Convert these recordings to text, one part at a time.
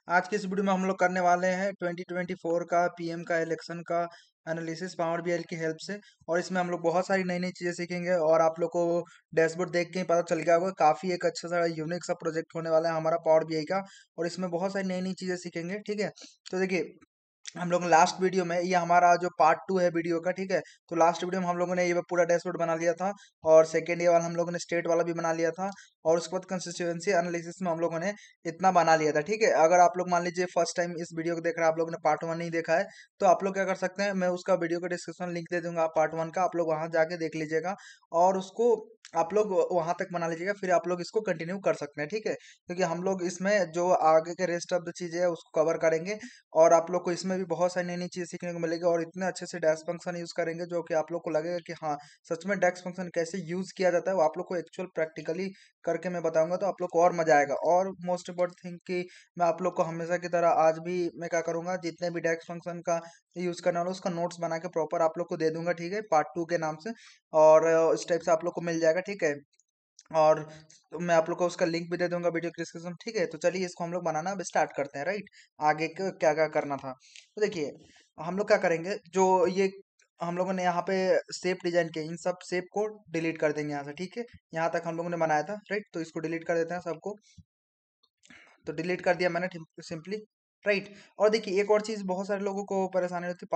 आज की इस वीडियो में हम लोग करने वाले हैं 2024 का पीएम का इलेक्शन का एनालिसिस पावर बीआई की हेल्प से। और इसमें हम लोग बहुत सारी नई नई चीज़ें सीखेंगे और आप लोग को डैशबोर्ड देख के ही पता चल गया होगा, काफ़ी एक अच्छा सा यूनिक सा प्रोजेक्ट होने वाला है हमारा पावर बीआई का। और इसमें बहुत सारी नई नई चीज़ें सीखेंगे, ठीक है। तो देखिए, हम लोग लास्ट वीडियो में, ये हमारा जो पार्ट 2 है वीडियो का, ठीक है। तो लास्ट वीडियो में हम लोगों ने ये पूरा डैशबोर्ड बना लिया था और सेकेंड ये वाला हम लोगों ने स्टेट वाला भी बना लिया था। और उसके बाद कंसिस्टेंसी एनालिसिस में हम लोगों ने इतना बना लिया था, ठीक है। अगर आप लोग मान लीजिए फर्स्ट टाइम इस वीडियो को देख रहे हैं, आप लोगों ने पार्ट 1 नहीं देखा है, तो आप लोग क्या कर सकते हैं, मैं उसका वीडियो का डिस्क्रिप्शन लिंक दे दूंगा पार्ट 1 का, आप लोग वहां जाके देख लीजिएगा। और उसको आप लोग वहां तक बना लीजिएगा, फिर आप लोग इसको कंटिन्यू कर सकते हैं, ठीक है। क्योंकि हम लोग इसमें जो आगे के रेस्ट ऑफ द चीजें है उसको कवर करेंगे। और आप लोग को इसमें भी बहुत सारी नई नई चीज़ सीखने को मिलेगी और इतने अच्छे से डैश फंक्शन यूज़ करेंगे जो कि आप लोग को लगेगा कि हाँ, सच में डैश फंक्शन कैसे यूज़ किया जाता है, वो आप लोग को एक्चुअल प्रैक्टिकली करके मैं बताऊंगा, तो आप लोग को और मजा आएगा। और मोस्ट इम्पोर्टेंट थिंग कि मैं आप लोग को हमेशा की तरह आज भी मैं क्या करूंगा, जितने भी डैश फंक्शन का यूज़ करने वाला उसका नोट्स बना के प्रॉपर आप लोग को दे दूंगा, ठीक है, पार्ट 2 के नाम से। और इस टाइप से आप लोग को मिल जाएगा, ठीक है। और मैं आप लोग को उसका लिंक भी दे दूंगा वीडियो डिस्क्रिप्शन, ठीक है। तो चलिए इसको हम लोग बनाना अब स्टार्ट करते हैं, राइट। आगे क्या क्या करना था, तो देखिए हम लोग क्या करेंगे, जो ये हम लोगों ने यहाँ पे शेप डिजाइन किए, इन सब शेप को डिलीट कर देंगे यहाँ से, ठीक है। यहाँ तक हम लोगों ने बनाया था, राइट। तो इसको डिलीट कर देते हैं सबको। तो डिलीट कर दिया मैंने सिंपली, राइट। और देखिए एक और चीज बहुत सारे लोगों को परेशानी होती है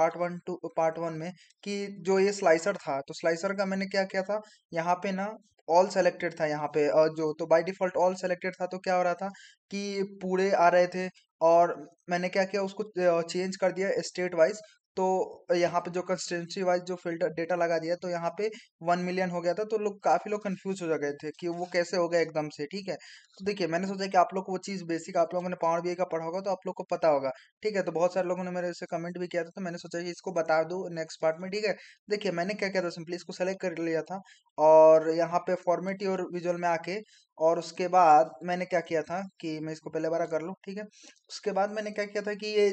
पार्ट वन में, कि जो ये स्लाइसर था, तो स्लाइसर का मैंने क्या किया था, यहाँ पे ना ऑल सेलेक्टेड था यहाँ पे, और जो तो बाय डिफॉल्ट ऑल सेलेक्टेड था, तो क्या हो रहा था कि पूरे आ रहे थे। और मैंने क्या किया, उसको चेंज कर दिया स्टेट वाइज। तो यहाँ पे जो कंस्टिट्यूंसी वाइज जो फिल्टर डेटा लगा दिया, तो यहाँ पे 1 मिलियन हो गया था, तो लोग काफी लोग कंफ्यूज हो गए थे कि वो कैसे हो गया एकदम से, ठीक है। तो देखिए मैंने सोचा कि आप लोग को वो चीज़ बेसिक आप लोगों ने पावर बीआई का पढ़ा होगा, तो आप लोग को पता होगा, ठीक है। तो बहुत सारे लोगों ने मेरे से कमेंट भी किया था, तो मैंने सोचा कि इसको बता दूं नेक्स्ट पार्ट में, ठीक है। देखिए मैंने क्या किया था, सिंपली इसको सेलेक्ट कर लिया था और यहाँ पे फॉर्मेट और विजुअल में आके, और उसके बाद मैंने क्या किया था कि मैं इसको पहले बार कर लूँ, ठीक है। उसके बाद मैंने क्या किया था कि ये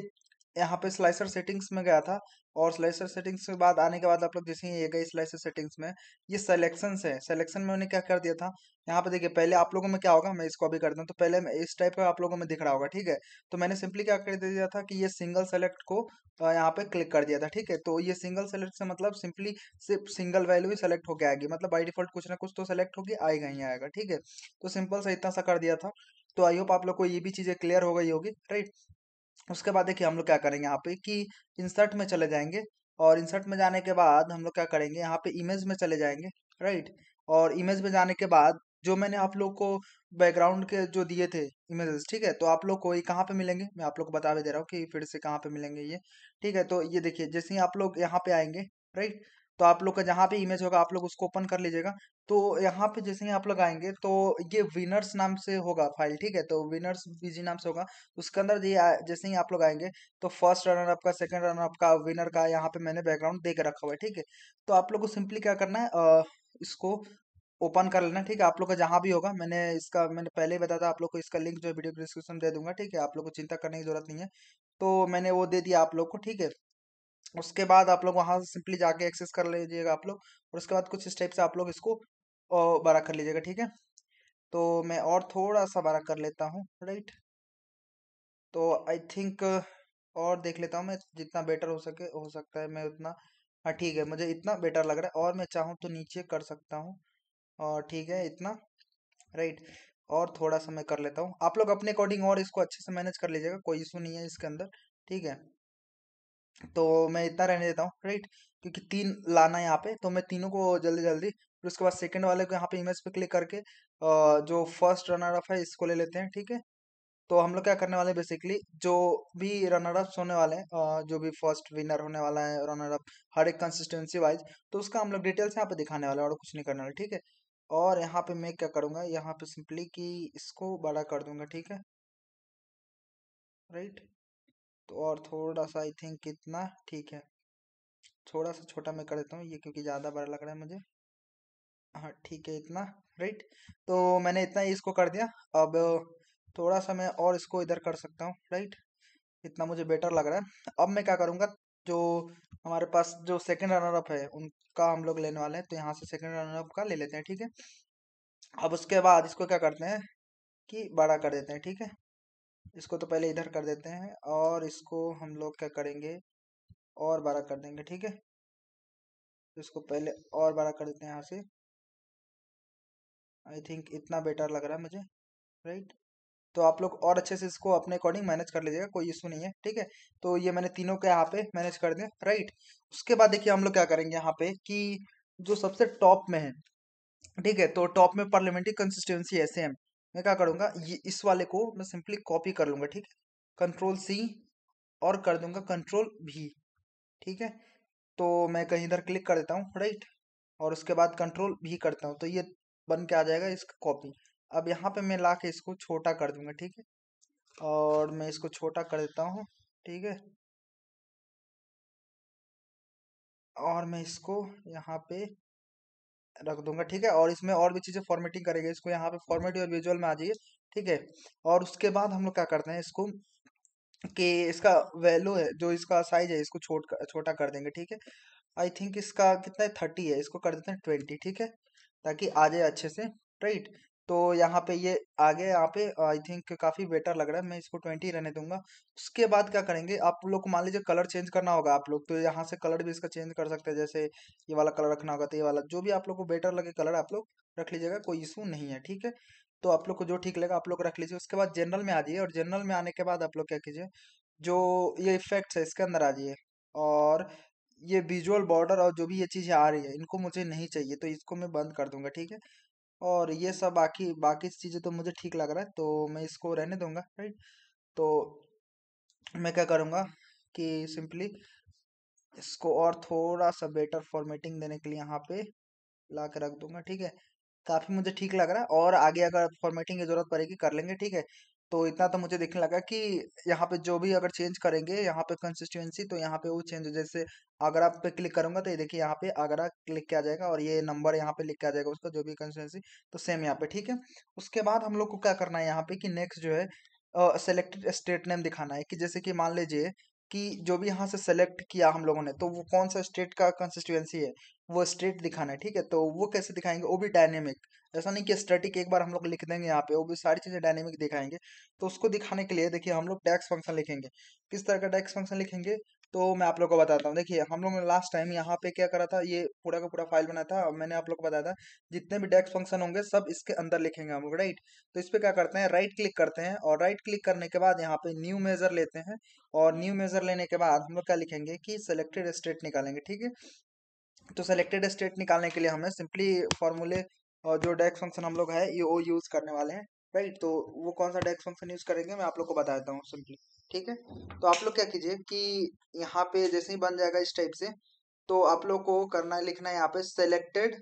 यहाँ पे स्लाइसर सेटिंग्स में गया था। और स्लाइसर सेटिंग्स के बाद आने के बाद आप लोग जैसे ही ये गए स्लाइसर सेटिंग्स में, ये सिलेक्शन है, सिलेक्शन में मैंने क्या कर दिया था, यहाँ पे देखिए पहले आप लोगों में क्या होगा, मैं इसको अभी कर दूं, तो पहले इस टाइप का आप लोगों में दिख रहा होगा, ठीक है। तो मैंने सिंपली क्या कर दिया था कि ये सिंगल सेलेक्ट को यहाँ पे क्लिक कर दिया था, ठीक है। तो ये सिंगल सेलेक्ट से मतलब सिंपली सिर्फ सिंगल वैल्यू ही सेलेक्ट होके आएगी, मतलब बाई डिफॉल्ट कुछ ना कुछ तो सेलेक्ट होके आएगा ही आएगा, ठीक है। तो सिंपल सा इतना सा कर दिया था। तो आई होप आप लोग को ये भी चीजें क्लियर हो गई होगी, राइट। उसके बाद देखिए हम लोग क्या करेंगे यहाँ पे कि इंसर्ट में चले जाएंगे। और इंसर्ट में जाने के बाद हम लोग क्या करेंगे, यहाँ पे इमेज में चले जाएंगे, राइट। और इमेज में जाने के बाद जो मैंने आप लोग को बैकग्राउंड के जो दिए थे इमेजेस, ठीक है, तो आप लोग को ये कहाँ पे मिलेंगे, मैं आप लोग को बता भी दे रहा हूँ कि फिर से कहाँ पे मिलेंगे ये, ठीक है। तो ये देखिए जैसे ही आप लोग यहाँ पे आएंगे, राइट, तो आप लोग का जहाँ पे इमेज होगा आप लोग उसको ओपन कर लीजिएगा। तो यहाँ पे जैसे ही आप लोग आएंगे, तो ये विनर्स नाम से होगा फाइल, ठीक है। तो विनर्स बीजी नाम से होगा। उसके अंदर जैसे ही आप लोग आएंगे, तो फर्स्ट रनर अप का, सेकंड रनर अप का, विनर का यहाँ पे मैंने बैकग्राउंड दे के रखा हुआ है, ठीक है। तो आप लोग को सिंपली क्या करना है, इसको ओपन कर लेना, ठीक है। आप लोग का जहाँ भी होगा, मैंने पहले ही बताया था, आप लोग को इसका लिंक जो है वीडियो डिस्क्रिप्शन में दे दूंगा, ठीक है। आप लोग को चिंता करने की जरूरत नहीं है। तो मैंने वो दे दिया आप लोग को, ठीक है। उसके बाद आप लोग वहां से सिंपली जाके एक्सेस कर लीजिएगा आप लोग। और उसके बाद कुछ इस टाइप से आप लोग इसको बड़ा कर लीजिएगा, ठीक है। तो मैं और थोड़ा सा बड़ा कर लेता हूँ, राइट। तो आई थिंक और देख लेता हूँ मैं, जितना बेटर हो सके हो सकता है मैं उतना। हाँ ठीक है, मुझे इतना बेटर लग रहा है, और मैं चाहूँ तो नीचे कर सकता हूँ। और ठीक है इतना, राइट। और थोड़ा सा मैं कर लेता हूँ, आप लोग अपने अकॉर्डिंग और इसको अच्छे से मैनेज कर लीजिएगा, कोई इशू नहीं है इसके अंदर, ठीक है। तो मैं इतना रहने देता हूँ, राइट। क्योंकि 3 लाना है यहाँ पे, तो मैं तीनों को जल्दी जल्दी, फिर उसके बाद सेकंड वाले को यहाँ पे इमेज पे क्लिक करके जो फर्स्ट रनर अप है इसको ले लेते हैं, ठीक है। तो हम लोग क्या करने वाले हैं बेसिकली, जो भी रनर अप्स होने वाले हैं, जो भी फर्स्ट विनर होने वाला है रनर अप, हर एक कंसिस्टेंसी वाइज, तो उसका हम लोग डिटेल्स यहाँ पे दिखाने वाले हैं और कुछ नहीं करने वाले, ठीक है। और यहाँ पे मैं क्या करूंगा, यहाँ पे सिंपली कि इसको बड़ा कर दूंगा, ठीक है, राइट। तो और थोड़ा सा आई थिंक इतना ठीक है, थोड़ा सा छोटा मैं कर देता हूँ ये, क्योंकि ज़्यादा बड़ा लग रहा है मुझे। हाँ ठीक है इतना, राइट। तो मैंने इतना ही इसको कर दिया। अब थोड़ा सा मैं और इसको इधर कर सकता हूँ, राइट। इतना मुझे बेटर लग रहा है। अब मैं क्या करूँगा, जो हमारे पास जो सेकंड रनर अप है उनका हम लोग लेने वाले हैं, तो यहाँ से सेकंड रनर अप का ले लेते हैं, ठीक है। अब उसके बाद इसको क्या करते हैं कि बड़ा कर देते हैं, ठीक है। इसको तो पहले इधर कर देते हैं और इसको हम लोग क्या करेंगे, और बड़ा कर देंगे, ठीक है। इसको पहले और बड़ा कर देते हैं यहाँ से। आई थिंक इतना बेटर लग रहा है मुझे, राइट। तो आप लोग और अच्छे से इसको अपने अकॉर्डिंग मैनेज कर लीजिएगा, कोई इशू नहीं है, ठीक है। तो ये मैंने तीनों के यहाँ पे मैनेज कर दिया, राइट। उसके बाद देखिए हम लोग क्या करेंगे यहाँ पे कि जो सबसे टॉप में है, ठीक है, तो टॉप में पार्लियामेंट्री कंसिस्टेंसी ऐसे है, मैं क्या करूंगा, ये इस वाले को मैं सिंपली कॉपी कर लूंगा, ठीक है। कंट्रोल सी और कर दूंगा कंट्रोल भी, ठीक है। तो मैं कहीं इधर क्लिक कर देता हूँ, राइट। और उसके बाद कंट्रोल भी करता हूँ, तो ये बन के आ जाएगा इसका कॉपी। अब यहाँ पे मैं ला के इसको छोटा कर दूंगा, ठीक है। और मैं इसको छोटा कर देता हूँ, ठीक है। और मैं इसको यहाँ पे रख दूंगा, ठीक है। और इसमें और भी चीजें फॉर्मेटिंग करेंगे, इसको यहाँ पे फॉर्मेट और विजुअल में आ जाइए, ठीक है। और उसके बाद हम लोग क्या करते हैं इसको, कि इसका वैल्यू है जो इसका साइज है इसको छोटा कर देंगे, ठीक है। आई थिंक इसका कितना है, 30 है, इसको कर देते हैं 20, ठीक है, ताकि आ जाए अच्छे से, राइट। तो यहाँ पे ये आ गया, यहाँ पे आई थिंक काफी बेटर लग रहा है, मैं इसको 20 रहने दूंगा। उसके बाद क्या करेंगे, आप लोग को मान लीजिए कलर चेंज करना होगा आप लोग, तो यहाँ से कलर भी इसका चेंज कर सकते हैं, जैसे ये वाला कलर रखना होगा, तो ये वाला जो भी आप लोग को बेटर लगे कलर आप लोग रख लीजिएगा, कोई इशू नहीं है, ठीक है। तो आप लोग को जो ठीक लगा आप लोग रख लीजिए। उसके बाद जनरल में आ जाइए, और जनरल में आने के बाद आप लोग क्या कीजिए, जो ये इफेक्ट्स है इसके अंदर आ जाइए, और ये विजुअल बॉर्डर और जो भी ये चीजें आ रही है इनको मुझे नहीं चाहिए, तो इसको मैं बंद कर दूंगा, ठीक है। और ये सब बाकी बाकी चीजें तो मुझे ठीक लग रहा है, तो मैं इसको रहने दूंगा, राइट। तो मैं क्या करूंगा कि सिंपली इसको और थोड़ा सा बेटर फॉर्मेटिंग देने के लिए यहाँ पे ला के रख दूंगा, ठीक है। काफी मुझे ठीक लग रहा है, और आगे अगर फॉर्मेटिंग की जरूरत पड़ेगी कर लेंगे, ठीक है। तो इतना तो मुझे दिखने लगा कि यहाँ पे जो भी अगर चेंज करेंगे यहाँ पे कंसिस्टेंसी, तो यहाँ पे वो चेंज, जैसे आगरा पे क्लिक करूंगा तो ये देखिए यहाँ पे आगरा क्लिक किया जाएगा, और ये नंबर यहाँ पे लिख के आ जाएगा उसका जो भी कंसिस्टेंसी, तो सेम यहाँ पे, ठीक है। उसके बाद हम लोग को क्या करना है यहाँ पे कि नेक्स्ट जो है सेलेक्टेड स्टेट नेम दिखाना है, कि जैसे कि मान लीजिए कि जो भी यहाँ से सेलेक्ट किया हम लोगों ने, तो वो कौन सा स्टेट का कंस्टिट्यूएंसी है, वो स्टेट दिखाना है, ठीक है। तो वो कैसे दिखाएंगे, वो भी डायनेमिक, ऐसा नहीं कि स्टैटिक एक बार हम लोग लिख देंगे यहाँ पे, वो भी सारी चीजें डायनेमिक दिखाएंगे। तो उसको दिखाने के लिए देखिए हम लोग टैक्स फंक्शन लिखेंगे। किस तरह का टैक्स फंक्शन लिखेंगे, तो मैं आप लोग को बताता हूँ। देखिए हम लोग ने लास्ट टाइम यहाँ पे क्या करा था, ये पूरा का पूरा फाइल बनाया था, मैंने आप लोग को बताया था जितने भी टैक्स फंक्शन होंगे सब इसके अंदर लिखेंगे हम लोग, राइट। तो इस पे क्या करते हैं, राइट क्लिक करते हैं, और राइट क्लिक करने के बाद यहाँ पे न्यू मेजर लेते हैं, और न्यू मेजर लेने के बाद हम लोग क्या लिखेंगे कि सिलेक्टेड स्टेट निकालेंगे, ठीक है। तो सेलेक्टेड स्टेट निकालने के लिए हमें सिंपली फॉर्मूले और जो डेक्स फंक्शन हम लोग है ये वो यूज करने वाले हैं, राइट। तो वो कौन सा डेक्स फंक्शन यूज करेंगे मैं आप लोग को बताता हूँ सिंपली, ठीक है। तो आप लोग क्या कीजिए कि यहाँ पे जैसे ही बन जाएगा इस टाइप से, तो आप लोग को करना है, लिखना है यहाँ पे सेलेक्टेड,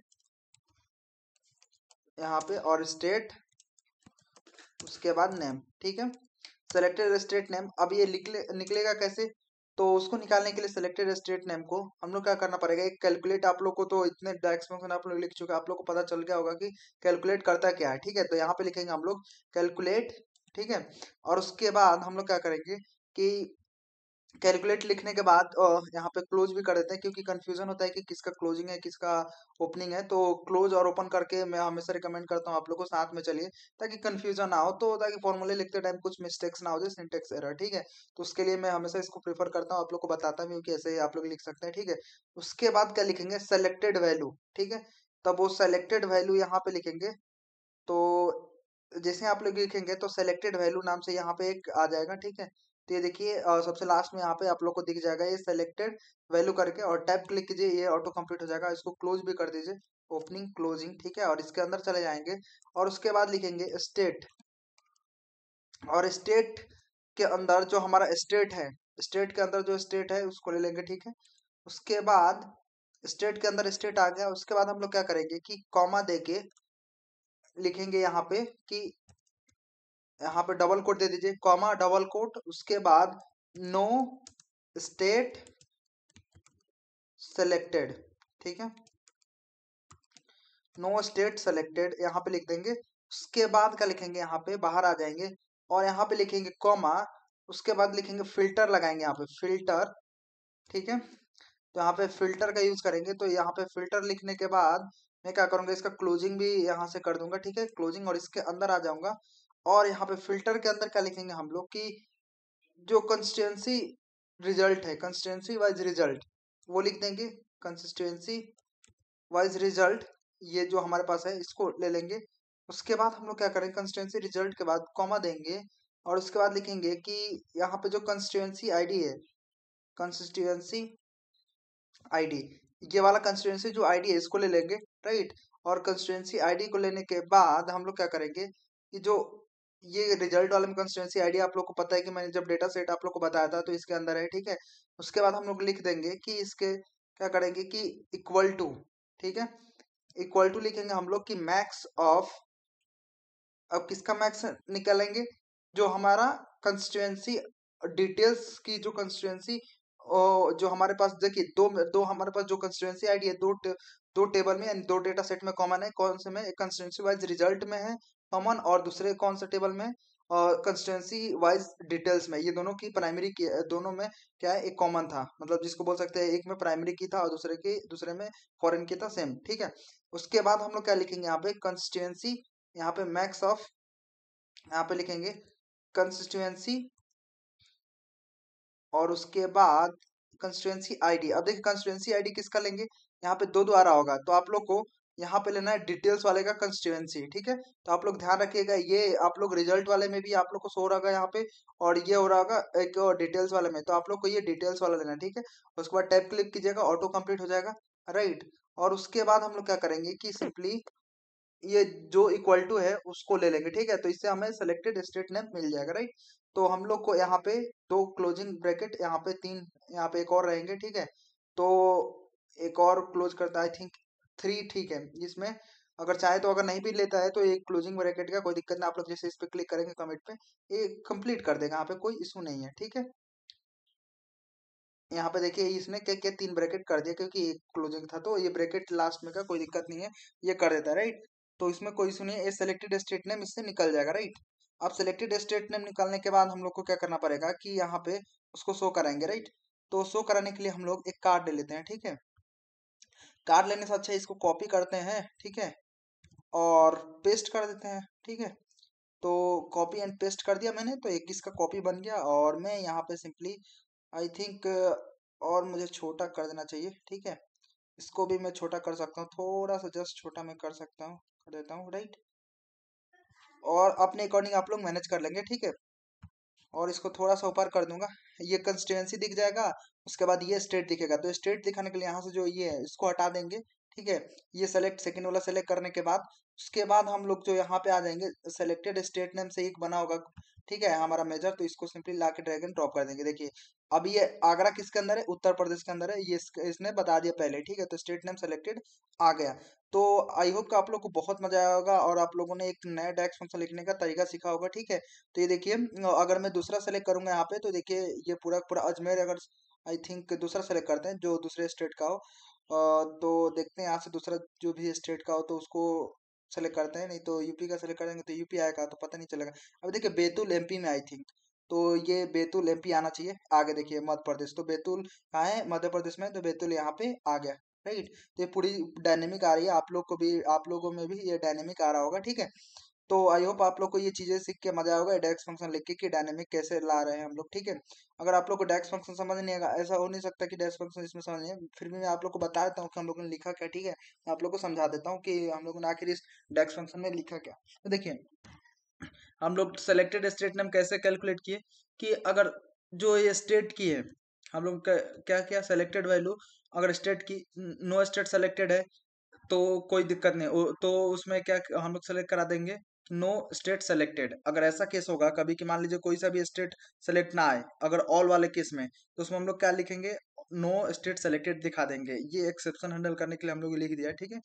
यहाँ पे और स्टेट, उसके बाद नेम, ठीक है। सेलेक्टेड स्टेट नेम, अब ये निकलेगा कैसे, तो उसको निकालने के लिए सेलेक्टेड स्टेट नेम को हम लोग क्या करना पड़ेगा, एक कैलकुलेट, आप लोग को तो इतने डायरेक्ट फंक्शन आप लोग लिख चुके हैं, आप लोग को पता चल गया होगा कि कैलकुलेट करता क्या है, ठीक है। तो यहाँ पे लिखेंगे हम लोग कैलकुलेट, ठीक है। और उसके बाद हम लोग क्या करेंगे कि कैलकुलेट लिखने के बाद यहाँ पे क्लोज भी कर देते हैं, क्योंकि कंफ्यूजन होता है कि किसका क्लोजिंग है किसका ओपनिंग है, तो क्लोज और ओपन करके मैं हमेशा रिकमेंड करता हूँ आप लोग को साथ में चलिए, ताकि कंफ्यूजन ना हो, तो ताकि फॉर्मूले लिखते टाइम कुछ मिस्टेक्स ना हो जाए, सिंटेक्स एरर, ठीक है। तो उसके लिए मैं हमेशा इसको प्रेफर करता हूँ, आप लोग को बताता भी हूँ कि ऐसे आप लोग लिख सकते हैं, ठीक है। उसके बाद क्या लिखेंगे, सेलेक्टेड वैल्यू, ठीक है। तब वो सेलेक्टेड वैल्यू यहाँ पे लिखेंगे, तो जैसे आप लोग लिखेंगे तो सेलेक्टेड वैल्यू नाम से यहाँ पे एक आ जाएगा, ठीक है। तो ये देखिए सबसे लास्ट में यहाँ पे आप लोग को दिख जाएगा ये सेलेक्टेड वैल्यू करके, और टैब क्लिक कीजिए, ये ऑटो कंप्लीट हो जाएगा, इसको क्लोज भी कर दीजिए, ओपनिंग क्लोजिंग, ठीक है। और इसके अंदर चले जाएंगे, और उसके बाद लिखेंगे स्टेट, और स्टेट के अंदर जो हमारा स्टेट है, स्टेट के अंदर जो स्टेट है उसको ले लेंगे, ठीक है। उसके बाद स्टेट के अंदर स्टेट आ गया, उसके बाद हम लोग क्या करेंगे कि कॉमा देके लिखेंगे यहाँ पे कि यहाँ पे डबल कोट दे दीजिए, कॉमा डबल कोट, उसके बाद नो स्टेट सेलेक्टेड, ठीक है। नो स्टेट सेलेक्टेड यहाँ पे लिख देंगे। उसके बाद क्या लिखेंगे, यहाँ पे बाहर आ जाएंगे, और यहाँ पे लिखेंगे कॉमा, उसके बाद लिखेंगे फिल्टर, लगाएंगे यहाँ पे फिल्टर, ठीक है। तो यहाँ पे फिल्टर का यूज करेंगे, तो यहाँ पे फिल्टर लिखने के बाद मैं क्या करूंगा, इसका क्लोजिंग भी यहाँ से कर दूंगा, ठीक है, क्लोजिंग, और इसके अंदर आ जाऊंगा, और यहाँ पे फिल्टर के अंदर क्या लिखेंगे हम लोग कि जो कंस्टिट्यूंसी रिजल्ट है, कंस्टिट्यूंसी वाइज रिजल्ट, वो लिख देंगे। कंसिस्टेंसी वाइज रिजल्ट, ये जो हमारे पास है इसको ले लेंगे। उसके बाद हम लोग क्या करेंगे, कंस्टिट्यूंसी रिजल्ट के बाद कॉमा देंगे और उसके बाद लिखेंगे कि यहाँ पे जो कंस्टिट्यूंसी आईडी है, कंस्टिट्यूंसी आईडी, ये वाला कंस्टिट्यूंसी जो आईडी है इसको ले लेंगे, राइट। और कंस्टिट्यूंसी आईडी को लेने के बाद हम लोग क्या करेंगे कि जो ये रिजल्ट वाले में कंस्टिट्यूंसी आईडी आप लोग को पता है कि मैंने जब डेटा सेट आप लोग को बताया था तो इसके अंदर है, ठीक है। उसके बाद हम लोग लिख देंगे कि इसके क्या करेंगे कि इक्वल टू, ठीक है, इक्वल टू लिखेंगे हम लोग कि मैक्स ऑफ, अब किसका मैक्स निकालेंगे, जो हमारा कंस्टिट्यूएंसी डिटेल्स की जो कंस्टिट्यूएंसी, जो हमारे पास देखिए दो दो हमारे पास जो कंस्टिट्यूएंसी आईडी है, दो टेबल में यानी दो डेटा सेट में कॉमन है। कौन से में, एक कंस्टिट्यूएंसी वाइज रिजल्ट में है कॉमन और दूसरे कौन सा टेबल में, और कंस्टिट्यूएंसी वाइज डिटेल्स में। ये दोनों की प्राइमरी की दोनों में क्या है, एक कॉमन था, मतलब जिसको बोल सकते हैं एक में प्राइमरी की था और दूसरे में फॉरेन की था, सेम, ठीक है। उसके बाद हम लोग क्या लिखेंगे यहाँ पे, कंस्टिट्यूएंसी, यहाँ पे मैक्स ऑफ, यहाँ पे लिखेंगे कंस्टिट्यूएंसी और उसके बाद कंस्टिट्यूएंसी आईडी। अब देखिए कंस्टिट्यूएंसी आईडी किसका लेंगे, यहाँ पे दो दो आ रहा होगा तो आप लोग को यहाँ पे लेना है डिटेल्स वाले का कंस्टिट्यूएंसी, ठीक है। तो आप लोग ध्यान रखिएगा, ये आप लोग रिजल्ट वाले में भी आप लोग को शो हो रहा होगा यहाँ पे, और ये हो रहा होगा एक डिटेल्स वाले में, तो आप लोग को ये डिटेल्स वाला लेना है, ठीक है। उसके बाद टैब क्लिक कीजिएगा, ऑटो कंप्लीट हो जाएगा, राइट। और उसके बाद हम लोग क्या करेंगे कि सिंपली ये जो इक्वल टू है उसको ले लेंगे, ठीक है। तो इससे हमें सेलेक्टेड स्टेट नेम मिल जाएगा, राइट। तो हम लोग को यहाँ पे दो क्लोजिंग ब्रैकेट, यहाँ पे तीन, यहाँ पे एक और रहेंगे, ठीक है। तो एक और क्लोज करता है, आई थिंक थ्री, ठीक है। इसमें अगर चाहे तो, अगर नहीं भी लेता है तो एक क्लोजिंग ब्रैकेट का कोई दिक्कत नहीं, आप लोग जैसे इस पे क्लिक करेंगे कमिट पे, ये कंप्लीट कर देगा, यहाँ पे कोई इशू नहीं है, ठीक है। यहाँ पे देखिए इसने क्या क्या तीन ब्रैकेट कर दिया, क्योंकि एक क्लोजिंग था तो ये ब्रैकेट लास्ट में का कोई दिक्कत नहीं है, ये कर देता है, राइट। तो इसमें कोई सुनिए, ये सेलेक्टेड स्टेट नेम इससे निकल जाएगा, राइट। अब सेलेक्टेड स्टेट नेम निकालने के बाद हम लोग को क्या करना पड़ेगा कि यहाँ पे उसको शो कराएंगे, राइट। तो शो कराने के लिए हम लोग एक कार्ड ले लेते हैं, ठीक है। कार्ड लेने से अच्छा इसको कॉपी करते हैं, ठीक है, और पेस्ट कर देते हैं, ठीक है। तो कॉपी एंड पेस्ट कर दिया मैंने, तो एक इसका कॉपी बन गया और मैं यहाँ पे सिंपली आई थिंक और मुझे छोटा कर देना चाहिए, ठीक है। इसको भी मैं छोटा कर सकता हूँ, थोड़ा सा जस्ट छोटा मैं कर सकता हूँ, कर देता हूँ, राइट। और अपने अकॉर्डिंग आप लोग मैनेज कर लेंगे, ठीक है। और इसको थोड़ा सा ऊपर कर दूंगा, ये कंस्टिट्यूएंसी दिख जाएगा। उसके बाद ये स्टेट दिखेगा, तो स्टेट दिखाने के लिए यहाँ से जो ये है इसको हटा देंगे, ठीक है। ये सेलेक्ट, सेकंड वाला सेलेक्ट करने के बाद उसके बाद हम लोग जो यहाँ पे आ जाएंगे, सेलेक्टेड स्टेट नेम से एक बना होगा, ठीक है, हमारा मेजर, तो इसको सिंपली ला के ड्रैग एंड ड्रॉप कर देंगे। देखिए अब ये आगरा किसके अंदर है, उत्तर प्रदेश के अंदर है, ये इसने बता दिया पहले, ठीक है। तो स्टेट नेम सेलेक्टेड आ गया। तो आई होप कि आप लोग को बहुत मजा आया होगा और आप लोगों ने एक नया डेक्स फंक्शन लिखने का तरीका सीखा होगा, ठीक है। तो ये देखिए अगर मैं दूसरा सेलेक्ट करूंगा यहाँ पे, तो देखिए ये पूरा पूरा अजमेर, अगर आई थिंक दूसरा सेलेक्ट करते हैं जो दूसरे स्टेट का हो, तो देखते हैं यहाँ से दूसरा जो भी स्टेट का हो तो उसको सेलेक्ट करते हैं, नहीं तो यूपी का सेलेक्ट करेंगे तो यूपी आएगा तो पता नहीं चलेगा। अब देखिए बैतूल एमपी में आई थिंक, तो ये बैतूल एमपी आना चाहिए। आगे देखिए मध्य प्रदेश, तो बैतूल कहाँ है, मध्य प्रदेश में, तो बैतूल यहाँ पे आ गया, राइट। तो ये पूरी डायनेमिक आ रही है, आप लोग को भी, आप लोगों में भी ये डायनेमिक आ रहा होगा, ठीक है। तो आई होप आप लोग को ये चीजें सीख के मजा आएगा, डेक्स फंक्शन लिख के कि डायनेमिक कैसे ला रहे हैं हम लोग, ठीक है। अगर आप लोग को डेक्स फंक्शन समझ नहीं आएगा, ऐसा हो नहीं सकता कि डेक्स फंक्शन इसमें समझ नहीं है, फिर भी मैं आप लोग को बता देता हूँ कि हम लोगों ने लिखा क्या, ठीक है। मैं आप लोग को समझा देता हूँ कि हम लोगों ने आखिर इस डेक्स फंक्शन में लिखा क्या। तो देखिए हम लोग सेलेक्टेड स्टेट नेम कैसे कैलकुलेट किए कि अगर जो ये स्टेट की है, हम लोग क्या क्या सेलेक्टेड वैल्यू, अगर स्टेट की नो स्टेट सेलेक्टेड है तो कोई दिक्कत नहीं, तो उसमें क्या हम लोग सेलेक्ट करा देंगे, नो स्टेट सेलेक्टेड। अगर ऐसा केस होगा कभी कि मान लीजिए कोई सा भी स्टेट सेलेक्ट ना आए, अगर ऑल वाले केस में, तो उसमें हम लोग क्या लिखेंगे, नो स्टेट सेलेक्टेड दिखा देंगे। ये एक्सेप्शन हैंडल करने के लिए हम लोग लिख दिया, ठीक है।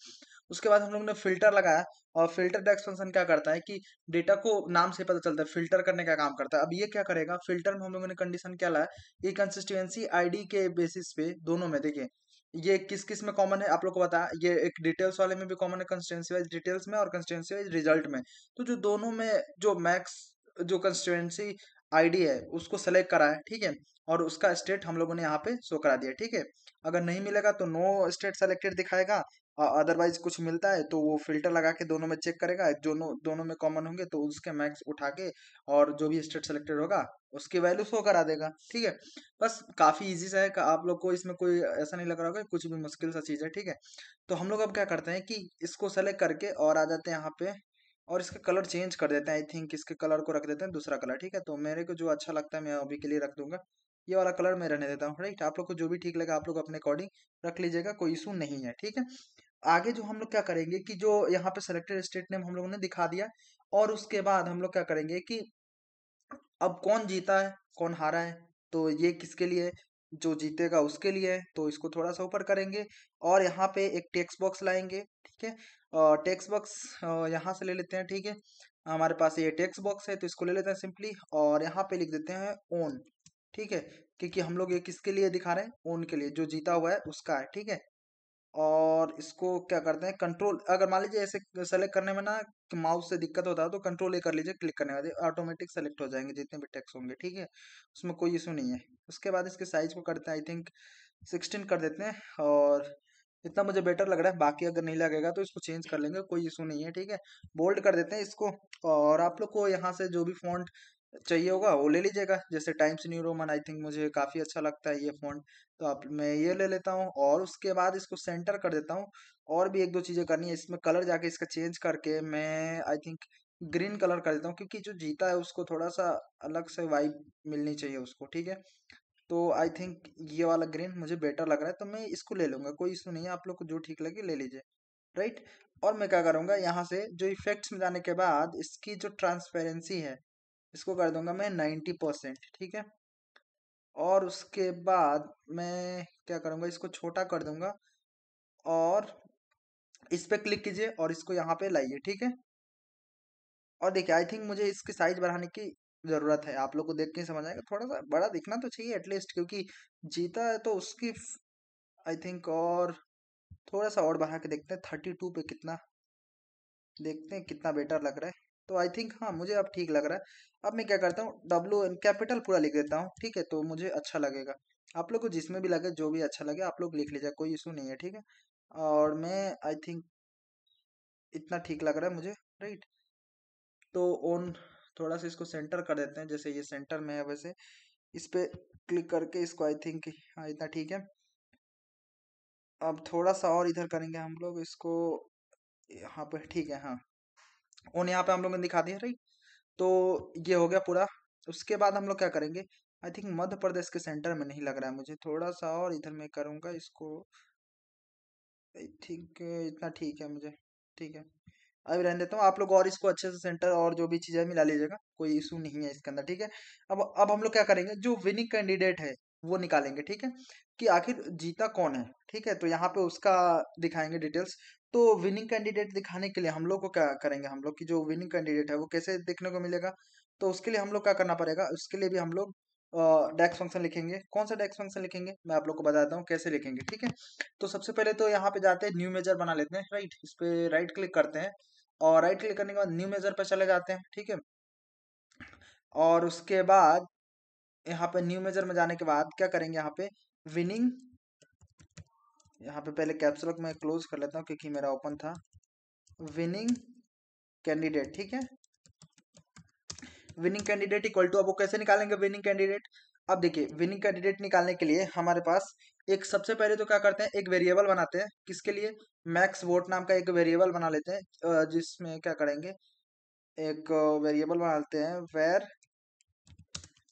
उसके बाद हम लोग ने फिल्टर लगाया, और फिल्टर डेक्स फंक्शन क्या करता है कि डेटा को नाम से पता चलता है, फिल्टर करने का काम करता है। अब ये क्या करेगा, फिल्टर में हम लोगों ने कंडीशन क्या लाया, ये कंसिस्टेंसी आईडी के बेसिस पे दोनों में देखिए ये किस किस में कॉमन है, आप लोग को बताया, ये एक डिटेल्स वाले में भी कॉमन है, कंस्टिट्यूएंसी वाइज डिटेल्स में और कंस्टिट्यूएंसी वाइज रिजल्ट में। तो जो दोनों में जो मैक्स जो कंस्टिट्यूएंसी आईडी है उसको सेलेक्ट करा है, ठीक है। और उसका स्टेट हम लोगों ने यहाँ पे शो करा दिया, ठीक है। अगर नहीं मिलेगा तो नो स्टेट सेलेक्टेड दिखाएगा, अदरवाइज कुछ मिलता है तो वो फिल्टर लगा के दोनों में चेक करेगा, दोनों दोनों में कॉमन होंगे तो उसके मैक्स उठा के और जो भी स्टेट सेलेक्टेड होगा उसकी वैल्यू शो करा देगा। ठीक है, बस काफी इजी सा है, आप लोग को इसमें कोई ऐसा नहीं लग रहा होगा कुछ भी मुश्किल सा चीज है। ठीक है, तो हम लोग अब क्या करते हैं कि इसको सेलेक्ट करके और आ जाते हैं यहाँ पे और इसका कलर चेंज कर देते हैं। आई थिंक इसके कलर को रख देते हैं दूसरा कलर। ठीक है, तो मेरे को जो अच्छा लगता है मैं अभी के लिए रख दूंगा, ये वाला कलर मैं रहने देता हूँ। राइट, आप लोग को जो भी ठीक लगा आप लोग अपने अकॉर्डिंग रख लीजिएगा, कोई इशू नहीं है। ठीक है, आगे जो हम लोग क्या करेंगे कि जो यहाँ पे सेलेक्टेड स्टेट नेम हम लोगों ने दिखा दिया, और उसके बाद हम लोग क्या करेंगे कि अब कौन जीता है कौन हारा है, तो ये किसके लिए, जो जीतेगा उसके लिए है, तो इसको थोड़ा सा ऊपर करेंगे और यहाँ पे एक टेक्स्ट बॉक्स लाएंगे। ठीक है, टेक्स्ट बॉक्स यहाँ से ले लेते हैं। ठीक है, हमारे पास ये टेक्स्ट बॉक्स है तो इसको ले लेते हैं सिंपली और यहाँ पे लिख देते हैं ओन। ठीक है, क्योंकि हम लोग ये किसके लिए दिखा रहे हैं, ओन के लिए, जो जीता हुआ है उसका है। ठीक है, और इसको क्या करते हैं कंट्रोल, अगर मान लीजिए ऐसे सेलेक्ट करने में ना माउस से दिक्कत होता है तो कंट्रोल ए कर लीजिए, क्लिक करने के बाद ऑटोमेटिक सेलेक्ट हो जाएंगे जितने भी टेक्स्ट होंगे। ठीक है, उसमें कोई इशू नहीं है। उसके बाद इसके साइज को करते हैं आई थिंक 16 कर देते हैं, और इतना मुझे बेटर लग रहा है, बाकी अगर नहीं लगेगा तो इसको चेंज कर लेंगे, कोई इशू नहीं है। ठीक है, बोल्ड कर देते हैं इसको, और आप लोग को यहाँ से जो भी फॉन्ट चाहिए होगा वो ले लीजिएगा, जैसे times new Roman I think मुझे काफ़ी अच्छा लगता है ये फॉन्ट, तो आप मैं ये ले लेता हूँ और उसके बाद इसको सेंटर कर देता हूँ। और भी एक दो चीज़ें करनी है इसमें, कलर जाके इसका चेंज करके मैं आई थिंक ग्रीन कलर कर देता हूँ, क्योंकि जो जीता है उसको थोड़ा सा अलग से वाइब मिलनी चाहिए उसको। ठीक है, तो आई थिंक ये वाला ग्रीन मुझे बेटर लग रहा है तो मैं इसको ले लूंगा, कोई इशू नहीं है, आप लोग को जो ठीक लगे ले लीजिए। राइट, और मैं क्या करूंगा यहाँ से जो इफेक्ट्स में जाने के बाद इसकी जो ट्रांसपेरेंसी है इसको कर दूंगा मैं 90%। ठीक है, और उसके बाद मैं क्या करूंगा इसको छोटा कर दूंगा और इस पे क्लिक कीजिए और इसको यहाँ पे लाइए। ठीक है, और देखिए आई थिंक मुझे इसकी साइज बढ़ाने की जरूरत है, आप लोग को देख के ही समझ आएगा, थोड़ा सा बड़ा दिखना तो चाहिए एटलीस्ट, क्योंकि जीता है तो उसकी आई थिंक, और थोड़ा सा और बढ़ा के देखते हैं 32 पे कितना, देखते हैं कितना बेटर लग रहा है। तो आई थिंक हाँ मुझे अब ठीक लग रहा है। अब मैं क्या करता हूँ डब्लू एन कैपिटल पूरा लिख देता हूँ। ठीक है, तो मुझे अच्छा लगेगा, आप लोग को जिसमें भी लगे जो भी अच्छा लगे आप लोग लिख लीजिए, कोई इशू नहीं है। ठीक है, और मैं आई थिंक इतना ठीक लग रहा है मुझे। राइट, तो ऑन थोड़ा सा इसको सेंटर कर देते हैं, जैसे ये सेंटर में है वैसे इस पे क्लिक करके इसको आई थिंक हाँ इतना ठीक है। अब थोड़ा सा और इधर करेंगे हम लोग इसको, यहाँ पे ठीक है हाँ, ऑन यहाँ पे हम लोग ने दिखा दिया। राइट, तो ये हो गया पूरा। उसके बाद हम लोग क्या करेंगे, आई थिंक मध्य प्रदेश के सेंटर में नहीं लग रहा है मुझे, थोड़ा सा और इधर मैं करूँगा इसको, आई थिंक इतना ठीक है मुझे। ठीक है, अभी रहने देता हूँ, आप लोग और इसको अच्छे से सेंटर और जो भी चीज़ें मिला लीजिएगा, कोई इशू नहीं है इसके अंदर। ठीक है, अब हम लोग क्या करेंगे, जो विनिंग कैंडिडेट है वो निकालेंगे। ठीक है, कि आखिर जीता कौन है। ठीक है, तो यहाँ पे उसका दिखाएंगे डिटेल्स। तो विनिंग कैंडिडेट दिखाने के लिए हम लोग को क्या करेंगे, हम लोग की जो विनिंग कैंडिडेट है वो कैसे देखने को मिलेगा, तो उसके लिए हम लोग क्या करना पड़ेगा, उसके लिए भी हम लोग डेक्स फंक्शन लिखेंगे। कौन सा डेक्स फंक्शन लिखेंगे मैं आप लोग को बताता हूँ कैसे लिखेंगे। ठीक है, तो सबसे पहले तो यहाँ पे जाते हैं न्यू मेजर बना लेते हैं। राइट, इस पे राइट क्लिक करते हैं और राइट क्लिक करने के बाद न्यू मेजर पे चले जाते हैं। ठीक है, और उसके बाद यहाँ पे न्यू मेजर में जाने के बाद क्या करेंगे, यहाँ पे विनिंग, यहाँ पे पहले कैप्स लॉक मैं क्लोज कर लेता हूँ क्योंकि मेरा ओपन था, विनिंग कैंडिडेट। ठीक है, विनिंग कैंडिडेट इक्वल टू, अब वो कैसे निकालेंगे विनिंग कैंडिडेट, अब देखिए विनिंग कैंडिडेट निकालने के लिए हमारे पास एक सबसे पहले तो क्या करते हैं, एक वेरिएबल बनाते हैं, किसके लिए, मैक्स वोट नाम का एक वेरिएबल बना लेते हैं, जिसमें क्या करेंगे एक वेरिएबल बना लेते हैं वेर,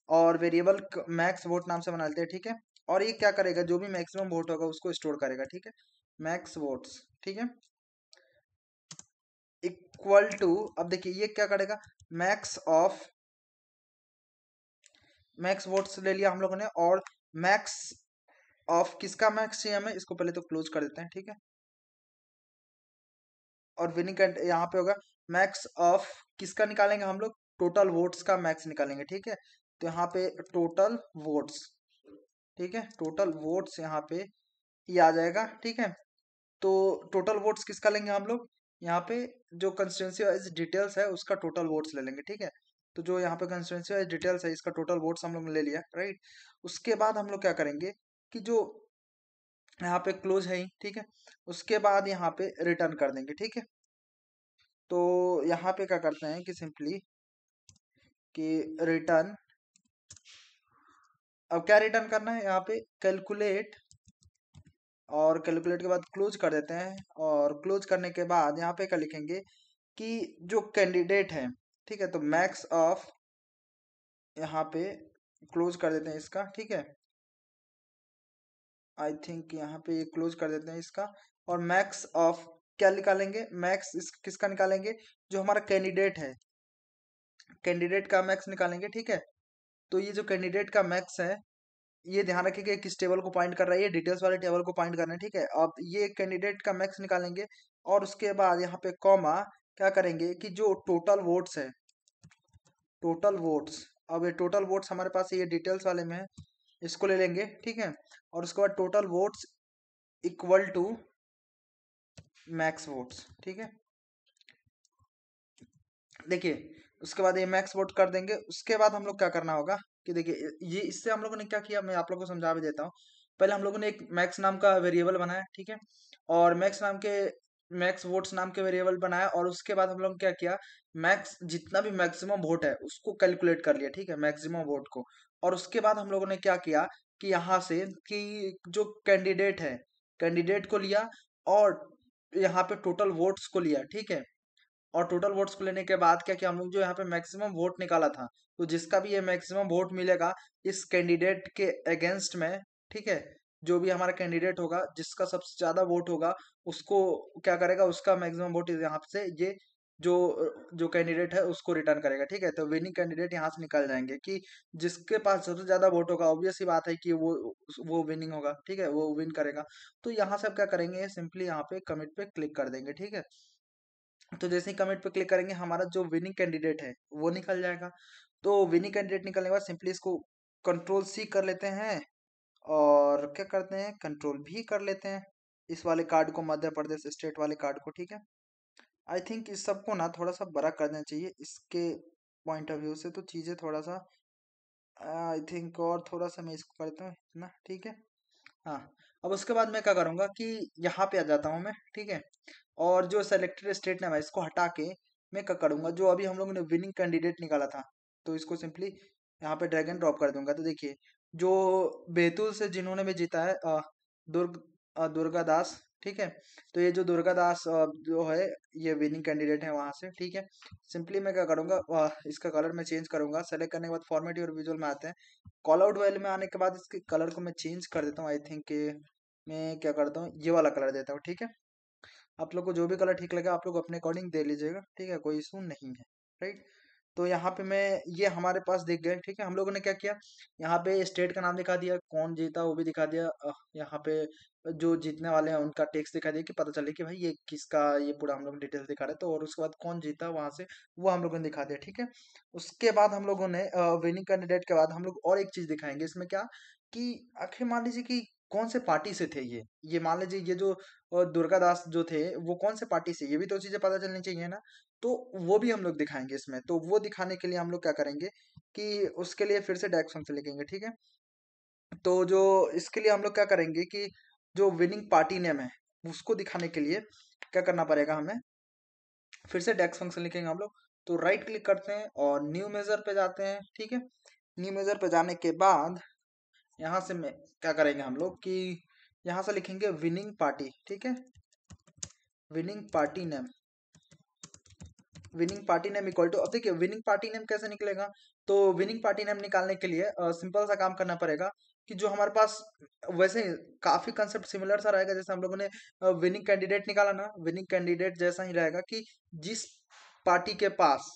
और वेरिएबल मैक्स वोट नाम से बना लेते हैं। ठीक है, और ये क्या करेगा, जो भी मैक्सिमम वोट होगा उसको स्टोर करेगा। ठीक है, मैक्स वोट्स। ठीक है, इक्वल टू, अब देखिए ये क्या करेगा, मैक्स ऑफ, मैक्स वोट्स ले लिया हम लोगों ने, और मैक्स ऑफ किसका मैक्स चाहिए हमें, इसको पहले तो क्लोज कर देते हैं। ठीक है, और विनिंग यहाँ पे होगा मैक्स ऑफ किसका निकालेंगे हम लोग, टोटल वोट्स का मैक्स निकालेंगे। ठीक है, तो यहाँ पे टोटल वोट्स, ठीक है टोटल वोट्स यहाँ पे ये आ जाएगा। ठीक है, तो टोटल वोट्स किसका लेंगे हम लोग, यहाँ पे जो कंस्टिट्यूंसी वाइज डिटेल्स है उसका टोटल वोट्स ले लेंगे। ठीक है, तो जो यहाँ पे कंस्टिट्यूंसी वाइज डिटेल्स है इसका टोटल वोट्स हम लोग ने ले लिया। राइट, उसके बाद हम लोग क्या करेंगे कि जो यहाँ पे क्लोज है ही, ठीक है। उसके बाद यहाँ पे रिटर्न कर देंगे, ठीक है। तो यहाँ पे क्या करते हैं कि सिंपली कि रिटर्न, अब क्या रिटर्न करना है यहाँ पे कैलकुलेट, और कैलकुलेट के बाद क्लोज कर देते हैं। और क्लोज करने के बाद यहाँ पे क्या लिखेंगे कि जो कैंडिडेट है, ठीक है, तो मैक्स ऑफ, यहाँ पे क्लोज कर देते हैं इसका, ठीक है। आई थिंक यहाँ पे क्लोज कर देते हैं इसका। और मैक्स ऑफ क्या निकालेंगे, मैक्स इस किसका निकालेंगे, जो हमारा कैंडिडेट है, कैंडिडेट का मैक्स निकालेंगे, ठीक है। तो ये जो कैंडिडेट का मैक्स है, ये ध्यान रखिए कि किस टेबल को पॉइंट कर रहा है, ये डिटेल्स वाले टेबल को पॉइंट करना है, ठीक है। अब ये कैंडिडेट का मैक्स निकालेंगे, और उसके बाद यहाँ पे कॉमा क्या करेंगे कि जो टोटल वोट्स है, टोटल वोट्स, अब ये टोटल वोट्स हमारे पास ये डिटेल्स वाले में है, इसको ले लेंगे, ठीक है। और उसके बाद total votes equal to max votes, ठीक है। देखिए उसके बाद ये मैक्स वोट कर देंगे। उसके बाद हम लोग क्या करना होगा कि देखिए ये इससे हम लोगों ने क्या किया, मैं आप लोगों को समझा भी देता हूँ। पहले हम लोगों ने एक मैक्स नाम का वेरिएबल बनाया, ठीक है। और मैक्स नाम के, मैक्स वोट्स नाम के वेरिएबल बनाया, और उसके बाद हम लोग क्या किया, मैक्स जितना भी मैक्सिमम वोट है उसको कैलकुलेट कर लिया, ठीक है, मैक्सिमम वोट को। और उसके बाद हम लोगों ने क्या किया कि यहाँ से कि जो कैंडिडेट है, कैंडिडेट को लिया, और यहाँ पे टोटल वोट्स को लिया, ठीक है। और टोटल वोट्स को लेने के बाद क्या किया हम लोग, जो यहाँ पे मैक्सिमम वोट निकाला था, तो जिसका भी ये मैक्सिमम वोट मिलेगा इस कैंडिडेट के अगेंस्ट में, ठीक है, जो भी हमारा कैंडिडेट होगा जिसका सबसे ज्यादा वोट होगा, उसको क्या करेगा, उसका मैक्सिमम वोट यहाँ से ये जो जो कैंडिडेट है उसको रिटर्न करेगा, ठीक है। तो विनिंग कैंडिडेट यहाँ से निकल जाएंगे कि जिसके पास सबसे ज्यादा वोट होगा, ऑब्वियस ही बात है कि वो विनिंग होगा, ठीक है, वो विन करेगा। तो यहाँ से अब क्या करेंगे, सिंपली यहाँ पे कमिट पे क्लिक कर देंगे, ठीक है। तो जैसे ही कमेंट पे क्लिक करेंगे हमारा जो विनिंग कैंडिडेट है वो निकल जाएगा। तो विनिंग कैंडिडेट निकलने के बाद सिंपली इसको कंट्रोल सी कर लेते हैं, और क्या करते हैं, कंट्रोल भी कर लेते हैं इस वाले कार्ड को, मध्य प्रदेश स्टेट वाले कार्ड को, ठीक है। आई थिंक इस सबको ना थोड़ा सा बड़ा कर देना चाहिए इसके पॉइंट ऑफ व्यू से, तो चीज़ें थोड़ा सा आई थिंक, और थोड़ा सा मैं इसको करता हूँ इतना, ठीक है। हाँ, अब उसके बाद मैं क्या करूँगा कि यहाँ पे आ जाता हूँ मैं, ठीक है। और जो सेलेक्टेड स्टेट नाम है इसको हटा के मैं क्या करूँगा, जो अभी हम लोगों ने विनिंग कैंडिडेट निकाला था, तो इसको सिंपली यहाँ पे ड्रैग एंड ड्रॉप कर दूंगा। तो देखिए जो बैतूल से जिन्होंने भी जीता है, दुर्गा दास, ठीक है। तो ये जो दुर्गा दास जो है ये विनिंग कैंडिडेट है वहां से, ठीक है। सिंपली मैं क्या करूंगा, इसका कलर मैं चेंज करूंगा। सेलेक्ट करने के बाद फॉर्मेट और विजुअल में आते हैं, कॉल आउट वैल्यू में आने के बाद इसके कलर को मैं चेंज कर देता हूँ। आई थिंक मैं क्या करता हूँ, ये वाला कलर देता हूँ, ठीक है। आप लोग को जो भी कलर ठीक लगे आप लोग अपने अकॉर्डिंग दे लीजिएगा, ठीक है, कोई इशू नहीं है, राइट। तो यहाँ पे मैं, ये हमारे पास दिख गए, ठीक है। हम लोगों ने क्या किया, यहाँ पे स्टेट का नाम दिखा दिया, कौन जीता वो भी दिखा दिया, यहाँ पे जो जीतने वाले हैं उनका टेक्स्ट दिखा दिया कि पता चले कि भाई ये किसका, ये पूरा हम लोग डिटेल्स दिखा रहे हैं। तो और उसके बाद कौन जीता वहां से वो हम लोगों ने दिखा दिया, ठीक है। उसके बाद हम लोगों ने विनिंग कैंडिडेट के बाद हम लोग और एक चीज दिखाएंगे इसमें, क्या कि आखिर मान लीजिए कि कौन से पार्टी से थे ये मान लीजिए ये जो दुर्गा दास जो थे वो कौन से पार्टी से, ये भी तो चीजें पता चलनी चाहिए ना। तो वो भी हम लोग दिखाएंगे इसमें। तो वो दिखाने के लिए हम लोग क्या करेंगे कि उसके लिए फिर से डैक्स फंक्शन लिखेंगे, ठीक है। तो जो इसके लिए हम लोग क्या करेंगे कि जो विनिंग पार्टी नेम है उसको दिखाने के लिए क्या करना पड़ेगा हमें, फिर से डेक्स फंक्शन लिखेंगे हम लोग। तो राइट क्लिक करते हैं और न्यू मेजर पे जाते हैं, ठीक है। न्यू मेजर पे जाने के बाद यहाँ से मैं क्या करेंगे हम लोग कि यहाँ से लिखेंगे विनिंग पार्टी, ठीक है। Winning party name, winning party name equal to, अब देखिए विनिंग पार्टी नेम कैसे निकलेगा। तो विनिंग पार्टी नेम निकालने के लिए सिंपल सा काम करना पड़ेगा कि जो हमारे पास, वैसे काफी कंसेप्ट सिमिलर सा रहेगा जैसे हम लोगों ने विनिंग कैंडिडेट निकाला ना, विनिंग कैंडिडेट जैसा ही रहेगा कि जिस पार्टी के पास,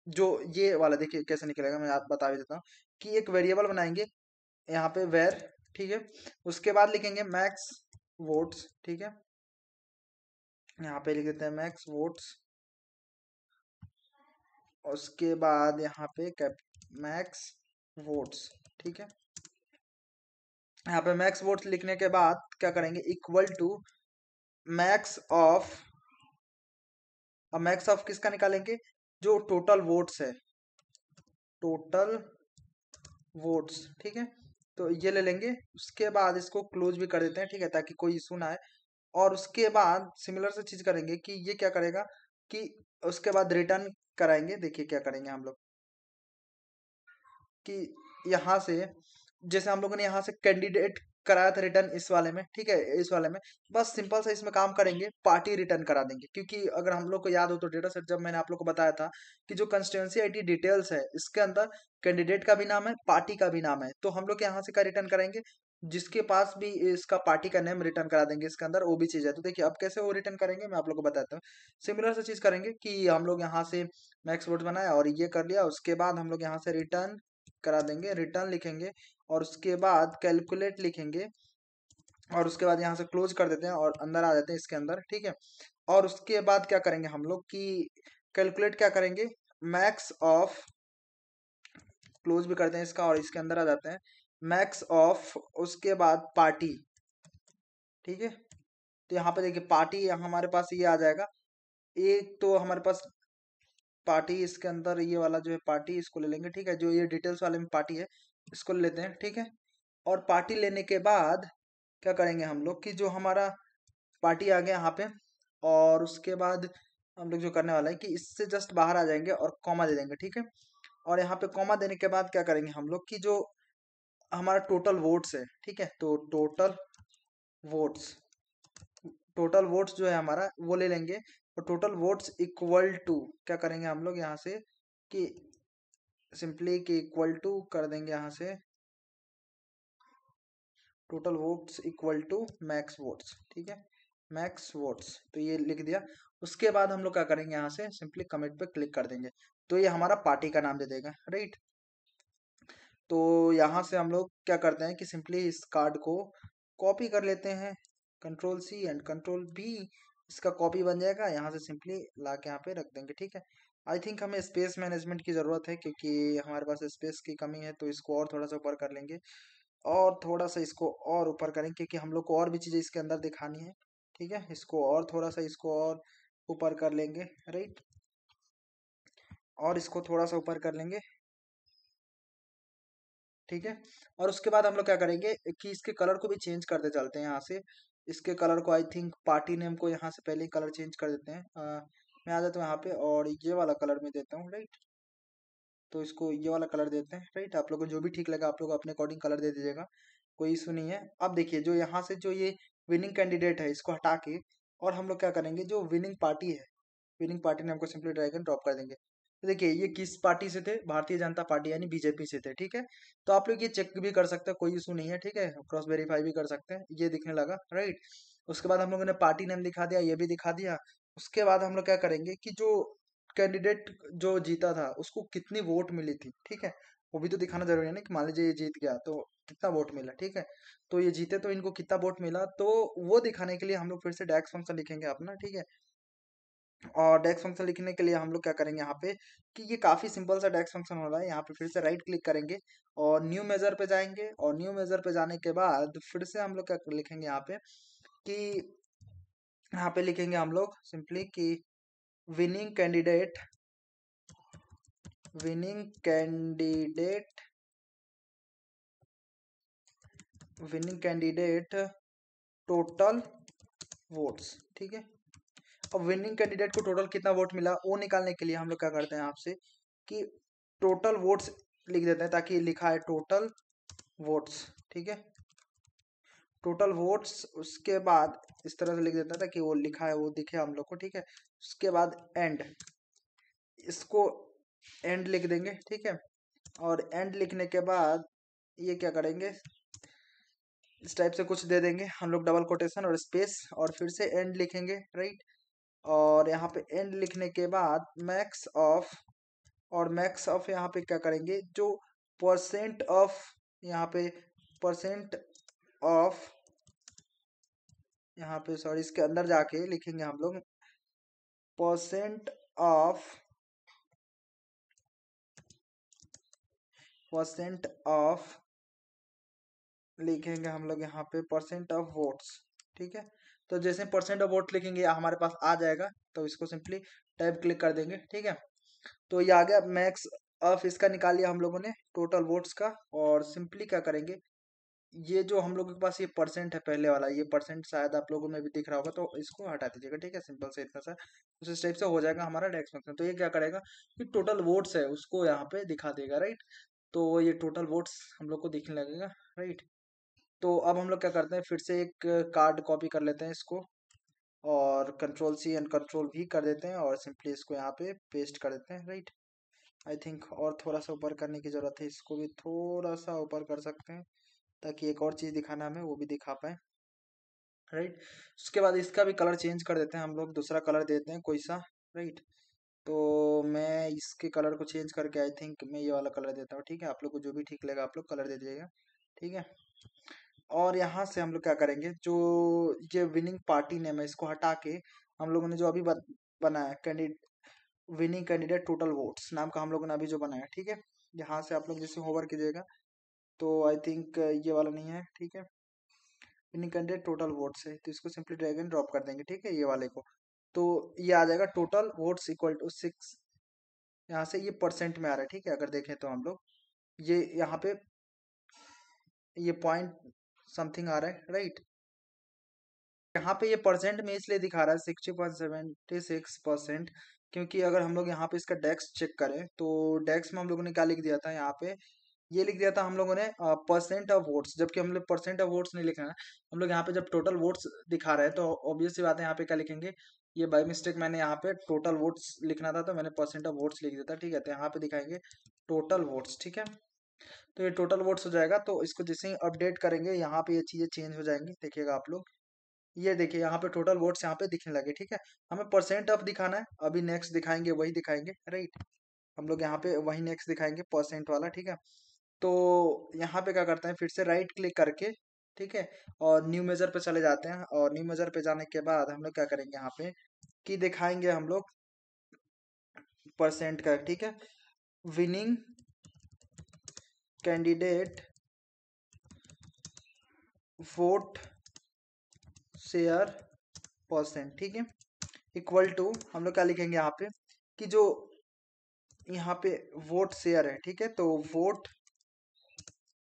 जो ये वाला देखिए कैसे निकलेगा, मैं आप बता भी देता हूँ कि एक वेरिएबल बनाएंगे यहाँ पे वेर, ठीक है। उसके बाद लिखेंगे मैक्स वोट्स, ठीक है। यहाँ पे लिख देते हैं मैक्स वोट्स। उसके बाद यहाँ पे कैप मैक्स वोट्स, ठीक है। यहाँ पे मैक्स वोट्स लिखने के बाद क्या करेंगे, इक्वल टू मैक्स ऑफ, अब मैक्स ऑफ किसका निकालेंगे, जो टोटल वोट्स है, टोटल वोट्स, ठीक है। तो ये ले लेंगे। उसके बाद इसको क्लोज भी कर देते हैं, ठीक है, ताकि कोई इशू ना आए। और उसके बाद सिमिलर से चीज करेंगे कि ये क्या करेगा कि उसके बाद रिटर्न कराएंगे। देखिए क्या करेंगे हम लोग कि यहाँ से जैसे हम लोगों ने यहाँ से कैंडिडेट कराया था रिटर्न इस वाले में, ठीक है, इस वाले में बस सिंपल सा इसमें काम करेंगे, पार्टी रिटर्न करा देंगे। क्योंकि अगर हम लोग को याद हो तो डेटा सेट जब मैंने आप लोग को बताया था कि जो कंस्टिट्यूंसी आईडी डिटेल्स है इसके अंदर कैंडिडेट का भी नाम है, पार्टी का भी नाम है। तो हम लोग यहाँ से क्या रिटर्न करेंगे, जिसके पास भी इसका पार्टी का नेम रिटर्न करा देंगे इसके अंदर, वो भी चीज है। तो देखिए अब कैसे वो रिटर्न करेंगे मैं आप लोग को बताता हूँ। सिमिलर से चीज करेंगे कि हम लोग यहाँ से मैक्स वोट बनाया और ये कर लिया। उसके बाद हम लोग यहाँ से रिटर्न करा देंगे, रिटर्न लिखेंगे और उसके बाद कैलकुलेट लिखेंगे और उसके बाद यहाँ से क्लोज कर देते हैं और अंदर आ जाते हैं इसके अंदर, ठीक है। और उसके बाद क्या करेंगे हम लोग कि कैलकुलेट क्या करेंगे, मैक्स ऑफ, क्लोज भी करते हैं इसका और इसके अंदर आ जाते हैं मैक्स ऑफ, उसके बाद पार्टी, ठीक है। तो यहाँ पे देखिए पार्टी हमारे पास ये आ जाएगा। एक तो हमारे पास पार्टी इसके अंदर ये वाला जो है पार्टी, इसको ले लेंगे, ठीक है, जो ये डिटेल्स वाले में पार्टी है इसको ले लेते हैं, ठीक है। और पार्टी लेने के बाद क्या करेंगे हम लोग कि जो हमारा पार्टी आ गया यहाँ पे, और उसके बाद हम लोग जो करने वाला है कि इससे जस्ट बाहर आ जाएंगे और कॉमा दे देंगे, ठीक है। और यहाँ पे कॉमा देने के बाद क्या करेंगे हम लोग कि जो हमारा टोटल वोट्स है, ठीक है, तो वोट्स टोटल वोट्स जो है हमारा वो ले लेंगे। और टोटल वोट्स इक्वल टू क्या करेंगे हम लोग यहाँ से कि सिंपली कि इक्वल टू कर देंगे यहाँ से total votes equal to max votes, ठीक है, मैक्स वोट्स। तो ये लिख दिया। उसके बाद हम लोग क्या करेंगे यहाँ से सिंपली कमिट पे क्लिक कर देंगे। तो ये हमारा पार्टी का नाम दे देगा, राइट। तो यहाँ से हम लोग क्या करते हैं कि सिंपली इस कार्ड को कॉपी कर लेते हैं, कंट्रोल सी एंड कंट्रोल भी, इसका कॉपी बन जाएगा। यहाँ से सिंपली ला के यहाँ पे रख देंगे, ठीक है। आई थिंक हमें स्पेस मैनेजमेंट की ज़रूरत है क्योंकि हमारे पास स्पेस की कमी है, तो इसको और थोड़ा सा ऊपर कर लेंगे और थोड़ा सा इसको और ऊपर करेंगे क्योंकि हम लोग को और भी चीज़ें इसके अंदर दिखानी है, ठीक है। इसको और थोड़ा सा इसको और ऊपर कर लेंगे, राइट, और इसको थोड़ा सा ऊपर कर लेंगे, ठीक है। और उसके बाद हम लोग क्या करेंगे कि इसके कलर को भी चेंज करते चलते हैं यहाँ से। इसके कलर को आई थिंक पार्टी नेम को यहाँ से पहले ही कलर चेंज कर देते हैं। मैं आ जाता हूँ यहाँ पे और ये वाला कलर में देता हूँ, राइट। तो इसको ये वाला कलर देते हैं, राइट। आप लोग को जो भी ठीक लगा आप लोग अपने अकॉर्डिंग कलर दे दीजिएगा, कोई इशू नहीं है। अब देखिए जो यहाँ से जो ये विनिंग कैंडिडेट है इसको हटा के और हम लोग क्या करेंगे, जो विनिंग पार्टी है, विनिंग पार्टी ने हमको सिंपली ड्रैग एंड ड्रॉप कर देंगे। तो देखिए ये किस पार्टी से थे, भारतीय जनता पार्टी यानी बीजेपी से थे, ठीक है। तो आप लोग ये चेक भी कर सकते हैं, कोई इशू नहीं है, ठीक है, क्रॉस वेरीफाई भी कर सकते हैं। ये दिखने लगा, राइट। उसके बाद हम लोगों ने पार्टी नेम दिखा दिया, ये भी दिखा दिया। उसके बाद हम लोग क्या करेंगे कि जो कैंडिडेट जो जीता था उसको कितनी वोट मिली थी, ठीक है, वो भी तो दिखाना जरूरी है ना कि मान लीजिए ये जीत गया तो कितना वोट मिला, ठीक है। तो ये जीते तो इनको कितना वोट मिला, तो वो दिखाने के लिए हम लोग फिर से डैक्स फंक्शन लिखेंगे अपना, ठीक है। और डेक्स फंक्शन लिखने के लिए हम लोग क्या करेंगे यहाँ पे कि ये काफी सिंपल सा डेक्स फंक्शन हो रहा है। यहाँ पे फिर से राइट क्लिक करेंगे और न्यू मेजर पे जाएंगे और न्यू मेजर पे जाने के बाद फिर से हम लोग क्या लिखेंगे यहाँ पे कि यहाँ पे लिखेंगे हम लोग सिंपली कि winning candidate, winning candidate, winning candidate total votes, ठीक है। अब विनिंग कैंडिडेट को टोटल कितना वोट मिला वो निकालने के लिए हम लोग क्या करते हैं आपसे कि टोटल वोट्स लिख देते हैं, ताकि लिखा है टोटल वोट्स, ठीक है, टोटल वोट्स। उसके बाद इस तरह से लिख देता है ताकि वो लिखा है वो दिखे हम लोग को, ठीक है। उसके बाद एंड, इसको एंड लिख देंगे, ठीक है। और एंड लिखने के बाद ये क्या करेंगे, इस टाइप से कुछ दे देंगे हम लोग, डबल कोटेशन और स्पेस, और फिर से एंड लिखेंगे, राइट। और यहाँ पे एंड लिखने के बाद मैक्स ऑफ, और मैक्स ऑफ यहाँ पे क्या करेंगे, जो परसेंट ऑफ, यहाँ पे परसेंट ऑफ, यहाँ पे सॉरी इसके अंदर जाके लिखेंगे हम लोग परसेंट ऑफ, परसेंट ऑफ लिखेंगे हम लोग यहाँ पे परसेंट ऑफ वोट्स, ठीक है। तो जैसे परसेंट ऑफ वोट लिखेंगे हमारे पास आ जाएगा, तो इसको सिंपली टैब क्लिक कर देंगे, ठीक है। तो ये आ गया मैक्स ऑफ, इसका निकाल लिया हम लोगों ने टोटल वोट्स का। और सिंपली क्या करेंगे ये जो हम लोगों के पास ये परसेंट है पहले वाला, ये परसेंट शायद आप लोगों में भी दिख रहा होगा, तो इसको हटा दीजिएगा, ठीक है। सिंपल से इतना सा उस टाइप से हो जाएगा हमारा डेक्स फंक्शन। तो ये क्या करेगा कि टोटल वोट्स है उसको यहाँ पे दिखा देगा, राइट। तो ये टोटल वोट्स हम लोग को दिखने लगेगा, राइट। तो अब हम लोग क्या करते हैं, फिर से एक कार्ड कॉपी कर लेते हैं इसको, और control C and control V कर देते हैं, और सिंपली इसको यहाँ पे पेस्ट कर देते हैं, राइट। आई थिंक और थोड़ा सा ऊपर करने की जरूरत है, इसको भी थोड़ा सा ऊपर कर सकते हैं, ताकि एक और चीज़ दिखाना हमें वो भी दिखा पाए, राइट। उसके बाद इसका भी कलर चेंज कर देते हैं हम लोग, दूसरा कलर देते हैं कोई सा, राइट। तो मैं इसके कलर को चेंज करके आई थिंक मैं ये वाला कलर देता हूँ, ठीक है। आप लोग को जो भी ठीक लगा आप लोग कलर दे दीजिएगा, ठीक है। और यहाँ से हम लोग क्या करेंगे, जो ये विनिंग पार्टी नेम है इसको हटा के हम लोगों ने जो अभी बनाया candidate, winning candidate total votes नाम का हम लोगों ने अभी जो बनाया, ठीक है। यहाँ से आप लोग जैसे होवर कीजिएगा, तो आई थिंक ये वाला नहीं है, ठीक है। विनिंग कैंडिडेट टोटल वोट्स है, तो इसको सिंपली ड्रैग एंड ड्रॉप कर देंगे, ठीक है, ये वाले को। तो ये आ जाएगा टोटल वोट्स इक्वल टू 6। यहाँ से ये परसेंट में आ रहा है, ठीक है। अगर देखें तो हम लोग ये यहाँ पे ये पॉइंट समथिंग आ रहा है, राइट। यहाँ पे ये परसेंट में इसलिए दिखा रहा है 60.76%, क्योंकि अगर हम लोग यहाँ पे इसका डेक्स चेक करें, तो डेक्स में हम लोगों ने क्या लिख दिया था यहाँ पे, ये लिख दिया था हम लोगों ने परसेंट ऑफ वोट्स, जबकि हम लोग परसेंट ऑफ वोट्स नहीं लिखना है। हम लोग यहाँ पे जब टोटल वोट्स दिखा रहे हैं, तो ऑब्वियस सी बात है यहाँ पे क्या लिखेंगे, ये बाय मिस्टेक मैंने यहाँ पे टोटल वोट्स लिखना था, तो मैंने परसेंट ऑफ वोट्स लिख दिया था, ठीक है। तो यहाँ पे दिखाएंगे टोटल वोट्स, ठीक है। तो ये टोटल वोट्स हो जाएगा, तो इसको जैसे ही अपडेट करेंगे यहाँ पे ये चीजें चेंज हो जाएंगी, देखिएगा आप लोग। ये देखिए यहाँ पे टोटल वोट्स यहाँ पे दिखने लगे, ठीक है। हमें परसेंट ऑफ दिखाना है, अभी नेक्स्ट दिखाएंगे वही दिखाएंगे, राइट। हम लोग यहाँ पे वही नेक्स्ट दिखाएंगे परसेंट वाला, ठीक है। तो यहाँ पे क्या करते हैं, फिर से राइट क्लिक करके, ठीक है, और न्यू मेजर पे चले जाते हैं, और न्यू मेजर पे जाने के बाद हम लोग क्या करेंगे यहाँ पे कि दिखाएंगे हम लोग परसेंट का, ठीक है। Winning candidate vote share percent, ठीक है, इक्वल टू हम लोग क्या लिखेंगे यहाँ पे कि जो यहाँ पे वोट शेयर है, ठीक है। तो वोट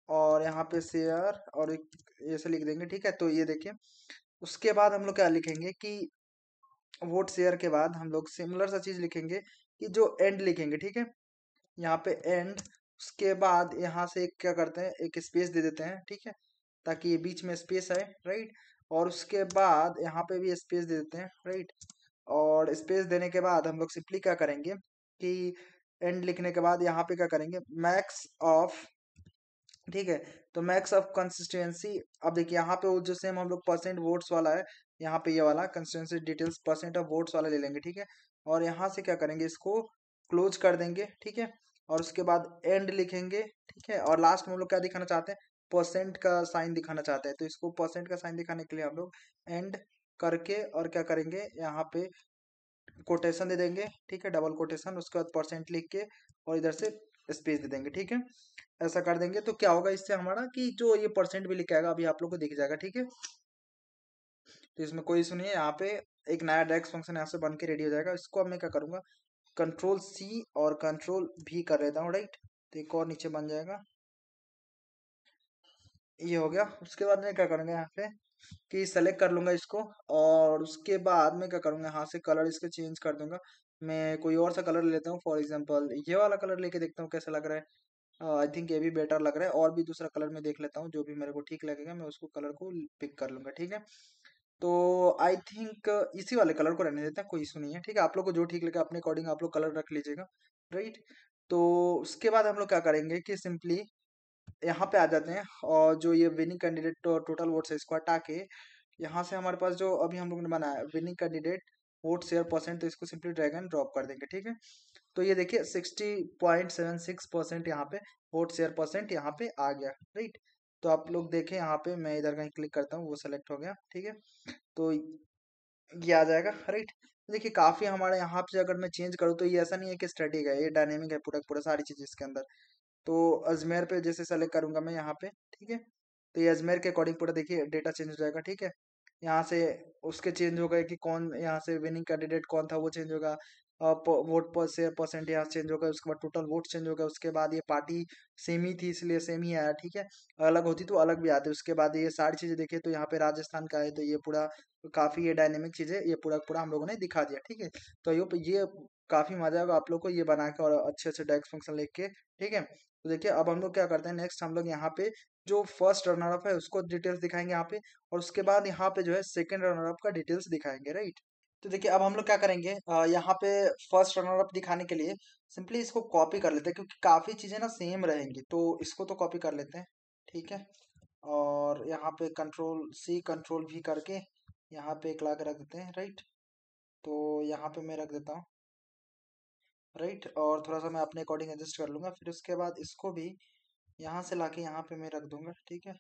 और यहाँ पे शेयर और एक ऐसे लिख देंगे, ठीक है। तो ये देखिए उसके बाद हम लोग क्या लिखेंगे कि वोट शेयर के बाद हम लोग सिमिलर सा चीज लिखेंगे कि जो एंड लिखेंगे, ठीक है। यहाँ पे एंड, उसके बाद यहाँ से एक क्या करते हैं, एक स्पेस दे देते हैं, ठीक है, ताकि ये बीच में स्पेस आए, राइट। और उसके बाद यहाँ पे भी स्पेस दे देते हैं, राइट। और स्पेस देने के बाद हम लोग सिंपली क्या करेंगे कि एंड लिखने के बाद यहाँ पे क्या करेंगे, मैक्स ऑफ, ठीक है। तो मैक्स ऑफ कंसिस्टेंसी, अब देखिए यहाँ पे वो जो सेम हम लोग परसेंट वोट्स वाला है, यहाँ पे ये वाला consistency details percent of votes वाला ले लेंगे, ठीक है। और यहाँ से क्या करेंगे, इसको क्लोज कर देंगे, ठीक है। और उसके बाद एंड लिखेंगे, ठीक है। और लास्ट में हम लोग क्या दिखाना चाहते हैं, परसेंट का साइन दिखाना चाहते हैं, तो इसको परसेंट का साइन दिखाने के लिए हम लोग एंड करके और क्या करेंगे, यहाँ पे कोटेशन दे देंगे, ठीक है, डबल कोटेशन, उसके बाद परसेंट लिख के और इधर से स्पेस दे देंगे, ठीक है। ऐसा कर देंगे तो क्या होगा इससे हमारा कि जो ये परसेंट भी लिखा आएगा अभी आप लोग को दिख जाएगा, ठीक है। तो इसमें कोई इशू नहीं है, यहाँ पे एक नया डेक्स फंक्शन यहाँ से बन के रेडी हो जाएगा। इसको अब मैं क्या करूंगा, कंट्रोल सी और कंट्रोल भी कर लेता हूँ, राइट। तो एक और नीचे बन जाएगा, ये हो गया। उसके बाद मैं क्या करूंगा यहाँ पे कि सेलेक्ट कर लूंगा इसको, और उसके बाद मैं क्या करूंगा यहाँ से कलर इसके चेंज कर दूंगा। मैं कोई और सा कलर ले लेता हूँ, फॉर एग्जांपल ये वाला कलर लेके देखता हूँ कैसा लग रहा है। आई थिंक ये भी बेटर लग रहा है, और भी दूसरा कलर मैं देख लेता हूँ, जो भी मेरे को ठीक लगेगा मैं उसको कलर को पिक कर लूंगा, ठीक है। तो आई थिंक इसी वाले कलर को रहने देते हैं, कोई इशू नहीं है, ठीक है। आप लोग को जो ठीक लगे अपने अकॉर्डिंग आप लोग कलर रख लीजिएगा, राइट। तो उसके बाद हम लोग क्या करेंगे कि सिंपली यहाँ पे आ जाते हैं, और जो ये विनिंग कैंडिडेट टोटल वोट्स है इसको हटा के यहाँ से हमारे पास जो अभी हम लोग ने बनाया winning candidate vote share percent, तो इसको सिंपली ड्रैग एंड ड्रॉप कर देंगे, ठीक है। तो ये देखिए 60.76% यहाँ पे वोट शेयर परसेंट यहाँ पे आ गया, राइट। तो आप लोग देखें यहाँ पे मैं इधर कहीं क्लिक करता हूँ, वो सेलेक्ट हो गया, ठीक है। तो ये आ जाएगा, राइट। देखिए काफी हमारे यहाँ पे अगर मैं चेंज करूँ तो ये ऐसा नहीं है कि स्टैटिक है, ये डायनेमिक है पूरा पूरा सारी चीज इसके अंदर। तो अजमेर पे जैसे सेलेक्ट करूंगा मैं यहाँ पे, ठीक है। तो ये अजमेर के अकॉर्डिंग पूरा देखिए डेटा चेंज हो जाएगा, ठीक है। यहाँ से उसके चेंज हो गए कि कौन यहाँ से विनिंग कैंडिडेट कौन था वो चेंज होगा, वोट पर शेयर परसेंट यहाँ चेंज हो गया, उसके बाद टोटल वोट चेंज हो गया, उसके बाद ये पार्टी सेम ही थी इसलिए सेम ही आया, ठीक है। अलग होती तो अलग भी आते। उसके बाद ये सारी चीजें देखिए तो यहाँ पे राजस्थान का है, तो ये पूरा काफी ये डायनेमिक चीजें ये पूरा पूरा हम लोगों ने दिखा दिया, ठीक है। तो ये काफी मजा आएगा आप लोग को ये बना के और अच्छे अच्छे डेक्स फंक्शन लिख के, ठीक है। तो देखिए अब हम लोग क्या करते हैं, नेक्स्ट हम लोग यहाँ पे जो फर्स्ट रनर अप है उसको डिटेल्स दिखाएंगे यहाँ पे, और उसके बाद यहाँ पे जो है सेकंड रनर अप का डिटेल्स दिखाएंगे, राइट। तो देखिए अब हम लोग क्या करेंगे, यहाँ पे फर्स्ट रनर अप दिखाने के लिए सिंपली इसको कॉपी कर लेते हैं, क्योंकि काफी चीजें ना सेम रहेंगी, तो इसको तो कॉपी कर लेते हैं, ठीक है। और यहाँ पे कंट्रोल सी कंट्रोल भी करके यहाँ पे एक ला के रख देते हैं, राइट। तो यहाँ पे मैं रख देता हूँ, राइट। और थोड़ा सा मैं अपने अकॉर्डिंग एडजस्ट कर लूंगा, फिर उसके बाद इसको भी यहाँ से लाके यहाँ पे मैं रख दूंगा, ठीक है।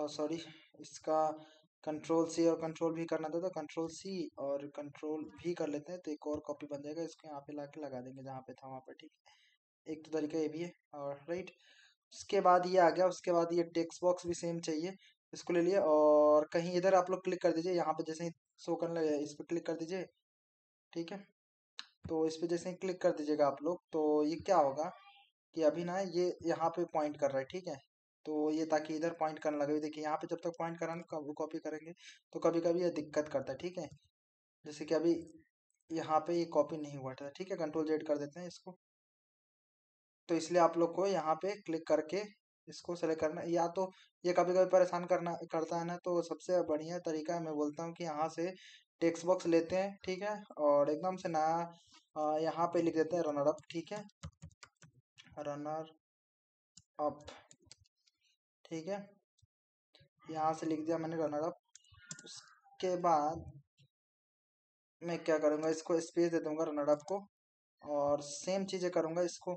सॉरी, इसका कंट्रोल सी और कंट्रोल भी करना था, तो कंट्रोल सी और कंट्रोल भी कर लेते हैं, तो एक और कॉपी बन जाएगा। इसको यहाँ पे लाके लगा देंगे जहाँ पे था वहाँ पे, ठीक है। एक तो तरीका ये भी है, और राइट। उसके बाद ये आ गया, उसके बाद ये टेक्स्ट बॉक्स भी सेम चाहिए, इसको ले लिए और कहीं इधर आप लोग क्लिक कर दीजिए, यहाँ पे जैसे ही शो करने लगे इस पर क्लिक कर दीजिए, ठीक है। तो इस पे जैसे ही क्लिक कर दीजिएगा आप लोग, तो ये क्या होगा कि अभी ना ये यहाँ पे पॉइंट कर रहा है, ठीक है। तो ये ताकि इधर पॉइंट करने लगे, देखिए यहाँ पे जब तक पॉइंट कराना कॉपी करेंगे तो कभी कभी ये दिक्कत करता है, ठीक है। जैसे कि अभी यहाँ पे ये कॉपी नहीं हुआ था, ठीक है। कंट्रोल जेड कर देते हैं इसको। तो इसलिए आप लोग को यहाँ पे क्लिक करके इसको सेलेक्ट करना है। या तो ये कभी कभी परेशान करना करता है ना, तो सबसे बढ़िया तरीका है, मैं बोलता हूँ कि यहाँ से टेक्स्ट बॉक्स लेते हैं, ठीक है। और एकदम से नया यहाँ पे लिख देते हैं रनर अप, ठीक है। रनर अप, ठीक है। यहाँ से लिख दिया मैंने रनर अप। उसके बाद मैं क्या करूँगा, इसको स्पेस दे दूंगा रनर अप को, और सेम चीज़ें करूँगा इसको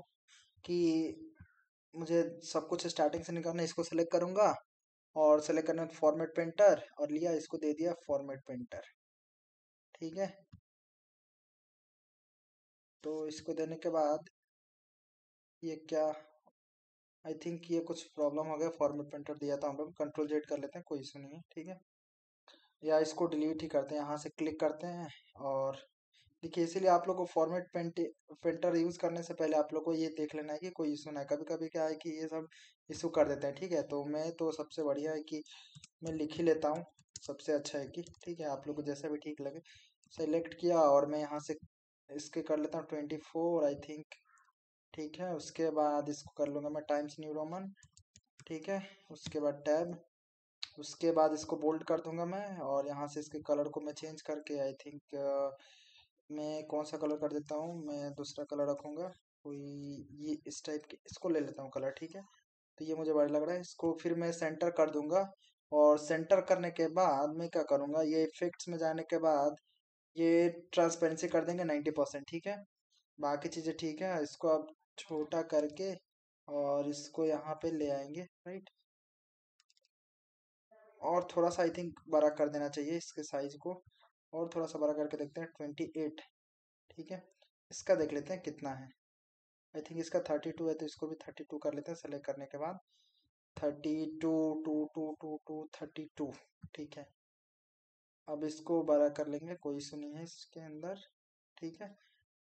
कि मुझे सब कुछ स्टार्टिंग से निकालना है। इसको सेलेक्ट करूँगा और सेलेक्ट करना फॉर्मेट पेंटर, और लिया इसको दे दिया फॉर्मेट पेंटर, ठीक है। तो इसको देने के बाद ये क्या, आई थिंक ये कुछ प्रॉब्लम हो गया, फॉर्मेट पेंटर दिया था हम लोग, कंट्रोल जेड कर लेते हैं, कोई इशू नहीं है, ठीक है। या इसको डिलीट ही करते हैं, यहाँ से क्लिक करते हैं। और देखिए इसीलिए आप लोग को फॉर्मेट पेंटर यूज़ करने से पहले आप लोग को ये देख लेना है कि कोई इशू ना है। कभी कभी क्या है कि ये सब इशू कर देते हैं, ठीक है। तो मैं तो सबसे बढ़िया है कि मैं लिख ही लेता हूँ, सबसे अच्छा है कि, ठीक है। आप लोग को जैसा भी ठीक लगे सेलेक्ट किया, और मैं यहाँ से इसके कर लेता हूँ 24 आई थिंक, ठीक है। उसके बाद इसको कर लूँगा मैं टाइम्स न्यू रोमन, ठीक है। उसके बाद टैब, उसके बाद इसको बोल्ड कर दूंगा मैं, और यहाँ से इसके कलर को मैं चेंज करके आई थिंक मैं कौन सा कलर कर देता हूँ, मैं दूसरा कलर रखूँगा कोई, ये इस टाइप के इसको ले लेता हूँ कलर, ठीक है। तो ये मुझे बढ़िया लग रहा है, इसको फिर मैं सेंटर कर दूंगा। और सेंटर करने के बाद मैं क्या करूँगा, ये इफेक्ट्स में जाने के बाद ये ट्रांसपेरेंसी कर देंगे 90%, ठीक है। बाकी चीज़ें ठीक है, इसको अब छोटा करके और इसको यहाँ पे ले आएंगे, राइट। और थोड़ा सा आई थिंक बड़ा कर देना चाहिए इसके साइज को, और थोड़ा सा बड़ा करके देखते हैं 28, ठीक है। इसका देख लेते हैं कितना है, आई थिंक इसका 32 है, तो इसको भी 32 कर लेते हैं सेलेक्ट करने के बाद। 32 32, ठीक है। अब इसको बड़ा कर लेंगे, कोई इशू नहीं है इसके अंदर, ठीक है।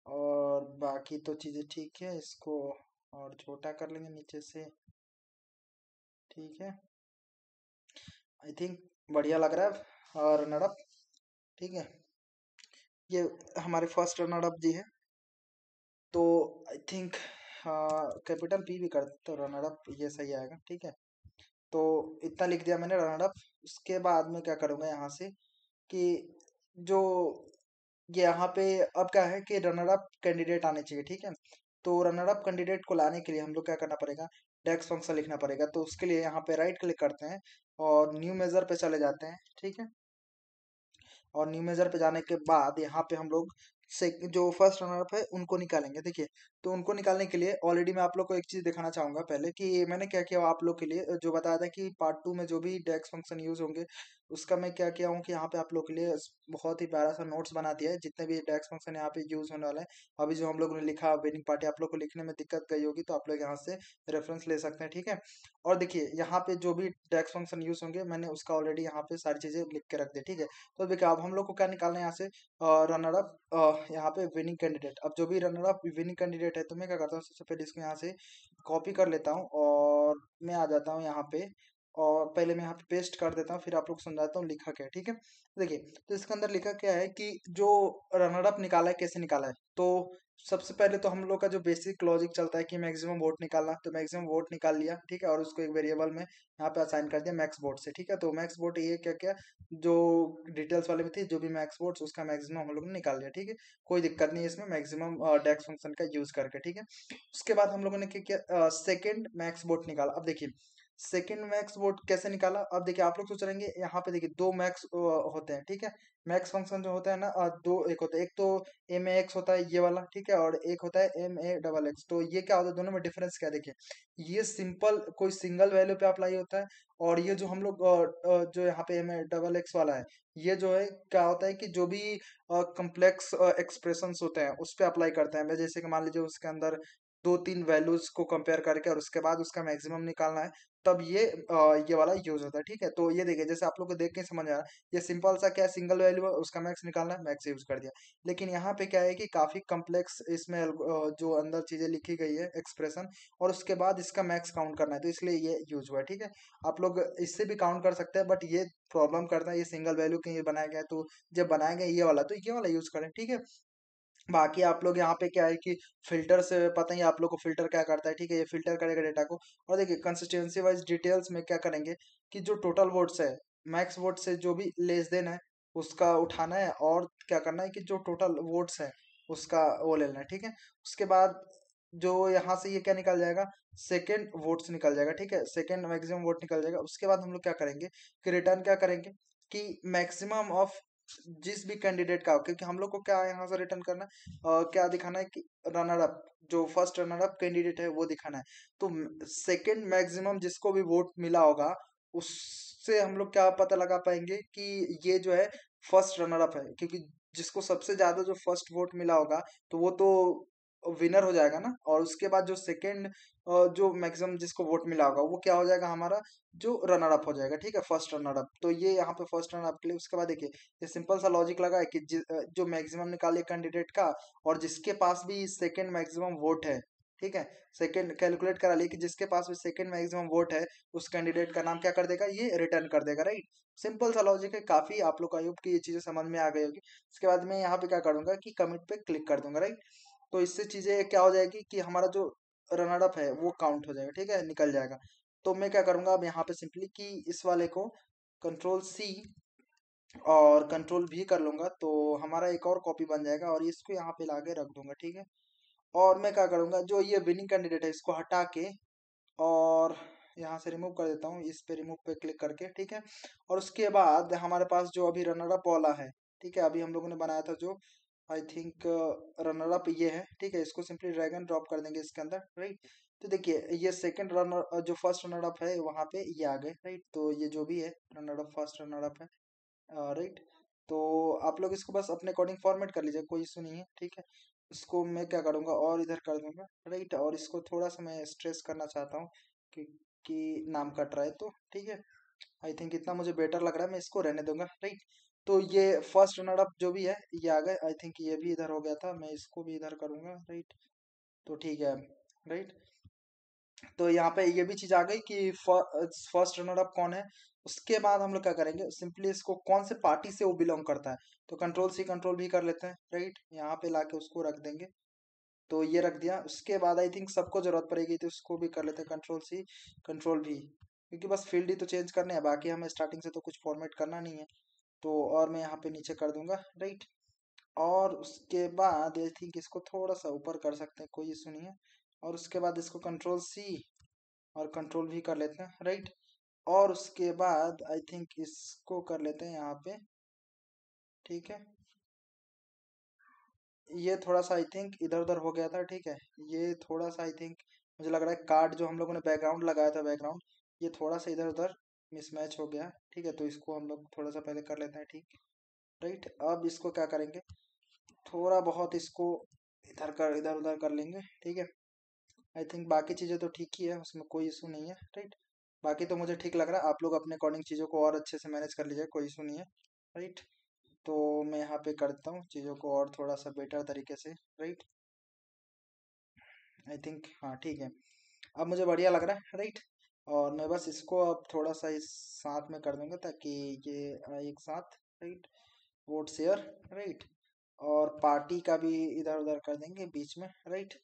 और बाकी तो चीज़ें ठीक है, इसको और छोटा कर लेंगे नीचे से, ठीक है। आई थिंक बढ़िया लग रहा है और रनर अप, ठीक है। ये हमारे फर्स्ट रनर अप जी है, तो आई थिंक कैपिटल पी भी कर तो रनर अप ये सही आएगा, ठीक है। तो इतना लिख दिया मैंने रनर अप। उसके बाद में क्या करूँगा यहाँ से कि जो ये यहाँ पे अब क्या है कि रनर अप कैंडिडेट आने चाहिए, ठीक है। तो रनर अप कैंडिडेट को लाने के लिए हम लोग क्या करना पड़ेगा, डेक्स फंक्शन लिखना पड़ेगा। तो उसके लिए यहाँ पे राइट क्लिक करते हैं और न्यू मेजर पे चले जाते हैं, ठीक है। और न्यू मेजर पे जाने के बाद यहाँ पे हम लोग से जो फर्स्ट रनर अप है उनको निकालेंगे, देखिए। तो उनको निकालने के लिए ऑलरेडी मैं आप लोग को एक चीज दिखाना चाहूंगा पहले कि मैंने क्या किया आप लोग के लिए, जो बताया था कि पार्ट 2 में जो भी डेक्स फंक्शन यूज होंगे उसका मैं क्या किया हूँ कि यहाँ पे आप लोग के लिए बहुत ही प्यारा सा नोट्स बना दिया है, जितने भी डेक्स फंक्शन यहाँ पे यूज होने वाले हैं। अभी जो हम लोग ने लिखा विनिंग पार्टी आप लोग को लिखने में दिक्कत गई होगी तो आप लोग यहाँ से रेफरेंस ले सकते हैं, ठीक है। और देखिए यहाँ पे जो भी डेक्स फंक्शन यूज होंगे मैंने उसका ऑलरेडी यहाँ पे सारी चीजें लिख के रख दी, ठीक है। तो देखिए अब हम लोग को क्या निकालना है यहाँ से, रनर अप, यहाँ पे विनिंग कैंडिडेट। अब जो भी रनर अप विनिंग कैंडिडेट है तो मैं क्या करता हूँ सबसे पहले इसको यहाँ से कॉपी कर लेता हूँ और मैं आ जाता हूँ यहाँ पे, और पहले मैं यहाँ पे पेस्ट कर देता हूँ, फिर आप लोग को समझाता हूँ लिखा क्या है, ठीक है। देखिए तो इसके अंदर लिखा क्या है कि जो रनर अप निकाला है कैसे निकाला है। तो सबसे पहले तो हम लोग का जो बेसिक लॉजिक चलता है कि मैक्सिमम वोट निकालना, तो मैक्सिमम वोट निकाल लिया, ठीक है, और उसको एक वेरिएबल में यहाँ पे असाइन कर दिया मैक्स वोट से, ठीक है। तो मैक्स वोट ये क्या क्या जो डिटेल्स वाले में थी, जो भी मैक्स वोट्स उसका मैक्सिमम हम लोग ने निकाल लिया, ठीक है। कोई दिक्कत नहीं है इसमें मैक्सिमम डेक्स फंक्शन का यूज करके, ठीक है। उसके बाद हम लोगों ने क्या किया, सेकंड मैक्स वोट निकाला। अब देखिए सेकंड मैक्स वोट कैसे निकाला। अब देखिए आप लोग सोच रहे हैं यहाँ पे देखिए दो मैक्स होते हैं, ठीक है। मैक्स फंक्शन जो होता है ना, दो एक होता है, एक तो एम ए एक्स होता है ये वाला, ठीक है, और एक होता है एम ए डबल एक्स। तो ये क्या होता है, दोनों में डिफरेंस क्या है, देखिए ये सिंपल कोई सिंगल वैल्यू पे अप्लाई होता है, और ये जो हम लोग जो यहाँ पे एम ए डबल एक्स वाला है, ये जो है क्या होता है कि जो भी कॉम्प्लेक्स एक्सप्रेशंस होते हैं उस पे अप्लाई करते हैं। मैं जैसे कि मान लीजिए उसके अंदर दो तीन वैल्यूज को कंपेयर करके और उसके बाद उसका मैक्सिमम निकालना है, तब ये वाला यूज होता है, ठीक है। तो ये देखिए जैसे आप लोग को देख के समझ आ रहा है, ये सिंपल सा क्या सिंगल वैल्यू है उसका मैक्स निकालना है, मैक्स यूज कर दिया। लेकिन यहाँ पे क्या है कि काफी कम्प्लेक्स इसमें जो अंदर चीजें लिखी गई है एक्सप्रेशन, और उसके बाद इसका मैक्स काउंट करना है, तो इसलिए ये यूज हुआ है, ठीक है। आप लोग इससे भी काउंट कर सकते हैं, बट ये प्रॉब्लम करता है, ये सिंगल वैल्यू के लिए बनाया गया है, तो जब बनाया गया ये वाला तो ये वाला यूज करें, ठीक है। बाकी आप लोग यहाँ पे क्या है कि फिल्टर से पता ही है आप लोग को फिल्टर क्या करता है, ठीक है। ये फिल्टर करेगा डेटा को, और देखिए कंसिस्टेंसी वाइज डिटेल्स में क्या करेंगे कि जो टोटल वोट्स है मैक्स वोट से जो भी लेस देन है उसका उठाना है, और क्या करना है कि जो टोटल वोट्स है उसका वो ले लेना है, ठीक है। उसके बाद जो यहाँ से ये क्या निकल जाएगा, सेकेंड वोट्स निकल जाएगा, ठीक है, सेकेंड मैक्सिमम वोट निकल जाएगा। उसके बाद हम लोग क्या करेंगे कि रिटर्न क्या करेंगे कि मैक्सिमम ऑफ जिस भी कैंडिडेट का हो, क्योंकि हम लोग को क्या है यहाँ से रिटर्न करना है, क्या दिखाना है कि रनर अप जो फर्स्ट रनर अप कैंडिडेट है वो दिखाना है। तो सेकंड मैक्सिमम जिसको भी वोट मिला होगा उससे हम लोग क्या पता लगा पाएंगे कि ये जो है फर्स्ट रनर अप है, क्योंकि जिसको सबसे ज्यादा जो फर्स्ट वोट मिला होगा तो वो तो विनर हो जाएगा ना, और उसके बाद जो सेकंड जो मैक्सिमम जिसको वोट मिला होगा वो क्या हो जाएगा हमारा जो रनर अप हो जाएगा, ठीक है, फर्स्ट रनर अप। तो ये यहाँ पे फर्स्ट रनर अप के लिए उसके बाद देखिए ये सिंपल सा लॉजिक लगा है कि जो मैक्सिमम निकाले कैंडिडेट का, और जिसके पास भी सेकंड मैक्सिमम वोट है, ठीक है, सेकंड कैलकुलेट करा लिए कि जिसके पास भी सेकंड मैक्सिमम वोट है उस कैंडिडेट का नाम क्या कर देगा, ये रिटर्न कर देगा, राइट। सिंपल सा लॉजिक है, काफी आप लोग का होप कि ये चीजें समझ में आ गई होगी। उसके बाद मैं यहाँ पे क्या करूंगा कि कमिट पे क्लिक कर दूंगा, राइट। तो इससे चीजें क्या हो जाएगी कि हमारा जो रनर अप है वो काउंट हो जाएगा, ठीक है, निकल जाएगा। तो मैं क्या करूंगा अब यहाँ पे सिंपली कि इस वाले को कंट्रोल सी और कंट्रोल भी कर लूंगा, तो हमारा एक और कॉपी बन जाएगा, और इसको यहाँ पे लाके रख दूंगा, ठीक है। और मैं क्या करूंगा जो ये विनिंग कैंडिडेट है इसको हटा के और यहाँ से रिमूव कर देता हूँ, इस पे रिमूव पे क्लिक करके, ठीक है। और उसके बाद हमारे पास जो अभी रनर अप वाला है, ठीक है, अभी हम लोगों ने बनाया था जो आई थिंक रनर अप ये है, ठीक है, इसको सिंपली ड्रैग एंड ड्रॉप कर देंगे इसके अंदर, राइट। तो देखिए ये सेकंड रनर जो फर्स्ट रनर अप है वहां पे ये आ गए, राइट। तो ये जो भी है runner up first runner up है, राइट। तो आप लोग इसको बस अपने अकॉर्डिंग फॉर्मेट कर लीजिए, कोई इशू नहीं है, ठीक है। इसको मैं क्या करूँगा और इधर कर दूंगा, राइट। और इसको थोड़ा सा मैं स्ट्रेस करना चाहता हूँ कि नाम कट रहा है, तो ठीक है, आई थिंक इतना मुझे बेटर लग रहा है, मैं इसको रहने दूंगा, राइट। तो ये फर्स्ट रनर अप जो भी है ये आ गए, आई थिंक ये भी इधर हो गया था, मैं इसको भी इधर करूंगा, राइट। तो ठीक है, राइट। तो यहाँ पे ये भी चीज आ गई कि फर्स्ट रनर अप कौन है। उसके बाद हम लोग क्या करेंगे सिंपली इसको कौन से पार्टी से वो बिलोंग करता है, तो कंट्रोल सी कंट्रोल भी कर लेते हैं, राइट। यहाँ पे लाके उसको रख देंगे, तो ये रख दिया। उसके बाद आई थिंक सबको जरूरत पड़ेगी तो उसको भी कर लेते हैं कंट्रोल सी कंट्रोल भी, क्योंकि बस फील्ड ही तो चेंज करने हैं, बाकी हमें स्टार्टिंग से तो कुछ फॉर्मेट करना नहीं है। तो और मैं यहाँ पे नीचे कर दूंगा, राइट। और उसके बाद आई थिंक इसको थोड़ा सा ऊपर कर सकते हैं, कोई इशू नहीं है। और उसके बाद इसको कंट्रोल सी और कंट्रोल भी कर लेते हैं, राइट। और उसके बाद आई थिंक इसको कर लेते हैं यहाँ पे, ठीक है। ये थोड़ा सा आई थिंक इधर उधर हो गया था, ठीक है। ये थोड़ा सा आई थिंक मुझे लग रहा है कार्ड जो हम लोगों ने बैकग्राउंड लगाया था, बैकग्राउंड ये थोड़ा सा इधर उधर मिसमैच हो गया, ठीक है। तो इसको हम लोग थोड़ा सा पहले कर लेते हैं, ठीक। राइट, अब इसको क्या करेंगे, थोड़ा बहुत इसको इधर उधर कर लेंगे, ठीक है। आई थिंक बाकी चीज़ें तो ठीक ही है, उसमें कोई इशू नहीं है, राइट। बाकी तो मुझे ठीक लग रहा है, आप लोग अपने अकॉर्डिंग चीज़ों को और अच्छे से मैनेज कर लीजिए, कोई इशू नहीं है, राइट। तो मैं यहाँ पे करता हूँ चीज़ों को और थोड़ा सा बेटर तरीके से, राइट। आई थिंक हाँ ठीक है, अब मुझे बढ़िया लग रहा है, राइट। और मैं बस इसको अब थोड़ा सा इस साथ में कर दूंगा ताकि ये एक साथ, राइट। Vote share, right. और पार्टी का भी इधर उधर कर देंगे बीच में, राइट।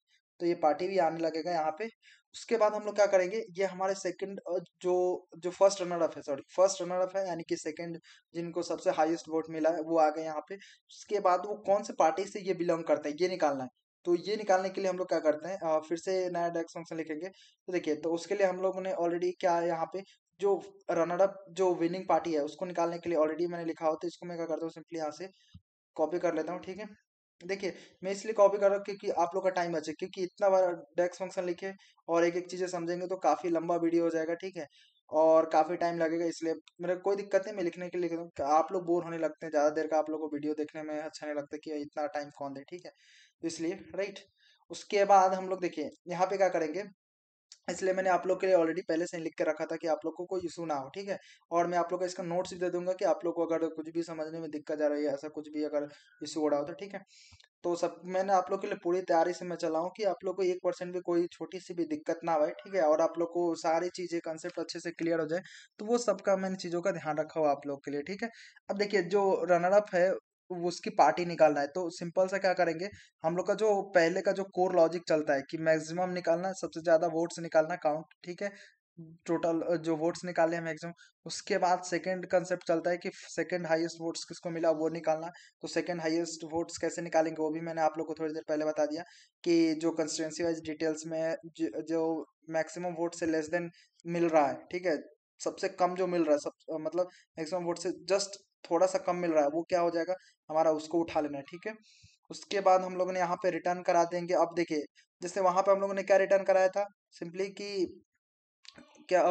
तो ये पार्टी भी आने लगेगा यहाँ पे। उसके बाद हम लोग क्या करेंगे, ये हमारे सेकंड जो जो फर्स्ट रनर अप है, सॉरी फर्स्ट रनर अप है, यानी कि सेकंड जिनको सबसे हाईएस्ट वोट मिला है वो आ गए यहाँ पे। उसके बाद वो कौन से पार्टी से ये बिलोंग करता है ये निकालना है। तो ये निकालने के लिए हम लोग क्या करते हैं, फिर से नया डेस्क फंक्शन लिखेंगे। तो देखिए, तो उसके लिए हम लोगों ने ऑलरेडी क्या है यहाँ पे, जो रनर अप जो विनिंग पार्टी है उसको निकालने के लिए ऑलरेडी मैंने लिखा होता है। इसको मैं क्या करता हूँ, सिंपली यहाँ से कॉपी कर लेता हूँ, ठीक है। देखिए, मैं इसलिए कॉपी कर रहा हूँ क्योंकि आप लोग का टाइम बचे, क्योंकि इतना बार डेक्स फंक्शन लिखे और एक एक चीजें समझेंगे तो काफी लंबा वीडियो हो जाएगा, ठीक है। और काफी टाइम लगेगा, इसलिए मेरा कोई दिक्कत नहीं, मैं लिखने के लिए लिख दूँ। आप लोग बोर होने लगते हैं ज्यादा देर का, आप लोग को वीडियो देखने में अच्छा नहीं लगता कि इतना टाइम कौन दे, ठीक है। तो इसलिए, राइट। उसके बाद हम लोग देखिए यहाँ पे क्या करेंगे, इसलिए मैंने आप लोग के लिए ऑलरेडी पहले से ही लिख के रखा था कि आप लोग को कोई इशू ना हो, ठीक है। और मैं आप लोग को इसका नोट्स भी दे दूंगा कि आप लोग को अगर कुछ भी समझने में दिक्कत आ रही है, ऐसा कुछ भी अगर इशू हो रहा हो तो, ठीक है। तो सब मैंने आप लोग के लिए पूरी तैयारी से मैं चला हूँ कि आप लोग को 1% भी कोई छोटी सी भी दिक्कत ना आए, ठीक है। और आप लोग को सारी चीजें कंसेप्ट अच्छे से क्लियर हो जाए। तो वो सबका मैंने चीजों का ध्यान रखा हुआ आप लोग के लिए, ठीक है। अब देखिए, जो रनर अप है वो उसकी पार्टी निकालना है, तो सिंपल सा क्या करेंगे, हम लोग का जो पहले का जो कोर लॉजिक चलता है कि मैक्सिमम निकालना है, सबसे ज्यादा वोट्स निकालना काउंट, ठीक है। टोटल जो वोट्स निकाले हैं मैक्सिमम। उसके बाद सेकंड कंसेप्ट चलता है कि सेकंड हाईएस्ट वोट्स किसको मिला वो निकालना। तो सेकंड हाईएस्ट वोट्स कैसे निकालेंगे वो भी मैंने आप लोग को थोड़ी देर पहले बता दिया, कि जो कंस्टिट्यूंसी वाइज डिटेल्स में जो मैक्सिमम वोट से लेस देन मिल रहा है, ठीक है। सबसे कम जो मिल रहा है, सब मतलब मैक्सिमम वोट से जस्ट थोड़ा सा कम मिल रहा है, वो क्या हो जाएगा हमारा, उसको उठा लेना है, ठीक है। उसके बाद हम लोगों ने यहाँ पे रिटर्न करा देंगे। अब देखिए, जैसे वहां पे हम लोगों ने क्या रिटर्न कराया था, सिंपली कि क्या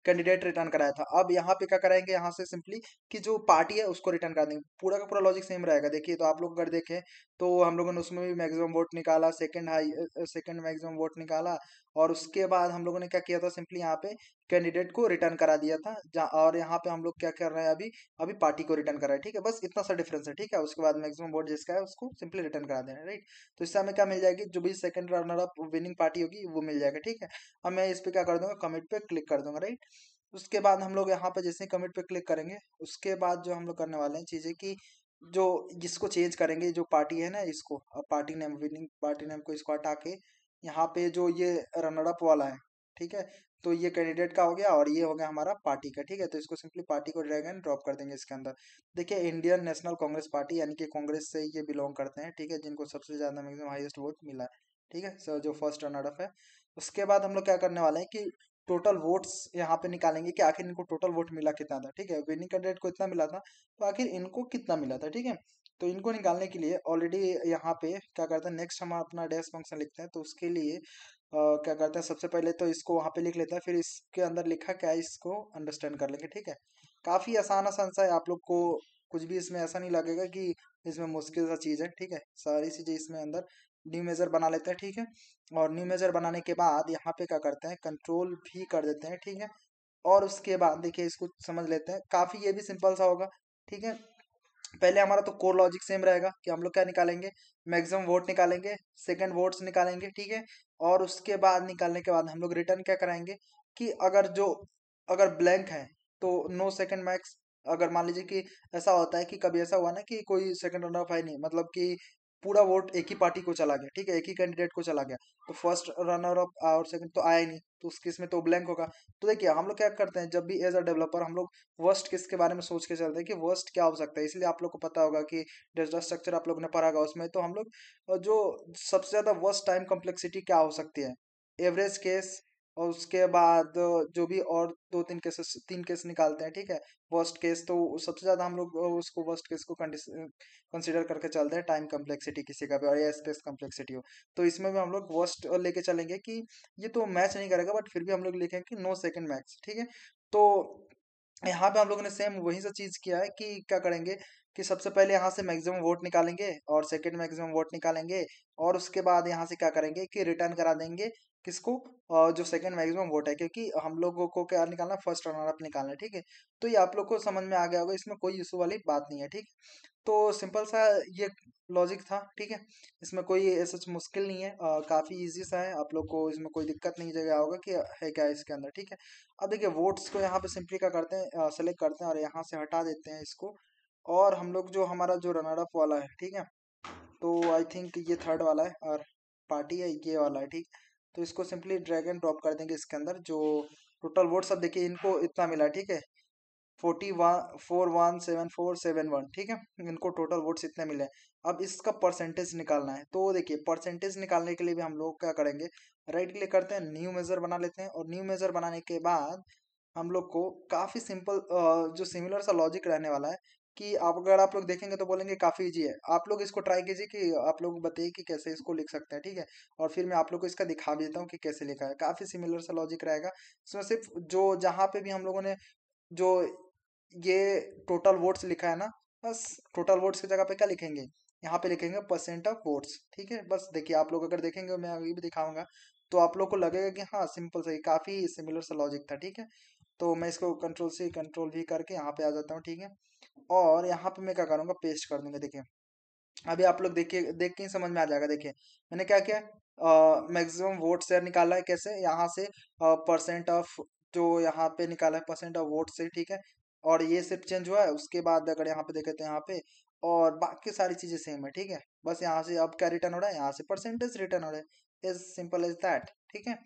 कैंडिडेट रिटर्न कराया था। अब यहाँ पे क्या कराएंगे, यहाँ से सिंपली कि जो पार्टी है उसको रिटर्न करा देंगे। पूरा का पूरा लॉजिक सेम रहेगा। देखिए, तो आप लोग अगर देखें तो हम लोगों ने उसमें भी मैक्सिमम वोट निकाला, सेकंड मैक्सिमम वोट निकाला। और उसके बाद हम लोगों ने क्या किया था, सिंपली यहाँ पे कैंडिडेट को रिटर्न करा दिया था। और यहाँ पे हम लोग क्या कर रहे हैं अभी, अभी पार्टी को रिटर्न करा है, ठीक है। बस इतना सा डिफरेंस है, ठीक है। उसके बाद मैक्सिमम वोट जिसका है उसको सिंपली रिटर्न करा देना, राइट। तो इससे हमें क्या मिल जाएगी, जो भी second runner up winning party होगी वो मिल जाएगा, ठीक है। अब मैं इस पे क्या कर दूंगा, कमिट पे क्लिक कर दूंगा, राइट। उसके बाद हम लोग यहाँ पे जैसे कमिट पे क्लिक करेंगे, उसके बाद जो हम लोग करने वाले हैं चीजें कि जो जिसको चेंज करेंगे, जो पार्टी है ना इसको, अब party name winning party name को इसको हटा के यहाँ पे जो ये रनर अप वाला है, ठीक है। तो ये कैंडिडेट का हो गया और ये हो गया हमारा पार्टी का, ठीक है। तो इसको सिंपली पार्टी को ड्रैग एंड ड्रॉप कर देंगे इसके अंदर। देखिए, इंडियन नेशनल कांग्रेस पार्टी, यानी कि कांग्रेस से ये बिलोंग करते हैं, ठीक है, जिनको सबसे ज्यादा मैक्सिमम हाईएस्ट वोट मिला है, ठीक है। सर जो फर्स्ट रनर अप है। उसके बाद हम लोग क्या करने वाले हैं कि टोटल वोट्स यहाँ पे निकालेंगे कि आखिर इनको टोटल वोट मिला कितना था, ठीक है। विनिंग कैंडिडेट को इतना मिला था, तो आखिर इनको कितना मिला था, ठीक है। तो इनको निकालने के लिए ऑलरेडी यहाँ पे क्या करते हैं, नेक्स्ट हम अपना डैश फंक्शन लिखते हैं। तो उसके लिए क्या करते हैं, सबसे पहले तो इसको वहाँ पे लिख लेते हैं, फिर इसके अंदर लिखा क्या है इसको अंडरस्टैंड कर लेंगे, ठीक है। काफी आसान आसान सा है, आप लोग को कुछ भी इसमें ऐसा नहीं लगेगा कि इसमें मुश्किल सा चीज है, ठीक है। सारी चीजें इसमें अंदर न्यू मेजर बना लेते हैं, ठीक है। और न्यू मेजर बनाने के बाद यहाँ पे क्या करते हैं, कंट्रोल भी कर देते हैं, ठीक है। और उसके बाद देखिए, इसको समझ लेते हैं, काफी ये भी सिंपल सा होगा, ठीक है। पहले हमारा तो कोर लॉजिक सेम रहेगा कि हम लोग क्या निकालेंगे, मैक्सिमम वोट निकालेंगे, सेकंड वोट्स निकालेंगे, ठीक है। और उसके बाद निकालने के बाद हम लोग रिटर्न क्या कराएंगे, कि अगर ब्लैंक है तो नो सेकंड मैक्स। अगर मान लीजिए कि ऐसा होता है कि कभी ऐसा हुआ ना कि कोई सेकंड रनर अप है नहीं, मतलब कि पूरा वोट एक ही पार्टी को चला गया, ठीक है, एक ही कैंडिडेट को चला गया। तो फर्स्ट रनर अप और सेकंड तो आया ही नहीं, तो उस केस में तो ब्लैंक होगा। तो देखिए, हम लोग क्या करते हैं, जब भी एज अ डेवलपर हम लोग वर्स्ट केस के बारे में सोच के चलते हैं कि वर्स्ट क्या हो सकता है। इसलिए आप लोग को पता होगा कि डेटा स्ट्रक्चर आप लोग ने पढ़ा होगा, उसमें तो हम लोग जो सबसे ज्यादा वर्स्ट टाइम कॉम्प्लेक्सिटी क्या हो सकती है, एवरेज केस, और उसके बाद जो भी और दो तीन केस निकालते हैं, ठीक है। वर्स्ट केस तो सबसे ज्यादा हम लोग उसको वर्स्ट केस को कंसिडर करके चलते हैं, टाइम कम्प्लेक्सिटी किसी का भी, और या स्पेस कम्प्लेक्सिटी हो। तो इसमें भी हम लोग वर्स्ट लेके चलेंगे कि ये तो मैच नहीं करेगा, बट फिर भी हम लोग लिखेंगे कि नो सेकंड मैक्स, ठीक है। तो यहाँ पे हम लोगों ने सेम वही सा चीज किया है कि क्या करेंगे कि सबसे पहले यहाँ से मैक्सिमम वोट निकालेंगे और सेकंड मैक्सिमम वोट निकालेंगे, और उसके बाद यहाँ से क्या करेंगे कि रिटर्न करा देंगे किसको, जो सेकंड मैक्सिमम वोट है, क्योंकि हम लोगों को क्या निकालना, फर्स्ट रनर अप निकालना है, ठीक है। तो ये आप लोग को समझ में आ गया होगा, इसमें कोई इशू वाली बात नहीं है, ठीक। तो सिंपल सा ये लॉजिक था, ठीक है। इसमें कोई ऐसा मुश्किल नहीं है, काफी इजी सा है, आप लोग को इसमें कोई दिक्कत नहीं जगह होगा कि है क्या इसके अंदर, ठीक है। अब देखिए वोट्स को यहाँ पे सिंपली क्या करते हैं, सेलेक्ट करते हैं और यहाँ से हटा देते हैं इसको, और हम लोग जो हमारा जो रनर अप वाला है, ठीक है। तो आई थिंक ये थर्ड वाला है और पार्टी है ये वाला है, ठीक। तो इसको सिंपली ड्रैग एंड ड्रॉप कर देंगे इसके अंदर, जो टोटल वोट्स अब देखिए इनको इतना मिला है, ठीक है। 41,417,471, ठीक है। इनको टोटल वोट्स इतने मिले हैं। अब इसका परसेंटेज निकालना है, तो देखिए परसेंटेज निकालने के लिए भी हम लोग क्या करेंगे, राइट क्लिक करते हैं, न्यू मेजर बना लेते हैं, और न्यू मेजर बनाने के बाद हम लोग को काफी सिंपल जो सिमिलर सा लॉजिक रहने वाला है, कि आप अगर आप लोग देखेंगे तो बोलेंगे काफी इजी है। आप लोग इसको ट्राई कीजिए कि आप लोग बताइए कि कैसे इसको लिख सकते हैं, ठीक है। और फिर मैं आप लोग को इसका दिखा भी देता हूँ कि कैसे लिखा है, काफी सिमिलर सा लॉजिक रहेगा। इसमें सिर्फ जो जहाँ पे भी हम लोगों ने जो ये टोटल वोट्स लिखा है ना, बस टोटल वोट्स की जगह पे क्या लिखेंगे, यहाँ पे लिखेंगे परसेंट ऑफ वोट्स, ठीक है। बस देखिए आप लोग अगर देखेंगे, मैं अभी भी दिखाऊंगा, तो आप लोग को लगेगा कि हाँ सिंपल सही, काफी सिमिलर सा लॉजिक था, ठीक है। तो मैं इसको कंट्रोल से कंट्रोल भी करके यहाँ पे आ जाता हूँ, ठीक है। और यहाँ पे मैं क्या करूँगा, पेस्ट कर दूंगा, देखिए अभी आप लोग देखिए, देख के ही समझ में आ जाएगा। देखिए मैंने क्या किया, मैक्सिमम वोट शेयर निकाला है, कैसे, यहाँ से परसेंट ऑफ, जो यहाँ पे निकाला है परसेंट ऑफ वोट से, ठीक है। और ये सिर्फ चेंज हुआ है, उसके बाद अगर यहाँ पे देखे तो यहाँ पे, और बाकी सारी चीजें सेम है, ठीक है। बस यहाँ से अब क्या रिटर्न हो रहा है, यहाँ से परसेंटेज रिटर्न हो रहा है, एज सिंपल एज दैट, ठीक है।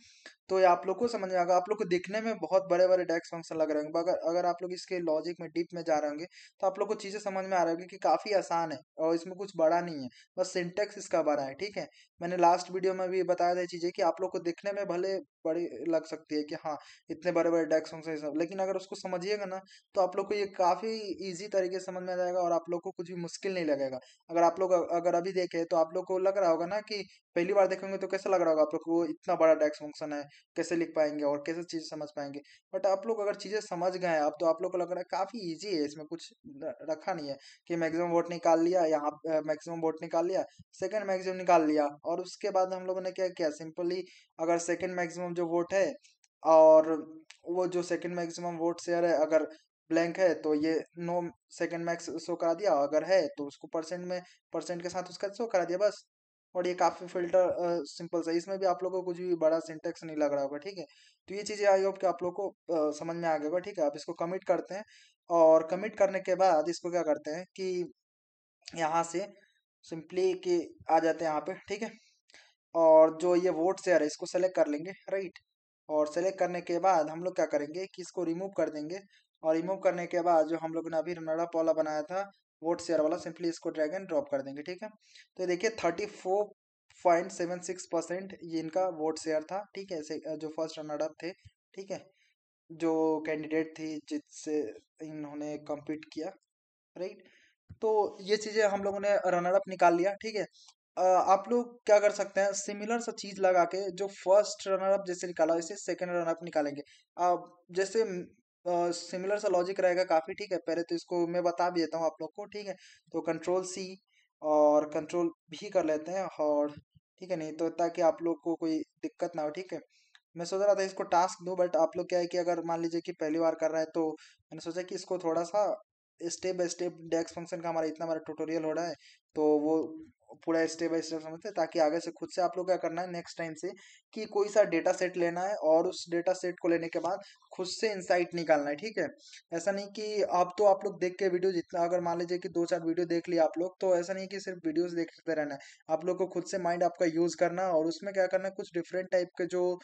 तो ये आप लोग को समझ में आएगा, आप लोग को दिखने में बहुत बड़े बड़े डेक्स फंक्शन लग रहे होंगे, अगर अगर आप लोग इसके लॉजिक में डीप में जा रहे होंगे, तो आप लोग को चीजें समझ में आ रही होगी कि काफी आसान है, और इसमें कुछ बड़ा नहीं है, बस सिंटेक्स इसका बड़ा है, ठीक है। मैंने लास्ट वीडियो में भी बताया था चीजें कि आप लोग को दिखने में भले बड़ी लग सकती है कि हाँ इतने बड़े बड़े डेक्स फंक्शन सब, लेकिन अगर उसको समझिएगा ना, तो आप लोग को ये काफी इजी तरीके से समझ में आ जाएगा, और आप लोग को कुछ भी मुश्किल नहीं लगेगा। अगर आप लोग अगर अभी देखे तो आप लोग को लग रहा होगा ना कि पहली बार देखेंगे तो कैसा लग रहा होगा आप लोग को, इतना बड़ा डेक्स फंक्शन है, कैसे लिख पाएंगे और कैसे चीज समझ पाएंगे। बट आप लोग अगर चीजें समझ गए हैं अब, तो आप लोग को लग रहा है काफी इजी है, इसमें कुछ रखा नहीं है कि मैक्सिमम वोट निकाल लिया, यहाँ मैक्सिमम वोट निकाल लिया, सेकंड मैक्सिमम निकाल लिया, और उसके बाद हम लोगों ने क्या किया, सिंपली अगर सेकंड मैक्सिमम जो वोट है, और वो जो सेकंड मैक्सिमम वोट शेयर है, अगर ब्लैंक है तो ये नो सेकंड मैक्स शो करा दिया, अगर है तो उसको परसेंट में, परसेंट के साथ उसका शो करा दिया, बस। और ये काफी फिल्टर सिंपल सा, इसमें भी आप लोगों को कुछ भी बड़ा सिंटेक्स नहीं लग रहा होगा, ठीक है। तो ये चीजें आई होप कि आप लोग को समझ में आ गया होगा, ठीक है। आप इसको कमिट करते हैं, और कमिट करने के बाद इसको क्या करते हैं कि यहाँ से सिंपली कि आ जाते हैं यहाँ पे, ठीक है। और जो ये वोट शेयर है इसको सेलेक्ट कर लेंगे, राइट। और सेलेक्ट करने के बाद हम लोग क्या करेंगे कि इसको रिमूव कर देंगे, और रिमूव करने के बाद जो हम लोग ने अभी रनर अप वाला बनाया था वोट शेयर वाला, सिंपली इसको ड्रैग एंड ड्रॉप कर देंगे, ठीक है। तो ये देखिए 34.76% ये इनका वोट शेयर था, ठीक है। जो फर्स्ट रनर अप थे, ठीक है, जो कैंडिडेट थी जिससे इन्होंने कम्पीट किया, राइट। तो ये चीजें हम लोगों ने रनर अप निकाल लिया, ठीक है। आप लोग क्या कर सकते हैं, सिमिलर सा चीज लगा के जो फर्स्ट रनर अप जैसे निकाला वैसे सेकंड रनर अप निकालेंगे। जैसे सिमिलर सा लॉजिक रहेगा काफी, ठीक है। पहले तो इसको मैं बता भी देता हूँ आप लोग को, ठीक है। तो कंट्रोल सी और कंट्रोल भी कर लेते हैं, और ठीक है, नहीं तो ताकि आप लोग को कोई दिक्कत ना हो, ठीक है। मैं सोच रहा था इसको टास्क दूं, बट आप लोग क्या है कि अगर मान लीजिए कि पहली बार कर रहा है, तो मैंने सोचा कि इसको थोड़ा सा step by step, DAX function का हमारा इतना बड़ा ट्यूटोरियल हो रहा है, तो वो पूरा स्टेप बाय स्टेप समझते हैं, ताकि आगे से खुद से आप लोग क्या करना है नेक्स्ट टाइम से, कि कोई सा डेटा सेट लेना है, और उस डेटा सेट को लेने के बाद खुद से इंसाइट निकालना है, ठीक है। ऐसा नहीं कि अब तो आप लोग देख के वीडियो जितना, अगर मान लीजिए कि दो चार वीडियो देख लिया आप लोग, तो ऐसा नहीं कि सिर्फ वीडियोस देखते रहना है, आप लोग को खुद से माइंड आपका यूज करना है, और उसमें क्या करना है, कुछ डिफरेंट टाइप के जो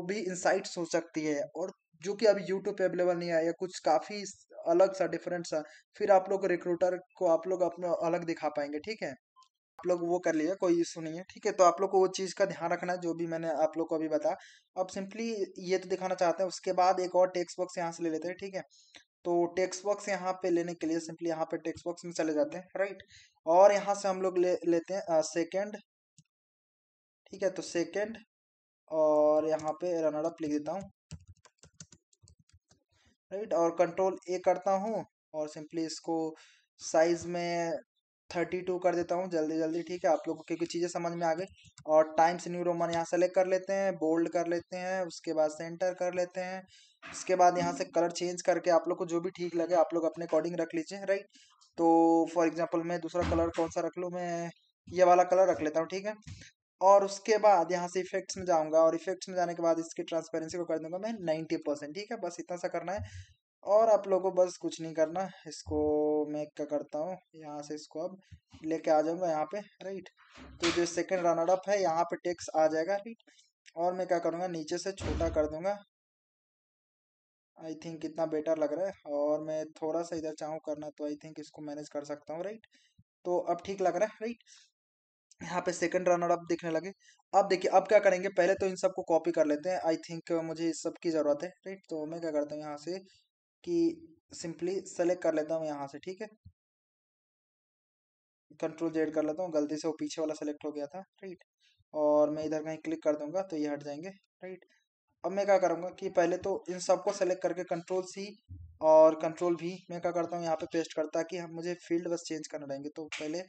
भी इंसाइट्स हो सकती है, और जो कि अभी यूट्यूब पे अवेलेबल नहीं है, या कुछ काफी अलग सा डिफरेंट सा, फिर आप लोग रिक्रूटर को आप लोग अपना अलग दिखा पाएंगे, ठीक है। आप लोग वो कर लीजिए, कोई इशू नहीं है, ठीक है। तो आप लोग को वो चीज़ का ध्यान रखना है जो भी मैंने आप लोग को अभी बताया। अब सिंपली ये तो दिखाना चाहते हैं, उसके बाद एक और टेक्स्ट बॉक्स यहाँ से ले लेते हैं, ठीक है। तो टेक्स्ट बॉक्स यहाँ पे लेने के लिए सिंपली यहाँ पे टेक्स्ट बॉक्स में चले जाते हैं, राइट। और यहाँ से हम लोग ले लेते हैं सेकेंड, ठीक है। तो सेकेंड, और यहाँ पे रनर अप लिख देता हूँ, राइट। और कंट्रोल ए करता हूँ, और सिंपली इसको साइज में 32 कर देता हूँ, जल्दी जल्दी, ठीक है। आप लोगों को क्योंकि चीज़ें समझ में आ गई। और टाइम्स न्यू रोमन यहाँ सेलेक्ट कर लेते हैं, बोल्ड कर लेते हैं, उसके बाद सेंटर कर लेते हैं। उसके बाद यहाँ से कलर चेंज करके आप लोग को जो भी ठीक लगे आप लोग अपने अकॉर्डिंग रख लीजिए, राइट। तो फॉर एग्जाम्पल मैं दूसरा कलर कौन सा रख लूँ, मैं ये वाला कलर रख लेता हूँ, ठीक है। और उसके बाद यहाँ से इफेक्ट्स में जाऊंगा, और इफेक्ट्स में जाने के बाद इसकी ट्रांसपेरेंसी को कर दूंगा मैं 90%, ठीक है। बस इतना सा करना है, और आप लोगों को बस कुछ नहीं करना। इसको मैं क्या करता हूँ, यहाँ से इसको अब लेके आ जाऊंगा यहाँ पे, राइट। तो जो सेकंड रनर अप है यहाँ पे टेक्स्ट आ जाएगा, राइट। और मैं क्या करूँगा, नीचे से छोटा कर दूंगा। आई थिंक इतना बेटर लग रहा है, और मैं थोड़ा सा इधर चाहूँ करना तो आई थिंक इसको मैनेज कर सकता हूँ, राइट। तो अब ठीक लग रहा है, राइट। यहाँ पे सेकंड रनर अप दिखने लगे। अब देखिए अब क्या करेंगे, पहले तो इन सबको कॉपी कर लेते हैं। आई थिंक मुझे इस सब की ज़रूरत है, राइट। तो मैं क्या करता हूँ यहाँ से कि सिंपली सेलेक्ट कर लेता हूँ यहाँ से, ठीक है। कंट्रोल जेड कर लेता हूँ, गलती से वो पीछे वाला सेलेक्ट हो गया था, राइट। और मैं इधर कहीं क्लिक कर दूंगा तो ये हट जाएंगे, राइट। अब मैं क्या करूँगा कि पहले तो इन सबको सेलेक्ट करके कंट्रोल सी और कंट्रोल भी मैं क्या करता हूँ यहाँ पे पेस्ट करता कि हम मुझे फील्ड बस चेंज करना रहेंगे। तो पहले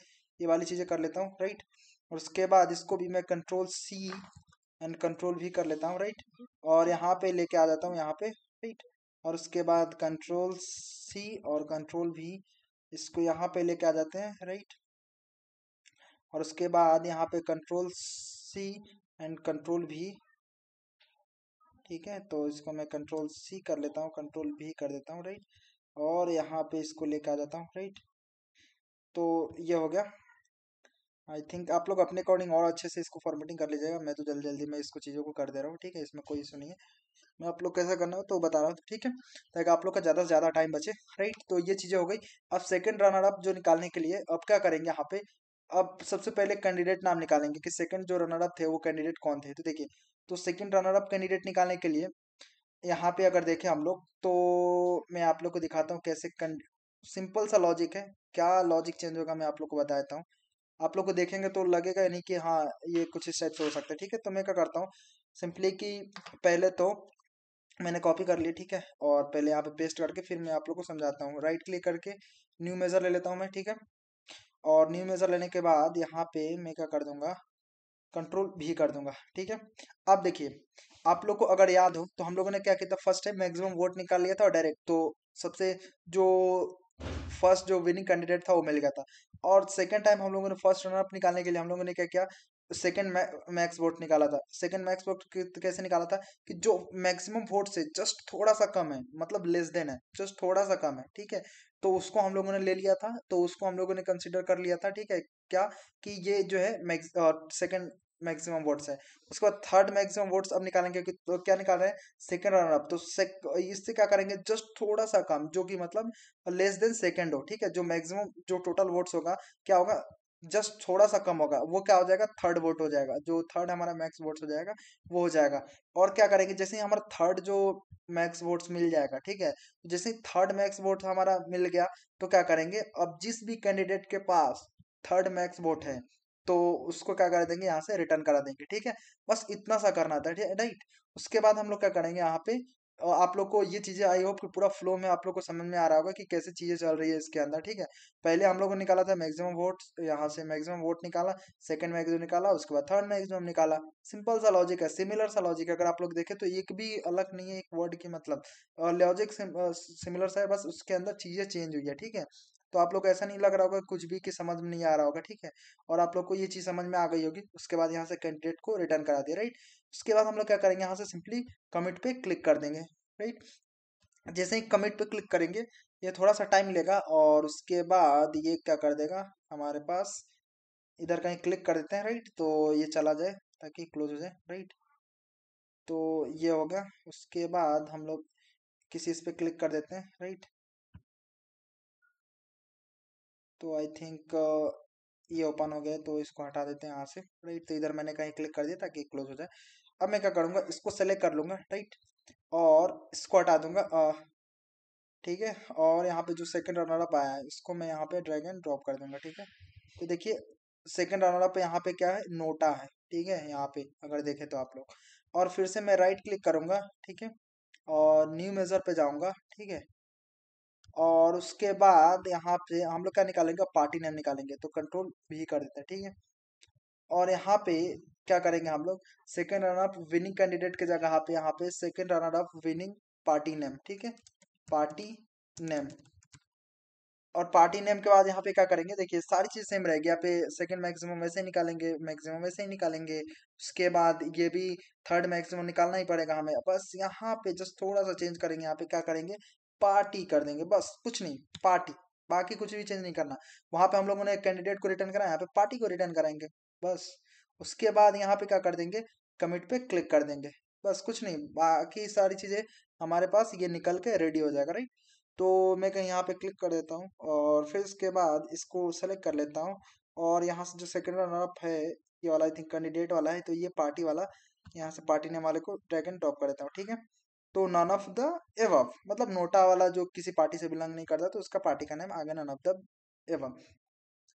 ये वाली चीज़ें कर लेता हूँ, राइट। और उसके बाद इसको भी मैं कंट्रोल सी एंड कंट्रोल भी कर लेता हूँ, राइट। और यहाँ पे लेके आ जाता हूँ यहाँ पे, राइट। और उसके बाद कंट्रोल सी और कंट्रोल भी इसको यहाँ पे लेके आ जाते हैं, राइट। और उसके बाद यहाँ पे कंट्रोल सी एंड कंट्रोल भी, ठीक है। तो इसको मैं कंट्रोल सी कर लेता हूँ, कंट्रोल भी कर देता हूँ, राइट। और यहाँ पे इसको लेके आ जाता हूँ, राइट। तो ये हो गया। आई थिंक आप लोग अपने अकॉर्डिंग और अच्छे से इसको फॉर्मेटिंग कर लीजिएगा। मैं तो जल्दी जल्दी में इसको चीज़ों को कर दे रहा हूँ, ठीक है। इसमें कोई इशू नहीं है। मैं आप लोग कैसा करना हो तो बता रहा हूँ, ठीक है, ताकि आप लोग का ज़्यादा से ज़्यादा टाइम बचे, राइट। तो ये चीज़ें हो गई। अब सेकंड रनर अप जो निकालने के लिए अब क्या करेंगे यहाँ पे, अब सबसे पहले कैंडिडेट नाम निकालेंगे कि सेकंड जो रनर अप थे वो कैंडिडेट कौन थे। तो देखिए, तो सेकंड रनर अप कैंडिडेट निकालने के लिए यहाँ पे अगर देखें हम लोग, तो मैं आप लोग को दिखाता हूँ कैसे। सिंपल सा लॉजिक है, क्या लॉजिक चेंज होगा मैं आप लोग को बता देता हूँ। आप लोग को देखेंगे तो लगेगा नहीं कि हाँ ये कुछ इस टाइप से हो सकता है, ठीक है। तो मैं क्या करता हूँ सिंपली कि पहले तो मैंने कॉपी कर ली, ठीक है। और पहले यहाँ पे पेस्ट करके फिर मैं आप लोग को समझाता हूँ। राइट क्लिक करके न्यू मेजर ले लेता हूँ मैं, ठीक है। और न्यू मेजर लेने के बाद यहाँ पे मैं क्या कर दूंगा, कंट्रोल भी कर दूंगा, ठीक है। अब देखिए, आप लोग को अगर याद हो तो हम लोगों ने क्या किया था, फर्स्ट टाइम मैक्सिमम वोट निकाल लिया था और डायरेक्ट तो सबसे जो फर्स्ट जो विनिंग कैंडिडेट था वो मिल गया था। और सेकंड टाइम हम लोगों ने फर्स्ट रनर अप निकालने के लिए हम लोगों ने क्या किया, सेकंड मैक्स वोट निकाला था। सेकंड मैक्स वोट कैसे निकाला था कि जो मैक्सिमम वोट से जस्ट थोड़ा सा कम है, मतलब लेस देन है, जस्ट थोड़ा सा कम है, ठीक है। तो उसको हम लोगों ने ले लिया था, तो उसको हम लोगों ने कंसिडर कर लिया था, ठीक है। क्या कि ये जो है मैक्स सेकंड मैक्सिमम वोट्स है। उसके बाद थर्ड मैक्सिमम वोट्स अब निकालेंगे तो क्या निकाल रहे हैं, सेकंड रनर अप। तो इससे क्या करेंगे, जस्ट थोड़ा सा कम, जो कि मतलब लेस देन सेकंड हो, ठीक है। जो मैक्सिमम जो टोटल वोट्स होगा क्या होगा, जस्ट थोड़ा सा कम होगा, वो क्या हो जाएगा, थर्ड वोट हो जाएगा। जो थर्ड हमारा मैक्स वोट्स हो जाएगा वो हो जाएगा। और क्या करेंगे, जैसे ही हमारा थर्ड जो मैक्स वोट्स मिल जाएगा, ठीक है। जैसे ही थर्ड मैक्स वोट हमारा मिल गया, तो क्या करेंगे, अब जिस भी कैंडिडेट के पास थर्ड मैक्स वोट है तो उसको क्या कर देंगे, यहाँ से रिटर्न करा देंगे, ठीक है। बस इतना सा करना था, राइट। उसके बाद हम लोग क्या करेंगे यहाँ पे, आप लोग को ये चीजें आई होप कि पूरा फ्लो में आप लोग को समझ में आ रहा होगा कि कैसे चीजें चल रही है इसके अंदर, ठीक है। पहले हम लोगों ने निकाला था मैक्सिमम वोट, यहाँ से मैक्सिमम वोट निकाला, सेकंड मैक्सिमम निकाला, उसके बाद थर्ड मैक्सिमम निकाला। सिंपल सा लॉजिक है, सिमिलर सा लॉजिक है। अगर आप लोग देखें तो एक भी अलग नहीं है एक वर्ड की, मतलब लॉजिक सिमिलर सा है, बस उसके अंदर चीजें चेंज हुई है, ठीक है। तो आप लोग को ऐसा नहीं लग रहा होगा कुछ भी कि समझ में नहीं आ रहा होगा, ठीक है। और आप लोग को ये चीज समझ में आ गई होगी। उसके बाद यहाँ से कैंडिडेट को रिटर्न करा दिया, राइट। उसके बाद हम लोग क्या करेंगे, यहाँ से सिंपली कमिट पे क्लिक कर देंगे, राइट। जैसे ही कमिट पे क्लिक करेंगे ये थोड़ा सा टाइम लेगा, और उसके बाद ये क्या कर देगा हमारे पास, इधर कहीं क्लिक कर देते हैं, राइट। तो ये चला जाए ताकि क्लोज हो जाए, राइट। तो ये हो गया। उसके बाद हम लोग किसी इस पे क्लिक कर देते हैं, राइट। तो आई थिंक ये ओपन हो गया है, तो इसको हटा देते हैं यहाँ से। राइट, तो इधर मैंने कहीं क्लिक कर दिया ताकि क्लोज हो जाए। अब मैं क्या करूँगा, इसको सेलेक्ट कर लूंगा। राइट, और इसको हटा दूंगा। ठीक है, और यहाँ पे जो सेकंड रनर अप आया है इसको मैं यहाँ पे ड्रैग एंड ड्रॉप कर दूंगा। ठीक है, तो देखिए सेकंड रनर अप यहाँ पे क्या है, नोटा है। ठीक है, यहाँ पे अगर देखें तो आप लोग, और फिर से मैं राइट क्लिक करूंगा। ठीक है, और न्यू मेजर पे जाऊंगा। ठीक है, और उसके बाद यहाँ पे हम लोग क्या निकालेंगे, पार्टी नेम निकालेंगे, तो कंट्रोल भी कर देते हैं। ठीक है, और यहाँ पे क्या करेंगे हम लोग, second runner up winning candidate के जगह पे यहाँ पे second runner up winning party name. ठीक है, पार्टी नेम, और पार्टी नेम के बाद यहाँ पे क्या करेंगे, देखिए सारी चीज सेम रहेगी। यहाँ पे सेकंड मैक्सिमम वैसे ही निकालेंगे, मैक्सिमम वैसे ही निकालेंगे। उसके बाद ये भी थर्ड मैक्सिमम निकालना ही पड़ेगा हमें। बस यहाँ पे जस्ट थोड़ा सा चेंज करेंगे, यहाँ पे क्या करेंगे, पार्टी कर देंगे, बस कुछ नहीं, पार्टी। बाकी कुछ भी चेंज नहीं करना। वहां पे हम लोगों ने कैंडिडेट को रिटर्न करा, यहाँ पे पार्टी को रिटर्न कराएंगे, बस। उसके बाद यहाँ पे क्या कर देंगे, कमिट पे क्लिक कर देंगे, बस कुछ नहीं। बाकी सारी चीजें हमारे पास ये निकल के रेडी हो जाएगा। राइट, तो मैं कहीं यहाँ पे क्लिक कर देता हूँ, और फिर इसके बाद इसको सेलेक्ट कर लेता हूँ। और यहाँ से जो सेकंड रनर अप है, ये वाला आई थिंक कैंडिडेट वाला है, तो ये पार्टी वाला, यहाँ से पार्टी नेम वाले को ड्रैग एंड ड्रॉप कर देता हूँ। ठीक है, तो नन ऑफ द एवव, मतलब नोटा वाला जो किसी पार्टी से बिलोंग नहीं करता, तो उसका पार्टी का नाम आ गया नन ऑफ द एवव।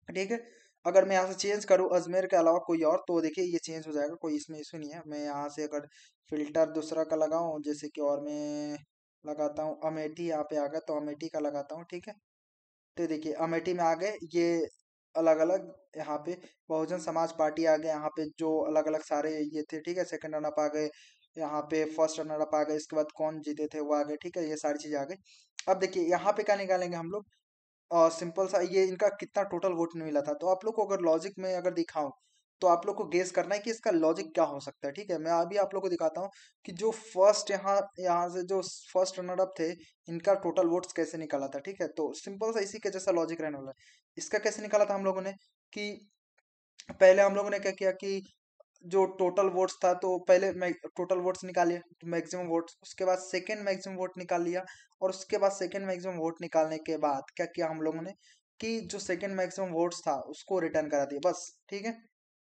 ठीक है, अगर मैं यहाँ से चेंज करूँ अजमेर के अलावा कोई और, तो देखिए ये चेंज हो जाएगा, कोई इसमें इशू नहीं है। मैं यहाँ से अगर फिल्टर दूसरा का लगाऊं, जैसे कि, और मैं लगाता हूँ अमेठी, यहाँ पे आ गया तो अमेठी का लगाता हूँ। ठीक है, तो देखिए अमेठी में आ गए ये अलग अलग, यहाँ पे बहुजन समाज पार्टी आ गए, यहाँ पे जो अलग अलग सारे ये थे। ठीक है, सेकंड रनर अप आ गए, यहाँ पे फर्स्ट रनर अप आ गए, इसके बाद कौन जीते थे वो आ गए। ठीक है, ये सारी चीजें आ गई। अब देखिए यहाँ पे क्या निकालेंगे हम लोग, सिंपल सा, ये इनका कितना टोटल वोट मिला था। तो आप लोग को अगर लॉजिक में अगर दिखाऊं, तो आप लोग को गेस करना है कि इसका लॉजिक क्या हो सकता है। ठीक है, मैं अभी आप लोग को दिखाता हूँ कि जो फर्स्ट यहाँ यहाँ से जो फर्स्ट रनर अप थे, इनका टोटल वोट्स कैसे निकाला था। ठीक है, तो सिंपल सा इसी के जैसा लॉजिक रहने वाला है। इसका कैसे निकाला था हम लोगों ने, कि पहले हम लोगों ने क्या किया कि जो टोटल वोट्स था, तो पहले टोटल वोट्स निकालिए, मैक्सिमम वोट्स, उसके बाद सेकंड मैक्सिमम वोट निकाल लिया, और उसके बाद सेकंड मैक्सिमम वोट निकालने के बाद क्या किया हम लोगों ने, कि जो सेकंड मैक्सिमम वोट्स था उसको रिटर्न करा दिया, बस। ठीक है,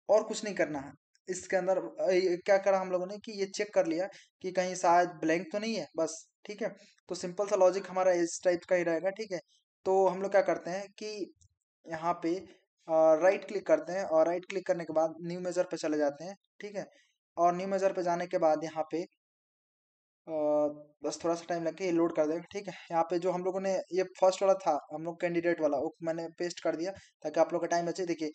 और कुछ नहीं करना है इसके अंदर। क्या करा हम लोगों ने कि ये चेक कर लिया कि कहीं शायद ब्लैंक तो नहीं है, बस। ठीक है, तो सिंपल सा लॉजिक हमारा इस टाइप का ही रहेगा। ठीक है, तो हम लोग क्या करते हैं कि यहाँ पे राइट क्लिक करते हैं, और राइट क्लिक करने के बाद न्यू मेजर पे चले जाते हैं। ठीक है, और न्यू मेजर पे जाने के बाद यहाँ पे अ, बस थोड़ा सा टाइम लग के ये लोड कर देगा। ठीक है, यहाँ पे जो हम लोगों ने ये फर्स्ट वाला था हम लोग कैंडिडेट वाला, वो मैंने पेस्ट कर दिया ताकि आप लोग का टाइम बचे। देखिए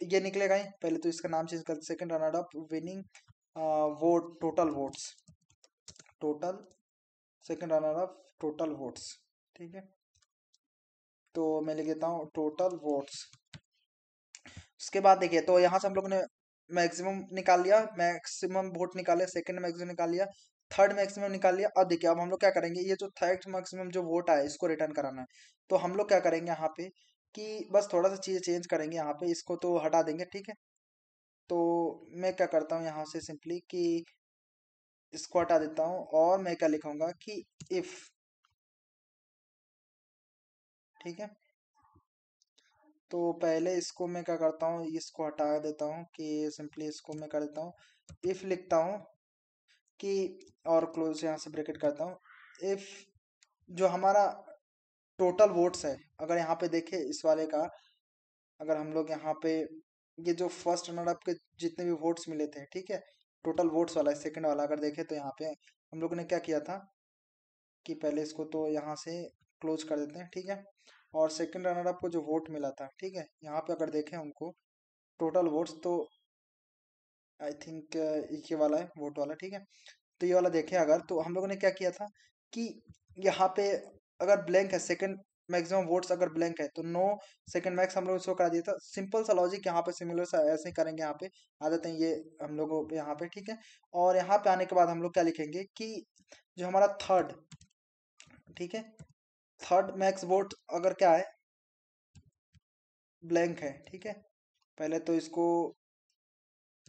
ये निकलेगा ही, पहले तो इसका नाम चेंज कर, second runner up winning vote total votes, total second runner up total votes. ठीक है, तो मैं लिख देता हूँ टोटल वोट्स। उसके बाद देखिए, तो यहाँ से हम लोग ने मैक्सिमम निकाल लिया, मैक्सिमम वोट निकाले, सेकंड मैक्सिमम निकाल लिया, थर्ड मैक्सिमम निकाल लिया। अब देखिए अब हम लोग क्या करेंगे, ये जो थर्ड मैक्सिमम जो वोट आया इसको रिटर्न कराना है। तो हम लोग क्या करेंगे यहाँ पे कि बस थोड़ा सा चीज़ चेंज करेंगे, यहाँ पे इसको तो हटा देंगे। ठीक है, तो मैं क्या करता हूँ यहाँ से सिंपली कि इसको हटा देता हूँ, और मैं क्या लिखूंगा कि इफ। ठीक है, तो पहले इसको मैं क्या करता हूँ, इसको हटा देता हूँ, कि सिंपली इसको मैं कर देता हूँ इफ लिखता हूँ कि, और क्लोज यहाँ से ब्रैकेट करता हूँ, इफ जो हमारा टोटल वोट्स है, अगर यहाँ पे देखें इस वाले का, अगर हम लोग यहाँ पे ये जो फर्स्ट रनर अप के जितने भी वोट्स मिले थे, ठीक है, टोटल वोट्स वाला सेकंड वाला अगर देखें, तो यहाँ पे हम लोगों ने क्या किया था कि पहले इसको तो यहाँ से क्लोज कर देते हैं। ठीक है, और सेकंड रनर अप को जो वोट मिला था, ठीक है, यहाँ पे अगर देखें उनको टोटल वोट्स, तो आई थिंक ये वाला है वोट वाला। ठीक है, तो ये वाला देखें अगर, तो हम लोगों ने क्या किया था कि यहाँ पे अगर ब्लैंक है, सेकंड मैक्सिमम वोट्स अगर ब्लैंक है, तो नो सेकंड मैक्स हम लोग शो करा दिया था। सिंपल सा लॉजिक यहाँ पे सिमिलर सा ऐसे ही करेंगे, यहाँ पे आ जाते हैं ये हम लोगों पे यहाँ पे। ठीक है, और यहाँ पे आने के बाद हम लोग क्या लिखेंगे कि जो हमारा थर्ड, ठीक है, थर्ड मैक्स वोट अगर क्या है, ब्लैंक है। ठीक है, पहले तो इसको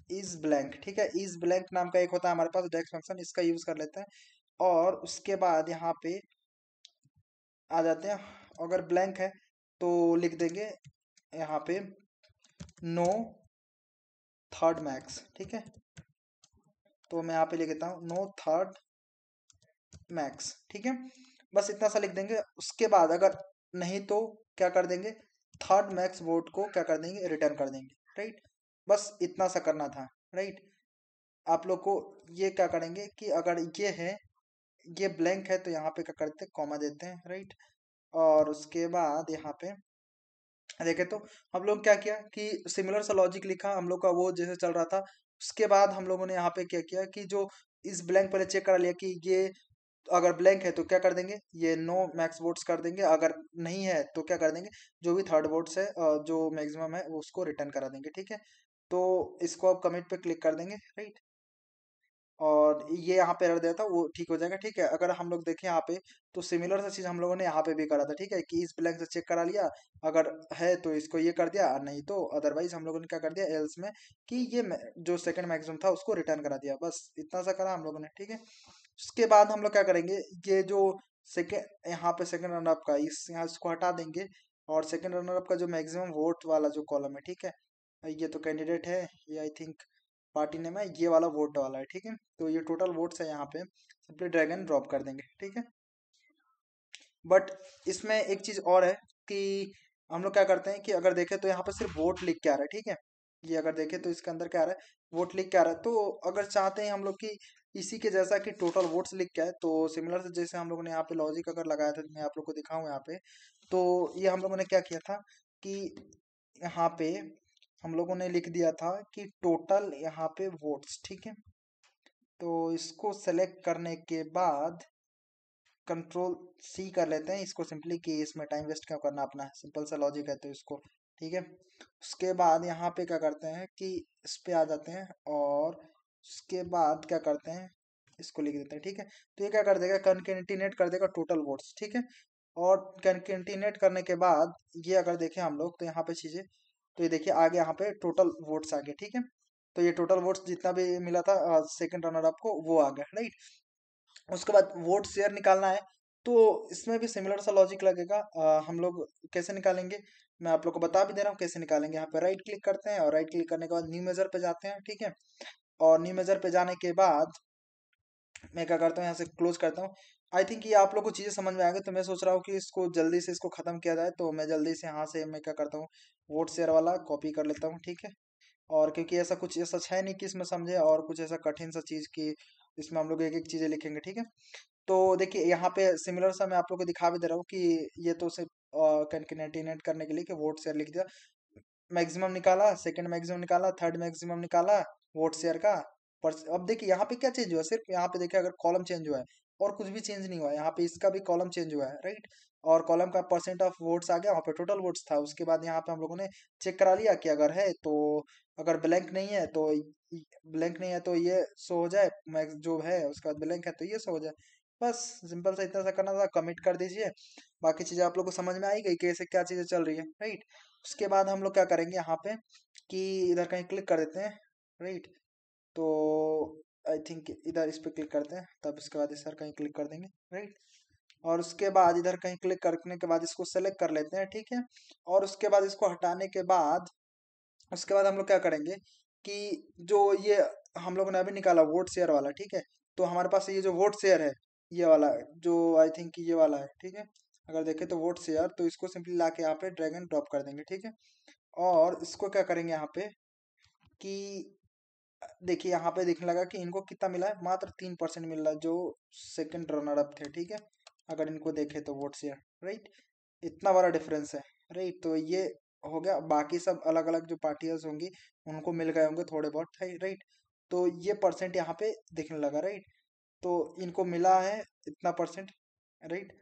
इज ब्लैंक, ठीक है, इज ब्लैंक नाम का एक होता है हमारे पास डेक्स फंक्शन, इसका यूज कर लेते हैं। और उसके बाद यहाँ पे आ जाते हैं, अगर ब्लैंक है तो लिख देंगे यहाँ पे नो थर्ड मैक्स, ठीक है। तो मैं यहाँ पे लिख देता हूँ नो थर्ड मैक्स, ठीक है। बस इतना सा लिख देंगे। उसके बाद अगर नहीं तो क्या कर देंगे, थर्ड मैक्स वोट को क्या कर देंगे, रिटर्न कर देंगे, राइट। बस इतना सा करना था, राइट। आप लोग को ये क्या करेंगे कि अगर ये है, ये ब्लैंक है, तो यहाँ पे क्या करते हैं, कॉमा देते हैं, राइट। और उसके बाद यहाँ पे देखे तो हम लोग क्या किया कि सिमिलर सा लॉजिक लिखा हम लोग का, वो जैसे चल रहा था। उसके बाद हम लोगों ने यहाँ पे क्या किया कि जो इस ब्लैंक पहले चेक करा लिया कि ये अगर ब्लैंक है तो क्या कर देंगे, ये नो मैक्स वोट्स कर देंगे। अगर नहीं है तो क्या कर देंगे, जो भी थर्ड वोट्स है जो मैक्सिमम है वो उसको रिटर्न करा देंगे, ठीक है। तो इसको आप कमिट पे क्लिक कर देंगे, राइट। और ये यहाँ पे एरर दिया था वो ठीक हो जाएगा, ठीक है। अगर हम लोग देखें यहाँ पे, तो सिमिलर सा चीज हम लोगों ने यहाँ पे भी करा था, ठीक है, कि इस ब्लैंक से चेक करा लिया, अगर है तो इसको ये कर दिया, नहीं तो अदरवाइज हम लोगों ने क्या कर दिया एल्स में, कि ये जो सेकंड मैक्सिमम था उसको रिटर्न करा दिया। बस इतना सा करा हम लोगों ने, ठीक है। उसके बाद हम लोग क्या करेंगे, ये जो सेकेंड यहाँ पे सेकंड रनर अप का इस यहाँ इसको हटा देंगे। और सेकंड रनर अप का जो मैक्सिमम वोट वाला जो कॉलम है, ठीक है, ये तो कैंडिडेट है, ये आई थिंक पार्टी नेम है, ये वाला वोट वाला है, ठीक है। तो ये टोटल वोट्स है यहाँ पे, सिंपली ड्रैग एंड ड्रॉप कर देंगे, ठीक है। बट इसमें एक चीज और है कि हम लोग क्या करते हैं कि अगर देखें तो यहाँ पे सिर्फ वोट लिख के आ रहा है, ठीक है। ये अगर देखें तो इसके अंदर क्या आ रहा है, वोट लिख के आ रहा है। तो अगर चाहते हैं हम लोग कि इसी के जैसा कि टोटल वोट्स लिख के आए, तो सिमिलर से जैसे हम लोगों ने यहाँ पे लॉजिक अगर लगाया था, मैं आप लोग को दिखाऊं यहाँ पे। तो ये हम लोगों ने क्या किया था कि यहाँ पे हम लोगों ने लिख दिया था कि टोटल यहाँ पे वोट्स, ठीक है। तो इसको सेलेक्ट करने के बाद कंट्रोल सी कर लेते हैं इसको सिंपली, कि इसमें टाइम वेस्ट क्यों करना अपना, सिंपल सा लॉजिक है तो इसको, ठीक है। उसके बाद यहाँ पे क्या करते हैं कि इस पे आ जाते हैं, और उसके बाद क्या करते हैं, इसको लिख देते हैं, ठीक है। तो ये क्या कर देगा, कंकेटिनेट कर देगा टोटल वोट्स, ठीक है। और कंकेटिनेट करने के बाद ये अगर देखें हम लोग तो यहाँ पे चीजें, तो ये देखिए आगे यहाँ पे टोटल वोट्स आ गए, ठीक है। तो ये टोटल वोट्स जितना भी मिला था सेकंड रनर अप को, वो आ गया, राइट। उसके बाद वोट शेयर निकालना है, तो इसमें भी सिमिलर सा लॉजिक लगेगा। हम लोग कैसे निकालेंगे, मैं आप लोग को बता भी दे रहा हूँ कैसे निकालेंगे। यहाँ पे राइट क्लिक करते हैं, और राइट क्लिक करने के बाद न्यू मेजर पे जाते हैं, ठीक है। और न्यू मेजर पे जाने के बाद मैं क्या करता हूँ, यहाँ से क्लोज करता हूँ। आई थिंक ये आप लोग को चीज़ें समझ में आ गई, तो मैं सोच रहा हूँ कि इसको जल्दी से इसको खत्म किया जाए। तो मैं जल्दी से यहाँ से मैं क्या करता हूँ, वोट शेयर वाला कॉपी कर लेता हूँ, ठीक है। और क्योंकि ऐसा कुछ ऐसा है नहीं कि इसमें समझे, और कुछ ऐसा कठिन सा चीज़ की इसमें हम लोग एक एक चीज़ें लिखेंगे, ठीक है। तो देखिए यहाँ पे सिमिलर सा मैं आप लोग को दिखा भी दे रहा हूँ कि ये तो सिर्फ कंकेटिनेट करने के लिए कि वोट शेयर लिख दिया, मैक्सिमम निकाला, सेकंड मैक्सिमम निकाला, थर्ड मैक्सिमम निकाला वोट शेयर का। पर अब देखिए यहाँ पे क्या चेंज हुआ, सिर्फ यहाँ पे देखिए अगर कॉलम चेंज हुआ है, और कुछ भी चेंज नहीं हुआ है। यहाँ पे इसका भी कॉलम चेंज हुआ है, राइट। और कॉलम का परसेंट ऑफ वोट्स आ गया, वहाँ पे टोटल वोट्स था। उसके बाद यहाँ पे हम लोगों ने चेक करा लिया कि अगर है तो, अगर ब्लैंक नहीं है तो, ब्लैंक नहीं है तो ये शो हो जाए, मैक्स जो है उसके बाद ब्लैंक है तो ये शो हो जाए। बस सिंपल सा इतना सा करना था, कमिट कर दीजिए। बाकी चीजें आप लोग को समझ में आई गई कैसे क्या चीजें चल रही है, राइट। उसके बाद हम लोग क्या करेंगे यहाँ पे कि इधर कहीं क्लिक कर देते हैं, राइट। तो आई थिंक इधर इस पे क्लिक करते हैं, तब इसके बाद इस सर कहीं क्लिक कर देंगे, राइट। और उसके बाद इधर कहीं क्लिक करने के बाद इसको सेलेक्ट कर लेते हैं, ठीक है। और उसके बाद इसको हटाने के बाद, उसके बाद हम लोग क्या करेंगे कि जो ये हम लोगों ने अभी निकाला वोट शेयर वाला, ठीक है। तो हमारे पास ये जो वोट शेयर है, ये वाला जो आई थिंक ये वाला है, ठीक है। अगर देखें तो वोट शेयर, तो इसको सिंपली ला के यहाँ पे ड्रैग एंड ड्रॉप कर देंगे, ठीक है। और इसको क्या करेंगे यहाँ पे कि देखिए यहाँ पे देखने लगा कि इनको कितना मिला है, मात्र 3% मिल रहा है जो सेकंड रनर अप थे, ठीक है। अगर इनको देखे तो वोट शेयर, राइट, इतना बड़ा डिफरेंस है, राइट। तो ये हो गया, बाकी सब अलग अलग जो पार्टियां होंगी उनको मिल गए होंगे थोड़े बहुत, राइट। तो ये परसेंट यहाँ पे दिखने लगा, राइट। तो इनको मिला है इतना परसेंट, राइट।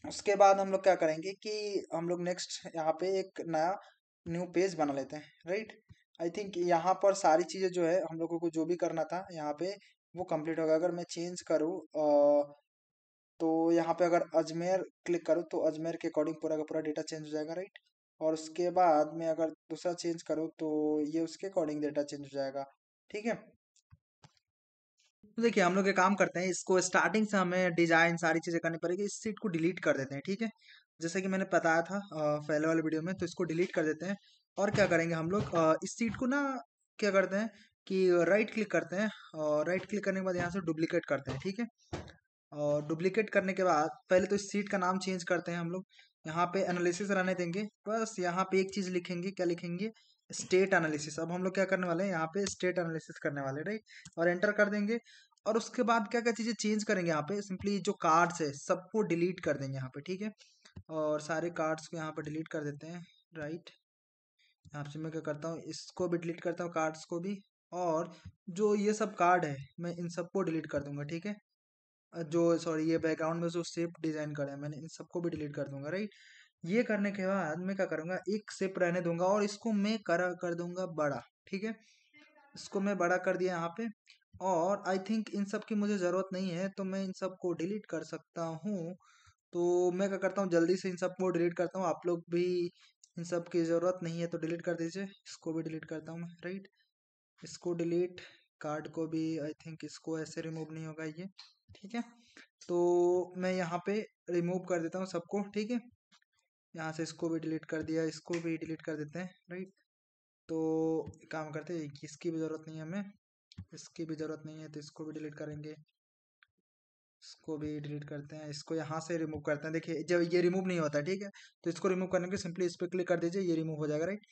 उसके बाद हम लोग क्या करेंगे कि हम लोग नेक्स्ट यहाँ पे एक नया न्यू पेज बना लेते हैं, राइट। आई थिंक यहाँ पर सारी चीज़ें जो है हम लोगों को जो भी करना था यहाँ पे वो कंप्लीट होगा। अगर मैं चेंज करूँ तो यहाँ पे अगर अजमेर क्लिक करूँ तो अजमेर के अकॉर्डिंग पूरा का पूरा डेटा चेंज हो जाएगा, राइट। और उसके बाद मैं अगर दूसरा चेंज करूँ तो ये उसके अकॉर्डिंग डेटा चेंज हो जाएगा, ठीक है। तो देखिए हम लोग ये काम करते हैं, इसको स्टार्टिंग से हमें डिजाइन सारी चीजें करनी पड़ेगी। इस सीट को डिलीट कर देते हैं, ठीक है। जैसे कि मैंने बताया था पहले वाले वीडियो में, तो इसको डिलीट कर देते हैं। और क्या करेंगे हम लोग, इस सीट को ना क्या करते हैं कि राइट क्लिक करते हैं, और राइट क्लिक करने के बाद यहाँ से डुप्लीकेट करते हैं, ठीक है। और डुप्लीकेट करने के बाद पहले तो इस सीट का नाम चेंज करते हैं हम लोग। यहाँ पे एनालिसिस रहने देंगे, बस यहाँ पे एक चीज लिखेंगे, क्या लिखेंगे, स्टेट एनालिसिस। अब हम लोग क्या करने वाले हैं, यहाँ पे स्टेट एनालिसिस करने वाले, राइट। और एंटर कर देंगे। और उसके बाद क्या क्या चीजें चेंज करेंगे, यहाँ पे सिंपली जो कार्ड्स है सबको डिलीट कर देंगे यहाँ पे, ठीक है। और सारे कार्ड्स को यहाँ पे डिलीट कर देते हैं, राइट। यहाँ से मैं क्या करता हूँ, इसको भी डिलीट करता हूँ, कार्ड्स को भी। और जो ये सब कार्ड है मैं इन सबको डिलीट कर दूंगा, ठीक है। जो सॉरी, ये बैकग्राउंड में जो शेप डिजाइन करे हैं मैंने, इन सबको भी डिलीट कर दूंगा, राइट। ये करने के बाद मैं क्या करूंगा, एक शेप रहने दूंगा और इसको मैं कर दूंगा बड़ा, ठीक है। इसको मैं बड़ा कर दिया यहाँ पे। और आई थिंक इन सब की मुझे जरूरत नहीं है, तो मैं इन सबको डिलीट कर सकता हूँ। तो मैं क्या करता हूँ, जल्दी से इन सबको डिलीट करता हूँ। आप लोग भी इन सब की जरूरत नहीं है तो डिलीट कर दीजिए। इसको भी डिलीट करता हूँ मैं, राइट। इसको डिलीट, कार्ड को भी आई थिंक इसको ऐसे रिमूव नहीं होगा ये, ठीक है। तो मैं यहाँ पे रिमूव कर देता हूँ सबको, ठीक है। यहाँ से इसको भी डिलीट कर दिया, इसको भी डिलीट कर देते हैं, राइट। तो एक काम करते हैं, इसकी भी ज़रूरत नहीं है हमें, इसकी भी ज़रूरत नहीं है, तो इसको भी डिलीट करेंगे। इसको भी डिलीट करते हैं, इसको यहाँ से रिमूव करते हैं। देखिए जब ये रिमूव नहीं होता, ठीक है। तो इसको रिमूव करने के सिंपली इस पर क्लिक कर दीजिए, ये रिमूव हो जाएगा, राइट।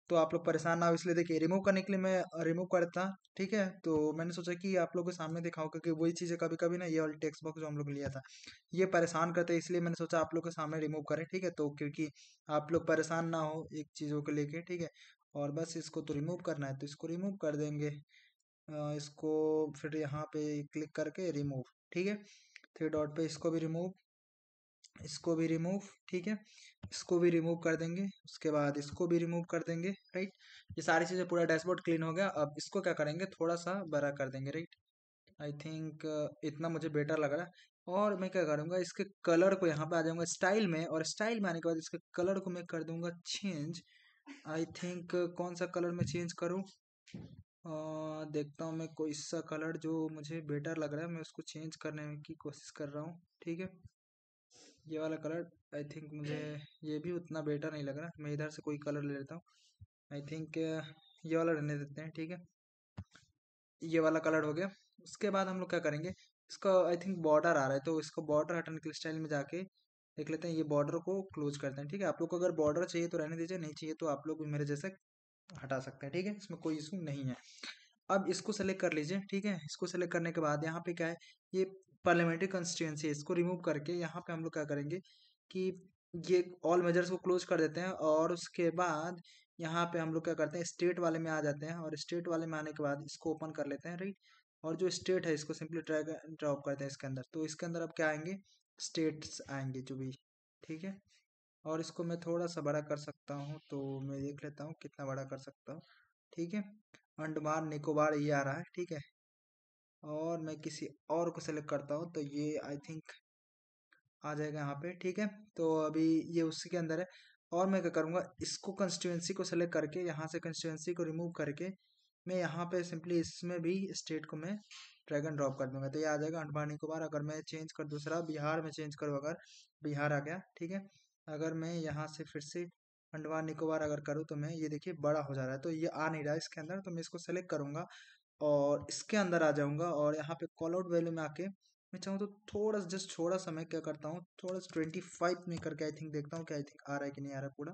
तो आप लोग परेशान ना हो इसलिए, देखिए रिमूव करने के लिए मैं रिमूव करता, ठीक है। तो मैंने सोचा कि आप लोगों के सामने दिखाऊं, क्योंकि वही चीज़ें कभी कभी ना, ये वाली टेक्स्ट बॉक्स जो हम लोग लिया था ये परेशान करते हैं, इसलिए मैंने सोचा आप लोग के सामने रिमूव करें, ठीक है। तो क्योंकि आप लोग परेशान ना हो एक चीज़ों को लेके, ठीक है। और बस इसको तो रिमूव करना है, तो इसको रिमूव कर देंगे। इसको फिर यहाँ पे क्लिक करके रिमूव, ठीक है। थ्री डॉट पे इसको भी रिमूव, इसको भी रिमूव, ठीक है। इसको भी रिमूव कर देंगे, उसके बाद इसको भी रिमूव कर देंगे, राइट। ये सारी चीज़ें, पूरा डैशबोर्ड क्लीन हो गया। अब इसको क्या करेंगे, थोड़ा सा बड़ा कर देंगे, राइट। आई थिंक इतना मुझे बेटर लग रहा है। और मैं क्या करूँगा, इसके कलर को यहाँ पे आ जाऊँगा स्टाइल में, और स्टाइल में आने के बाद इसके कलर को मैं कर दूंगा चेंज। आई थिंक कौन सा कलर मैं चेंज करूँ, देखता हूँ मैं कोई सा कलर जो मुझे बेटर लग रहा है, मैं उसको चेंज करने की कोशिश कर रहा हूँ, ठीक है। ये वाला कलर आई थिंक मुझे ये भी उतना बेटर नहीं लग रहा, मैं इधर से कोई कलर ले लेता हूँ। आई थिंक ये वाला रहने देते हैं, ठीक है। ये वाला कलर हो गया। उसके बाद हम लोग क्या करेंगे, इसका आई थिंक बॉर्डर आ रहा है, तो इसको बॉर्डर हटाने के स्टाइल में जाके देख लेते हैं, ये बॉर्डर को क्लोज करते हैं, ठीक है। आप लोग को अगर बॉर्डर चाहिए तो रहने दीजिए, नहीं चाहिए तो आप लोग भी मेरे जैसे हटा सकते हैं, ठीक है। इसमें कोई इशू नहीं है। अब इसको सेलेक्ट कर लीजिए, ठीक है। इसको सेलेक्ट करने के बाद यहाँ पे क्या है, ये पार्लियामेंट्री कंस्टिट्यूंसी है, इसको रिमूव करके यहाँ पे हम लोग क्या करेंगे कि ये ऑल मेजर्स को क्लोज कर देते हैं। और उसके बाद यहाँ पे हम लोग क्या करते हैं, स्टेट वाले में आ जाते हैं, और स्टेट वाले में आने के बाद इसको ओपन कर लेते हैं, राइट। और जो स्टेट है इसको सिंपली ड्रैग ड्रॉप करते हैं इसके अंदर, तो इसके अंदर अब क्या आएंगे, स्टेट्स आएंगे जो भी, ठीक है। और इसको मैं थोड़ा सा बड़ा कर सकता हूँ, तो मैं देख लेता हूँ कितना बड़ा कर सकता हूँ, ठीक है। अंडमान निकोबार ये आ रहा है, ठीक है। और मैं किसी और को सेलेक्ट करता हूँ, तो ये आई थिंक आ जाएगा यहाँ पे, ठीक है। तो अभी ये उसी के अंदर है। और मैं क्या करूँगा, इसको कंस्टिट्यूंसी को सेलेक्ट करके यहाँ से कंस्टिट्यूंसी को रिमूव करके मैं यहाँ पे सिंपली इसमें भी स्टेट को मैं ड्रैग एंड ड्रॉप कर दूंगा, तो ये आ जाएगा अंडमान निकोबार। अगर मैं चेंज कर दूसरा बिहार में चेंज करूँ, अगर बिहार आ गया, ठीक है। अगर मैं यहाँ से फिर से अंडमान निकोबार अगर करूँ, तो मैं ये देखिए बड़ा हो जा रहा है, तो ये आ नहीं रहा है इसके अंदर, तो मैं इसको सेलेक्ट करूंगा और इसके अंदर आ जाऊंगा। और यहाँ पे कॉल आउट वैल्यू में आके मैं चाहूँ तो थोड़ा जस्ट थोड़ा सा मैं क्या करता हूँ, थोड़ा सा 25 में करके आई थिंक देखता हूँ कि आई थिंक आ रहा है कि नहीं आ रहा है पूरा,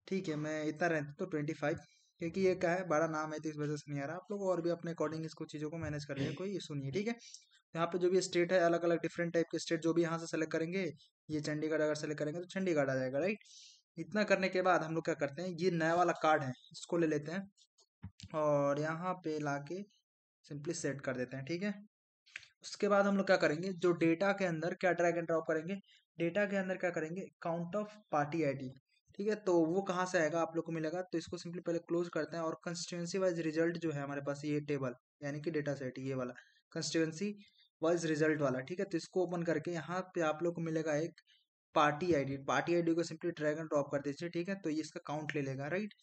ठीक है। मैं इतना रहता तो 25, क्योंकि ये क्या है बड़ा नाम है तो इस वजह से नहीं आ रहा। आप लोग और भी अपने अकॉर्डिंग इसको चीज़ों को मैनेज कर लिया, कोई इशू नहीं है, ठीक है। तो यहाँ पे जो भी स्टेट है, अलग अलग डिफरेंट टाइप के स्टेट जो भी यहाँ से सेलेक्ट करेंगे, ये चंडीगढ़ अगर सेलेक्ट करेंगे तो चंडीगढ़ आ जाएगा, राइट। इतना करने के बाद हम लोग क्या करते हैं, ये नया वाला कार्ड है इसको ले लेते हैं, और यहाँ पे लाके सिंपली सेट कर देते हैं, ठीक है। उसके बाद हम लोग क्या करेंगे, जो डेटा के अंदर क्या ड्रैग एंड ड्रॉप करेंगे, डेटा के अंदर क्या करेंगे, काउंट ऑफ पार्टी आईडी, ठीक है। तो वो कहाँ से आएगा, आप लोग को मिलेगा, तो इसको सिंपली पहले क्लोज करते हैं। और कंस्टिट्यूंसी वाइज रिजल्ट जो है हमारे पास, ये टेबल यानी कि डेटा सेट ये वाला कंस्टिट्यूंसी वाइज रिजल्ट वाला, ठीक है। तो इसको ओपन करके यहाँ पे आप लोग को मिलेगा एक पार्टी आईडी को सिंपली ड्रैग एंड ड्रॉप कर दीजिए, ठीक है। तो ये इसका काउंट ले लेगा, राइट।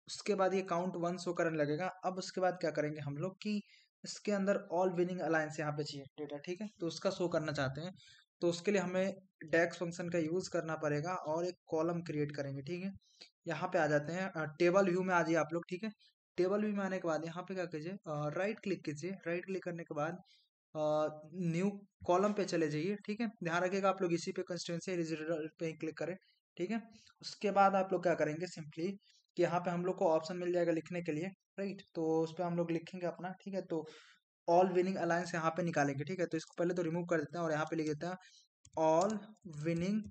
उसके बाद ये काउंट 1 शो करने लगेगा। अब उसके बाद क्या करेंगे हम लोग कि इसके अंदर ऑल विनिंग अलायंस यहाँ पे चाहिए डेटा, ठीक है। तो उसका शो करना चाहते हैं, तो उसके लिए हमें डेक्स फंक्शन का यूज करना पड़ेगा और एक कॉलम क्रिएट करेंगे, ठीक है। यहाँ पे आ जाते हैं, टेबल व्यू में आ जाइए आप लोग, ठीक है। टेबल व्यू में आने के बाद यहाँ पे क्या कीजिए, राइट क्लिक कीजिए। राइट क्लिक करने के बाद न्यू कॉलम पे चले जाइए, ठीक है। ध्यान रखिएगा आप लोग इसी पे कंस्टिट्यूएंसी रिजल्ट पे ही क्लिक करें, ठीक है। उसके बाद आप लोग क्या करेंगे सिंपली कि यहाँ पे हम लोग को ऑप्शन मिल जाएगा लिखने के लिए, राइट। तो उस पर हम लोग लिखेंगे अपना, ठीक है। तो ऑल विनिंग अलायंस यहाँ पे निकालेंगे, ठीक है। तो इसको पहले तो रिमूव कर देते हैं और यहाँ पे लिख देते हैं ऑल विनिंग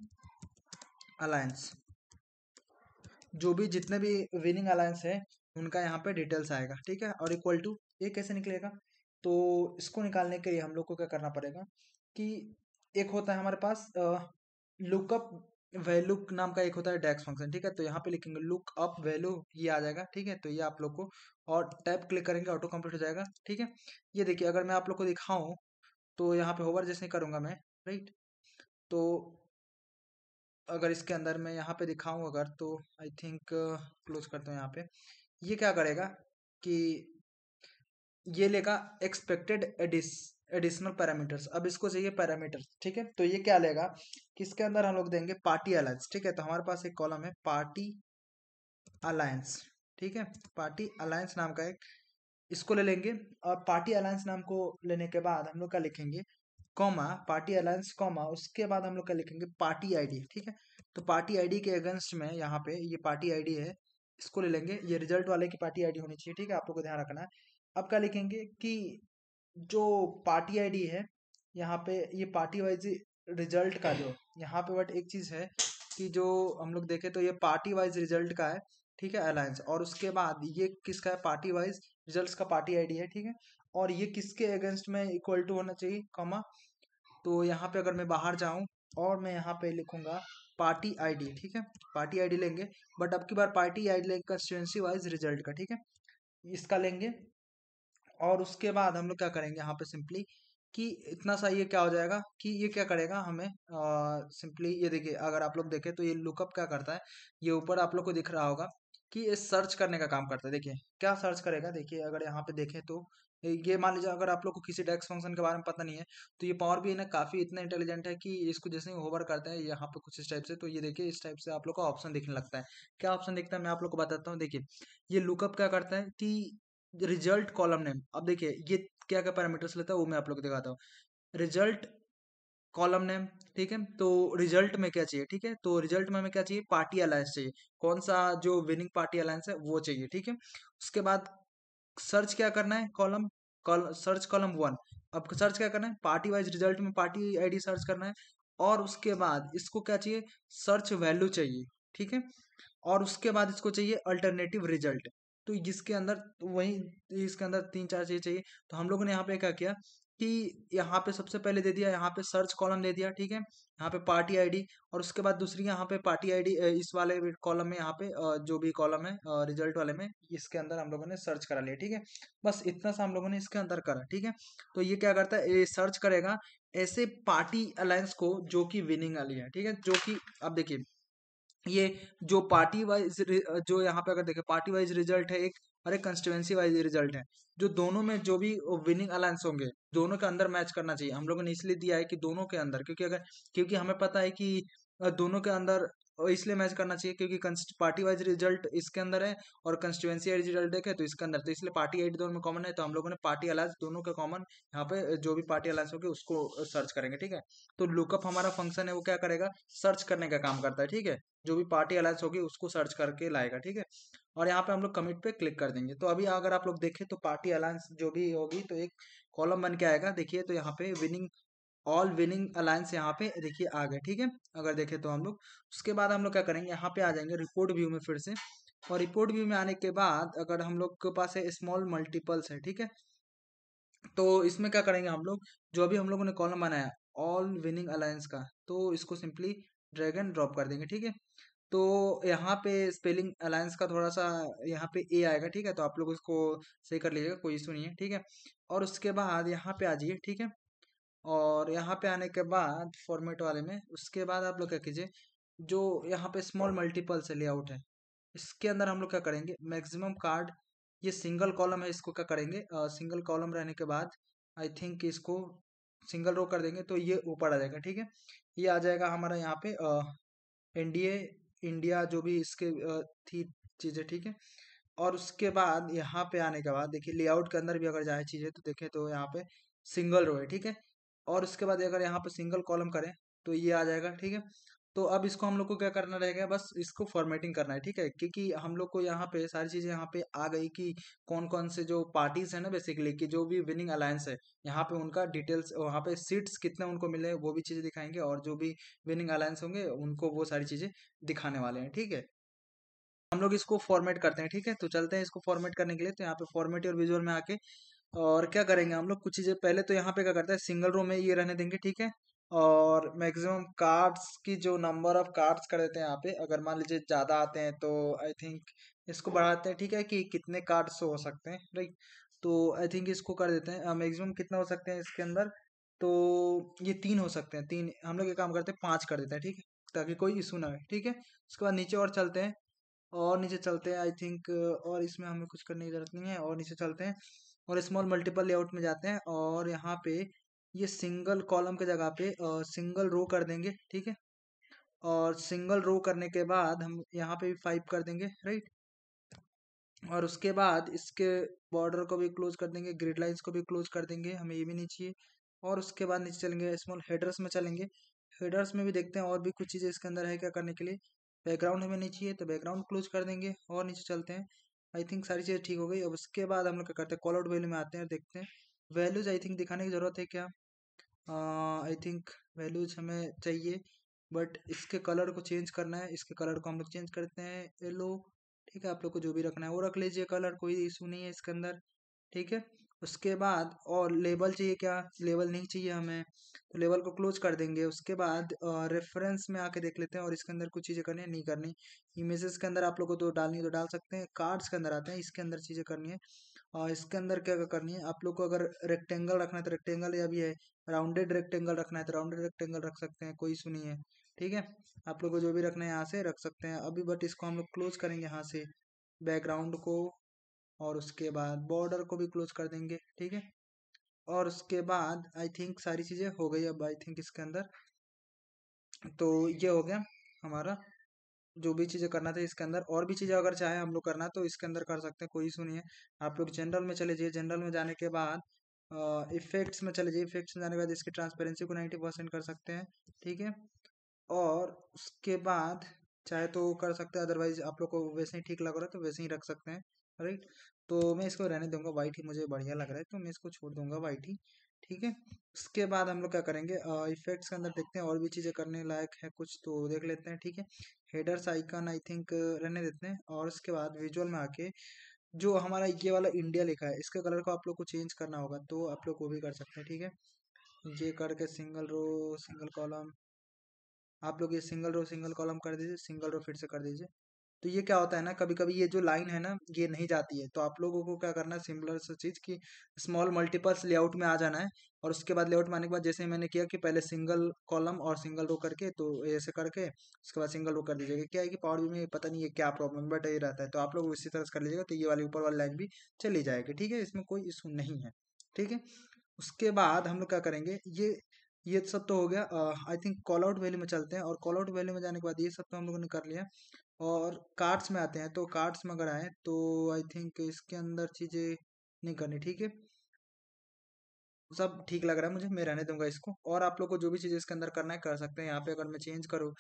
अलायंस। जो भी जितने भी विनिंग अलायंस है उनका यहाँ पे डिटेल्स आएगा, ठीक है। और इक्वल टू ये कैसे निकलेगा, तो इसको निकालने के लिए हम लोग को क्या करना पड़ेगा कि एक होता है हमारे पास लुकअप वैल्यू नाम का एक होता है डेक्स फंक्शन, ठीक है। तो यहाँ पे लिखेंगे लुक अप वैल्यू, ये आ जाएगा, ठीक है। तो ये आप लोग को और टैब क्लिक करेंगे ऑटो कंप्लीट हो जाएगा, ठीक है। ये देखिए अगर मैं आप लोग को दिखाऊं तो यहाँ पे होवर जैसे करूंगा मैं, राइट। तो अगर इसके अंदर मैं यहाँ पे दिखाऊं अगर, तो आई थिंक क्लोज करते हैं यहाँ पे। ये क्या करेगा कि ये लेगा एक्सपेक्टेड एडिशनल पैरामीटर्स। अब इसको चाहिए पैरामीटर्स, ठीक है। तो ये क्या लेगा कि इसके अंदर हम लोग देंगे पार्टी अलायंस, ठीक है। तो हमारे पास एक कॉलम है पार्टी अलायंस, ठीक है। पार्टी अलायंस नाम का एक इसको ले लेंगे। और पार्टी अलायंस नाम को लेने के बाद हम लोग क्या लिखेंगे, कॉमा पार्टी अलायंस कॉमा, उसके बाद हम लोग क्या लिखेंगे पार्टी आईडी, ठीक है। तो पार्टी आईडी के अगेंस्ट में यहाँ पे ये पार्टी आईडी है, इसको ले लेंगे। ये रिजल्ट वाले की पार्टी आईडी होनी चाहिए, ठीक है। आप लोग को ध्यान रखना है। अब क्या लिखेंगे कि जो पार्टी आईडी है यहाँ पे ये पार्टी वाइज रिजल्ट का जो यहाँ पे बट एक चीज है कि जो हम लोग देखें तो ये पार्टी वाइज रिजल्ट का है, ठीक है, अलायंस। और उसके बाद ये किसका है, पार्टी वाइज रिजल्ट्स का पार्टी आईडी है, ठीक है। और ये किसके अगेंस्ट में इक्वल टू होना चाहिए, कॉमा। तो यहाँ पे अगर मैं बाहर जाऊं और मैं यहाँ पे लिखूंगा पार्टी आईडी, ठीक है। पार्टी आईडी लेंगे, बट अब की बार पार्टी आईडी लेंगे कंस्टिट्यूएंसी वाइज रिजल्ट का, ठीक है। इसका लेंगे और उसके बाद हम लोग क्या करेंगे यहाँ पे सिंपली कि इतना सा ये क्या हो जाएगा कि ये क्या करेगा हमें सिंपली ये देखिए अगर आप लोग देखें तो ये लुकअप क्या करता है, ये ऊपर आप लोग को दिख रहा होगा कि ये सर्च करने का काम करता है। देखिए क्या सर्च करेगा, देखिए अगर यहाँ पे देखें तो ये मान लीजिए अगर आप लोग को किसी डेक्स फंक्शन के बारे में पता नहीं है तो ये पावर भी ना काफी इतना इंटेलिजेंट है कि इसको जैसे ही होवर करते हैं यहाँ पे कुछ इस टाइप से, तो ये देखिए इस टाइप से आप लोग को ऑप्शन दिखने लगता है। क्या ऑप्शन दिखता है मैं आप लोग को बताता हूँ। देखिए ये लुकअप क्या करता है कि रिजल्ट कॉलम नेम, अब देखिए ये क्या क्या पैरामीटर्स लेता है वो मैं आप लोग को दिखाता हूँ। रिजल्ट कॉलम नेम, ठीक है। तो रिजल्ट में क्या चाहिए, ठीक है। तो रिजल्ट में हमें क्या चाहिए, पार्टी अलायंस चाहिए। कौन सा जो विनिंग पार्टी अलायंस है वो चाहिए, ठीक है। उसके बाद सर्च क्या करना है, कॉलम सर्च कॉलम वन। अब सर्च क्या करना है, पार्टी वाइज रिजल्ट में पार्टी आईडी सर्च करना है। और उसके बाद इसको क्या चाहिए, सर्च वैल्यू चाहिए, ठीक है। और उसके बाद इसको चाहिए अल्टरनेटिव रिजल्ट। तो जिसके अंदर वही इसके अंदर तीन चार चीज चाहिए। तो हम लोगों ने यहाँ पे क्या किया कि यहाँ पे सबसे पहले दे दिया, यहाँ पे सर्च कॉलम दे दिया, ठीक है। यहाँ पे पार्टी आईडी और उसके बाद दूसरी यहाँ पे पार्टी आईडी, इस वाले कॉलम में यहाँ पे जो भी कॉलम है रिजल्ट वाले में इसके अंदर हम लोगों ने सर्च करा लिया, ठीक है। बस इतना सा हम लोगों ने इसके अंदर करा, ठीक है। तो ये क्या करता है, ये सर्च करेगा ऐसे पार्टी अलायंस को जो कि विनिंग वाली है, ठीक है। जो कि अब देखिए ये जो पार्टी वाइज जो यहाँ पे अगर देखें पार्टी वाइज रिजल्ट है एक, और एक कंस्टिट्यूएंसी वाइज रिजल्ट है। जो दोनों में जो भी विनिंग अलायंस होंगे दोनों के अंदर मैच करना चाहिए। हम लोगों ने इसलिए दिया है कि दोनों के अंदर, क्योंकि अगर क्योंकि हमें पता है कि दोनों के अंदर इसलिए मैच करना चाहिए क्योंकि पार्टी वाइज रिजल्ट इसके अंदर है और कंस्टिट्यूएंसी वाइज रिजल्ट देखे तो इसके अंदर, तो इसलिए पार्टी आईडी दोनों में कॉमन है। तो हम लोगों ने पार्टी अलायंस दोनों के कॉमन यहाँ पे जो भी पार्टी अलायंस होगी उसको सर्च करेंगे, ठीक है। तो लुकअप हमारा फंक्शन है वो क्या करेगा, सर्च करने का काम करता है, ठीक है। जो भी पार्टी अलायंस होगी उसको सर्च करके लाएगा, ठीक है। और यहाँ पे हम लोग कमिट पे क्लिक कर देंगे। तो अभी अगर आप लोग देखें तो पार्टी अलायंस जो भी होगी तो एक कॉलम बन के आएगा। देखिए तो यहाँ पे विनिंग ऑल विनिंग अलायंस यहाँ पे देखिए आ गए, ठीक है। अगर देखें तो हम लोग उसके बाद हम लोग क्या करेंगे, यहाँ पे आ जाएंगे रिपोर्ट व्यू में फिर से। और रिपोर्ट व्यू में आने के बाद अगर हम लोग के पास है स्मॉल मल्टीपल्स है, ठीक है। तो इसमें क्या करेंगे हम लोग, जो अभी हम लोगों ने कॉलम बनाया ऑल विनिंग अलायंस का, तो इसको सिंपली ड्रैग एंड ड्रॉप कर देंगे, ठीक है। तो यहाँ पे स्पेलिंग अलायंस का थोड़ा सा यहाँ पे ए आएगा, ठीक है। तो आप लोग उसको सही कर लीजिएगा, कोई इशू नहीं है, ठीक है। और उसके बाद यहाँ पे आ जाइए, ठीक है। और यहाँ पे आने के बाद फॉर्मेट वाले में उसके बाद आप लोग क्या कीजिए, जो यहाँ पे स्मॉल मल्टीपल से लेआउट है इसके अंदर हम लोग क्या करेंगे, मैक्सिमम कार्ड, ये सिंगल कॉलम है इसको क्या करेंगे, सिंगल कॉलम रहने के बाद आई थिंक इसको सिंगल रो कर देंगे तो ये ऊपर आ जाएगा, ठीक है। ये आ जाएगा हमारा यहाँ पे एनडीए इंडिया जो भी इसके थी चीजें, ठीक है। और उसके बाद यहाँ पे आने के बाद देखिए लेआउट के अंदर भी अगर जाए चीजें तो देखें तो यहाँ पे सिंगल रो है, ठीक है। और उसके बाद अगर यहाँ पे सिंगल कॉलम करें तो ये आ जाएगा, ठीक है। तो अब इसको हम लोग को क्या करना रहेगा, बस इसको फॉर्मेटिंग करना है, ठीक है। क्योंकि हम लोग को यहाँ पे सारी चीजें यहाँ पे आ गई कि कौन कौन से जो पार्टीज है ना, बेसिकली कि जो भी विनिंग अलायंस है, यहाँ पे उनका डिटेल्स, वहाँ पे सीट्स कितने उनको मिले वो भी चीजें दिखाएंगे, और जो भी विनिंग अलायंस होंगे उनको वो सारी चीजें दिखाने वाले हैं, ठीक है। हम लोग इसको फॉर्मेट करते हैं, ठीक है। तो चलते हैं इसको फॉर्मेट करने के लिए। तो यहाँ पे फॉर्मेट और विजुअल में आके और क्या करेंगे हम लोग, कुछ चीजें पहले तो यहाँ पे क्या करते हैं, सिंगल रो में ये रहने देंगे, ठीक है। और मैक्सिमम कार्ड्स की जो नंबर ऑफ कार्ड्स कर देते हैं यहाँ पे, अगर मान लीजिए ज्यादा आते हैं तो आई थिंक इसको बढ़ाते हैं, ठीक है, कि कितने कार्ड्स हो सकते हैं, राइट। तो आई थिंक इसको कर देते हैं मैक्सिमम कितना हो सकते हैं इसके अंदर। तो ये 3 हो सकते हैं, 3 हम लोग ये काम करते हैं 5 कर देते हैं, ठीक है, ताकि कोई इशू ना हो, ठीक है। उसके बाद नीचे और चलते हैं, और नीचे चलते हैं आई थिंक, और इसमें हमें कुछ करने की जरूरत नहीं है, और नीचे चलते हैं और स्मॉल मल्टीपल लेआउट में जाते हैं, और यहाँ पे ये सिंगल कॉलम के जगह पे सिंगल रो कर देंगे, ठीक है। और सिंगल रो करने के बाद हम यहाँ पे भी 5 कर देंगे, राइट। और उसके बाद इसके बॉर्डर को भी क्लोज कर देंगे, ग्रिड लाइंस को भी क्लोज कर देंगे, हमें ये भी नहीं चाहिए। और उसके बाद नीचे चलेंगे, स्मॉल हेडर्स में चलेंगे। हेडर्स में भी देखते हैं और भी कुछ चीज़ें इसके अंदर है क्या करने के लिए। बैकग्राउंड हमें नहीं चाहिए तो बैकग्राउंड क्लोज कर देंगे, और नीचे चलते हैं। आई थिंक सारी चीज़ें ठीक हो गई। अब उसके बाद हम लोग क्या करते हैं, कॉल आउट वैल्यू में आते हैं और देखते हैं वैल्यूज आई थिंक दिखाने की ज़रूरत है क्या। आई थिंक वैल्यूज हमें चाहिए, बट इसके कलर को चेंज करना है। इसके कलर को हम लोग चेंज करते हैं येलो, ठीक है। आप लोग को जो भी रखना है वो रख लीजिए कलर, कोई इशू नहीं है इसके अंदर, ठीक है। उसके बाद और लेबल चाहिए क्या, लेबल नहीं चाहिए हमें, तो लेबल को क्लोज कर देंगे। उसके बाद रेफरेंस में आके देख लेते हैं, और इसके अंदर कुछ चीज़ें करनी है नहीं करनी। इमेजेस के अंदर आप लोग को तो डालनी है तो डाल सकते हैं, कार्ड्स के अंदर आते हैं, इसके अंदर चीज़ें करनी है। और इसके अंदर क्या क्या करनी है, आप लोग को अगर रेक्टेंगल रखना है तो रेक्टेंगल, या भी है राउंडेड रेक्टेंगल रखना है तो राउंडेड रेक्टेंगल रख सकते हैं, कोई इशू नहीं है, ठीक है। आप लोग को जो भी रखना है यहाँ से रख सकते हैं अभी, बट इसको हम लोग क्लोज करेंगे यहाँ से, बैकग्राउंड को। और उसके बाद बॉर्डर को भी क्लोज कर देंगे, ठीक है। और उसके बाद आई थिंक सारी चीज़ें हो गई अब आई थिंक इसके अंदर। तो ये हो गया हमारा जो भी चीज़ें करना था इसके अंदर। और भी चीज़ें अगर चाहे हम लोग करना तो इसके अंदर कर सकते हैं, कोई इशू नहीं है। आप लोग जनरल में चले जाइए, जनरल में जाने के बाद इफेक्ट्स में चले जाइए, इफेक्ट्स में जाने के बाद इसकी ट्रांसपेरेंसी को 90% कर सकते हैं, ठीक है। और उसके बाद चाहे तो कर सकते हैं, अदरवाइज आप लोग को वैसे ही ठीक लग रहा है तो वैसे ही रख सकते हैं, राइट। तो मैं इसको रहने दूंगा, वाइट ही मुझे बढ़िया लग रहा है तो मैं इसको छोड़ दूंगा वाइट ही, ठीक है। उसके बाद हम लोग क्या करेंगे, इफेक्ट्स के अंदर देखते हैं और भी चीज़ें करने लायक है कुछ तो देख लेते हैं, ठीक है। हेडर्स आइकन आई थिंक रहने देते हैं। और उसके बाद विजुअल में आके जो हमारा ये वाला इंडिया लिखा है इसके कलर को आप लोग को चेंज करना होगा, तो आप लोग वो भी कर सकते हैं, ठीक है। ये करके सिंगल रो सिंगल कॉलम, आप लोग ये सिंगल रो सिंगल कॉलम कर दीजिए, सिंगल रो फिर से कर दीजिए। तो ये क्या होता है ना, कभी कभी ये जो लाइन है ना ये नहीं जाती है, तो आप लोगों को क्या करना है, सिमिलर सा चीज की स्मॉल मल्टीपल्स लेआउट में आ जाना है। और उसके बाद लेआउट में आने के बाद जैसे मैंने किया कि पहले सिंगल कॉलम और सिंगल रो करके, तो ऐसे करके उसके बाद सिंगल रो कर दीजिएगा। क्या है कि पावर भी में पता नहीं है क्या प्रॉब्लम, बट ये रहता है, तो आप लोग इसी तरह से कर लीजिएगा तो ये वाली ऊपर वाली लाइन भी चली जाएगी, ठीक है। इसमें कोई इशू नहीं है, ठीक है। उसके बाद हम लोग क्या करेंगे, ये सब तो हो गया। I think call out value में चलते हैं, और कॉल आउट वैल्यू में जाने के बाद ये सब तो हम लोगों ने कर लिया। और कार्ड्स में आते हैं, तो कार्ड्स में अगर आए तो आई थिंक इसके अंदर चीज़ें नहीं करनी, ठीक है। सब ठीक लग रहा है मुझे, मैं रहने दूंगा इसको। और आप लोग को जो भी चीज़ इसके अंदर करना है कर सकते हैं। यहाँ पे अगर मैं चेंज करूँ,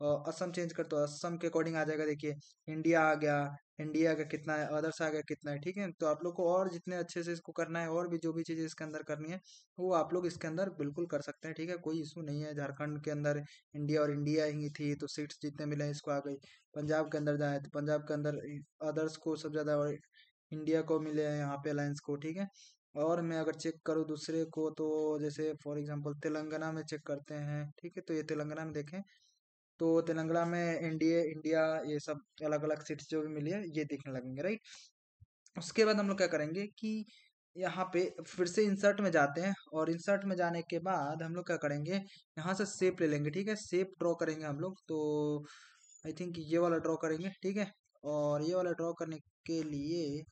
असम चेंज कर तो असम के अकॉर्डिंग आ जाएगा, देखिए इंडिया आ गया, इंडिया का कितना है, अदर्स आ गया कितना है, ठीक है। तो आप लोग को और जितने अच्छे से इसको करना है, और भी जो भी चीज़ें इसके अंदर करनी है वो आप लोग इसके अंदर बिल्कुल कर सकते हैं, ठीक है, कोई इशू नहीं है। झारखंड के अंदर इंडिया और इंडिया ही थी तो सीट्स जितने मिले हैं इसको आ गई। पंजाब के अंदर जाए तो पंजाब के अंदर अदर्स को सब ज़्यादा, और इंडिया को मिले हैं यहाँ पे अलायंस को, ठीक है। और मैं अगर चेक करूँ दूसरे को तो जैसे फॉर एग्जांपल तेलंगाना में चेक करते हैं, ठीक है। तो ये तेलंगाना में देखें तो तेलंगाना में इंडिया इंडिया ये सब अलग अलग सीट्स जो भी मिली है ये दिखने लगेंगे, राइट। उसके बाद हम लोग क्या करेंगे कि यहाँ पे फिर से इंसर्ट में जाते हैं, और इंसर्ट में जाने के बाद हम लोग क्या करेंगे, यहाँ से शेप ले लेंगे, ठीक है। शेप ड्रॉ करेंगे हम लोग, तो आई थिंक ये वाला ड्रॉ करेंगे, ठीक है। और ये वाला ड्रॉ करने के लिए